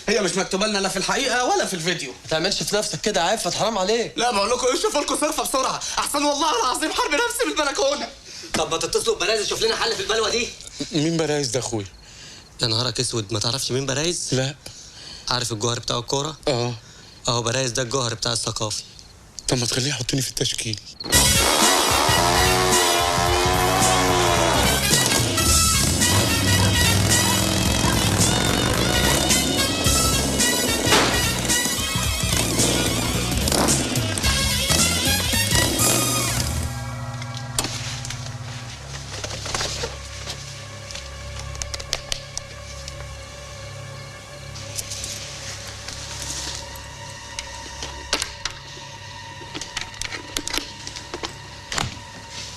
هي مش مكتوبه لنا لا في الحقيقه ولا في الفيديو. ما تعملش في نفسك كده يا عفت، حرام عليك. لا بقول لكم ايه، شوفوا لكم صرفه بسرعه احسن والله العظيم حرب نفسي بالبلكونه. طب ما تتصلوا ببرايز يشوف لنا حل في البلوه دي. مين برايز ده اخويا؟ يا نهارك اسود، ما تعرفش مين برايز؟ لا. عارف الجوهر بتاع الكوره؟ اه. اهو برايز ده الجوهر بتاع الثقافي. طب ما تخليه يحطني في التشكيل.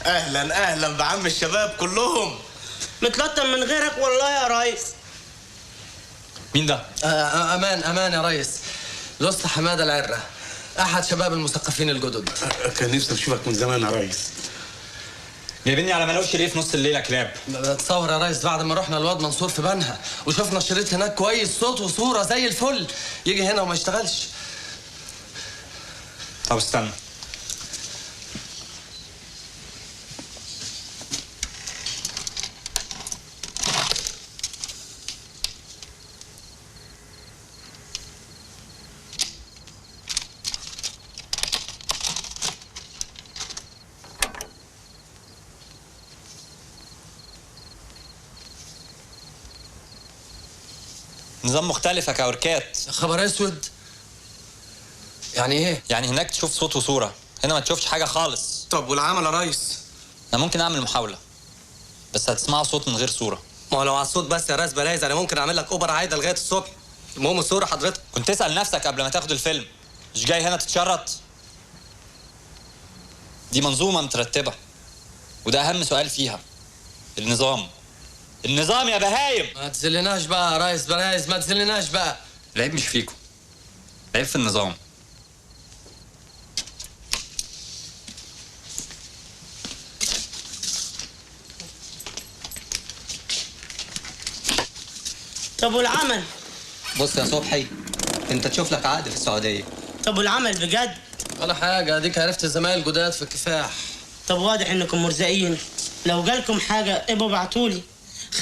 اهلا اهلا بعم الشباب كلهم. متلطم من غيرك والله يا ريس. مين ده؟ امان يا ريس. الأسطى حماده العره، احد شباب المثقفين الجدد. كان نفسي اشوفك من زمان يا ريس. جايبيني على ملوش شريف في نص الليل يا كلاب. تصور يا ريس بعد ما رحنا الواد منصور في بنها وشفنا الشريط هناك كويس، صوت وصوره زي الفل، يجي هنا وما يشتغلش. طب استنى. نظام مختلف يا كاوركات. خبر اسود. يعني ايه؟ يعني هناك تشوف صوت وصوره، هنا ما تشوفش حاجه خالص. طب والعمل يا ريس؟ انا ممكن اعمل محاوله بس هتسمعوا صوت من غير صوره. ما هو لو على الصوت بس يا راس بلايز انا ممكن اعمل لك اوبر عايده لغايه الصبح. المهم الصوره حضرتك. كنت تسال نفسك قبل ما تاخد الفيلم، مش جاي هنا تتشرط. دي منظومه مترتبه وده اهم سؤال فيها، النظام. النظام يا بهايم. ما تذلناش بقى يا ريس بلايز، ما تذلناش بقى. العيب مش فيكم، العيب في النظام. طب والعمل؟ بص يا صبحي، انت تشوف لك عقد في السعوديه. طب والعمل بجد؟ ولا حاجه، اديك عرفت الزمايل الجداد في الكفاح. طب واضح انكم مرزقين، لو جالكم حاجه ابقوا ابعتولي.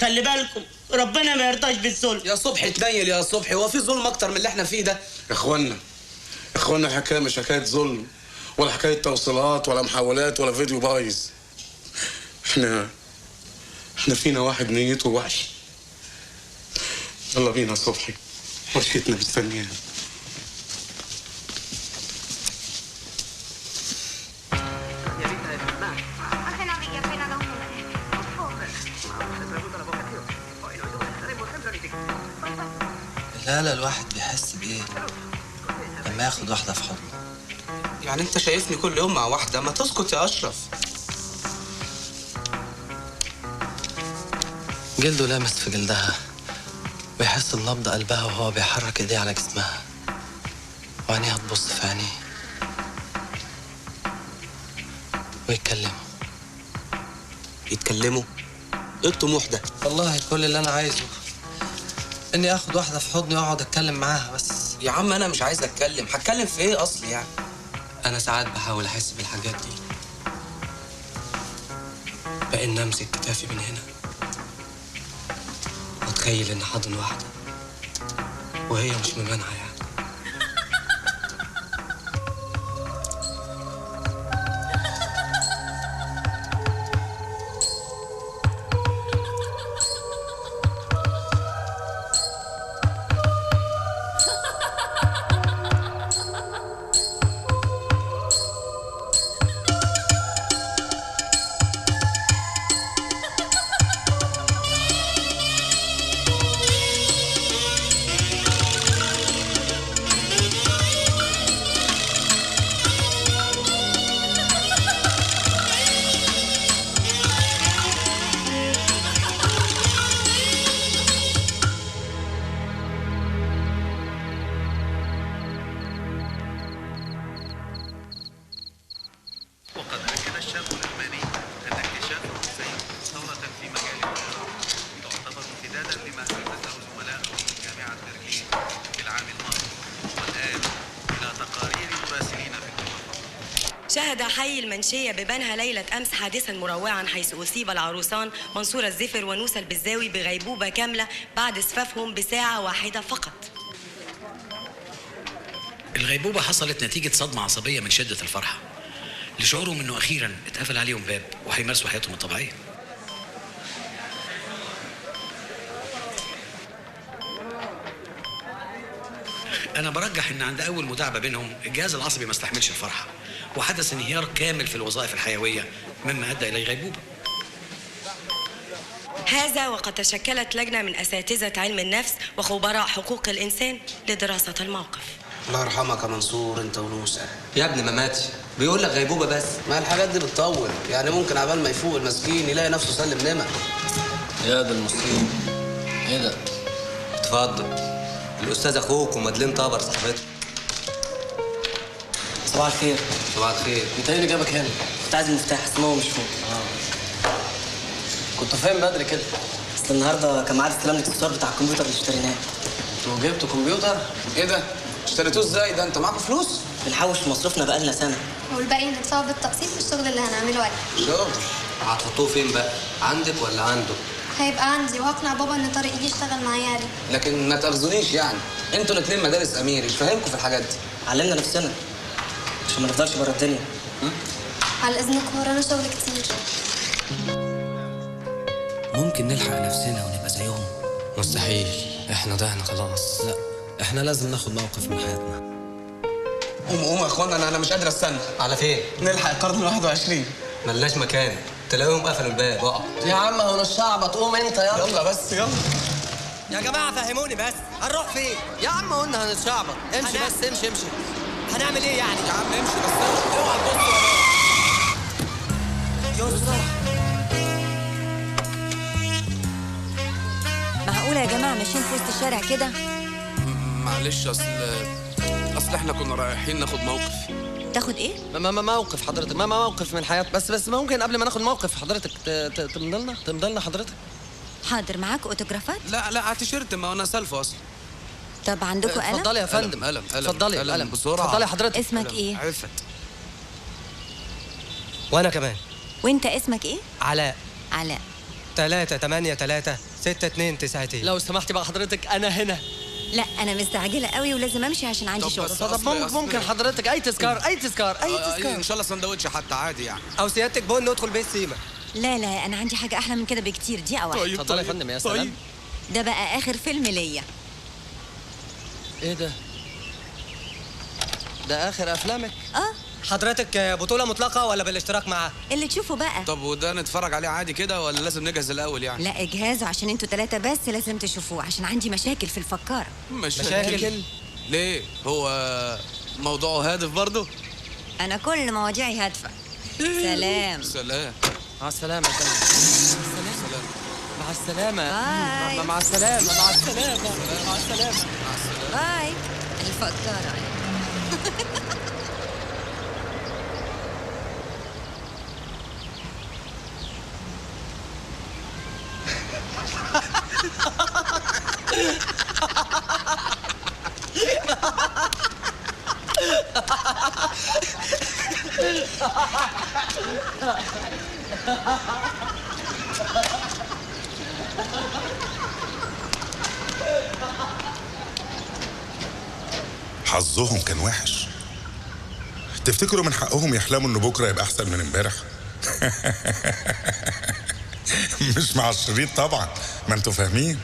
خلي بالكم ربنا ما يرضاش بالظلم. يا صبحي تنيل يا صبحي، هو في ظلم اكتر من اللي احنا فيه ده؟ يا اخوانا الحكايه مش حكايه ظلم ولا حكايه توصيلات ولا محاولات ولا فيديو بايظ. احنا فينا واحد نيته وحش. يلا بينا يا صبحي، ورشتنا مستنيانا. لا الواحد بيحس بايه لما ياخد واحده في حضنه. يعني انت شايفني كل يوم مع واحده؟ ما تسكت يا اشرف. جلده لامس في جلدها ويحس بنبض قلبها وهو بيحرك ايديه على جسمها وعينيها تبص في عينيه ويتكلموا. يتكلموا؟ ايه الطموح ده؟ والله كل اللي انا عايزه اني اخد واحده في حضني واقعد اتكلم معاها بس. يا عم انا مش عايز اتكلم، هتكلم في ايه اصلي يعني؟ انا ساعات بحاول احس بالحاجات دي، بان امسك كتافي من هنا واتخيل ان حضن واحده وهي مش ممانعه يعني. شهد حي المنشية ببنها ليلة أمس حادثا مروعا حيث أصيب العروسان منصور الزفر ونوسة البزاوي بغيبوبة كاملة بعد اسفافهم بساعة واحدة فقط. الغيبوبة حصلت نتيجة صدمة عصبية من شدة الفرحة لشعورهم إنه أخيرا اتقفل عليهم باب وهيمارسوا حياتهم الطبيعية. أنا برجح إن عند أول مداعبة بينهم الجهاز العصبي ما استحملش الفرحة وحدث انهيار كامل في الوظائف الحيوية مما أدى إلى غيبوبة. هذا وقد تشكلت لجنة من أساتذة علم النفس وخبراء حقوق الإنسان لدراسة الموقف. الله يرحمك يا منصور انت ونوسه. يا ابني ما ماتش، بيقول لك غيبوبه بس. ما الحاجات دي بتطول، يعني ممكن عبال ما يفوق المسكين يلاقي نفسه سلم نمى. يا ده المصيبه. ايه ده؟ اتفضل. الاستاذ اخوك ومدلين طابر صاحبته. صباح الخير. صباح الخير. انت ايه اللي جابك هنا؟ كنت عايز المفتاح اسمه مش فوق. كنت فاهم بدري كده. اصل النهارده كان معايا استلام الاكسسوار بتاع الكمبيوتر اللي اشتريناه. انتوا جبتوا كمبيوتر؟ ايه ده؟ اشتريتوه ازاي ده؟ انت معاكوا فلوس؟ بنحوش مصروفنا بقالنا سنه. والباقي ندفعه بالتقسيط في الشغل اللي هنعمله عليه. شغل؟ هتحطوه فين بقى؟ عندك ولا عنده؟ هيبقى عندي وهقنع بابا ان طارق يجي يشتغل معايا عليه. لكن ما تاخذونيش يعني، انتوا الاتنين مدارس امير، مش فاهمكم في الحاجات دي. علمنا نفسنا عشان ما نفضلش بره الدنيا. على اذنكم ورانا شغل كتير. ممكن نلحق نفسنا ونبقى زيهم؟ مستحيل، احنا ضعنا خلاص. لا، احنا لازم ناخد موقف من حياتنا. قوموا يا اخوانا، انا مش قادر استنى. على فين؟ نلحق القرن ال 21. ملناش مكان، تلاقيهم قفلوا الباب. اقع. يا عم هو مش صعب، تقوم انت يلا. يلا بس يلا. يا جماعه فهموني بس، هنروح فين؟ يا عم قلنا هنتشعبط، امشي بس امشي امشي. هنعمل ايه يعني؟ يا عم امشي بس اوعى تبص يسرا. معقولة يا جماعة ماشيين في وسط الشارع كده؟ معلش اصل احنا كنا رايحين ناخد موقف. تاخد ايه؟ موقف حضرتك، موقف من الحياه. بس ممكن قبل ما ناخد موقف حضرتك تمضي لنا حضرتك. حاضر. معاك اوتوجرافات؟ لا على تيشيرت، ما انا سالفه اصلا. طب عندكم قلم؟ اتفضلي يا فندم. قلم اتفضلي قلم بسرعه. اتفضلي حضرتك. اسمك ايه؟ عفت. وانا كمان. وانت اسمك ايه؟ علاء. علاء. 383 لو سمحتي بقى حضرتك انا هنا. لا انا مستعجله قوي ولازم امشي عشان عندي شغل. طب ممكن حضرتك اي تذكار اي تذكار. ان شاء الله سندوتش حتى عادي يعني. او سيادتك بون ندخل بيه السيما. لا انا عندي حاجه احلى من كده بكتير. دقيقه واحده. اتفضلي يا فندم. يا سلام. ده بقى اخر فيلم ليا. ايه ده اخر افلامك؟ حضرتك بطولة مطلقة ولا بالاشتراك معاه؟ اللي تشوفه بقى. طب وده نتفرج عليه عادي كده ولا لازم نجهز الاول يعني؟ لا اجهزوا عشان انتوا 3 بس لازم تشوفوه عشان عندي مشاكل في الفكارة. مشاكل؟ ليه؟ هو موضوعه هادف برضه؟ انا كل مواضيعي هادفة. سلام. سلام. مع السلامة يا فندم. مع السلامة. باي. مع السلامة. مع السلامة. مع السلامة. باي. الفكارة. حظهم كان وحش. تفتكروا من حقهم يحلموا ان بكره يبقى احسن من امبارح؟ مش مع الشريط طبعا، ما انتوا فاهمين.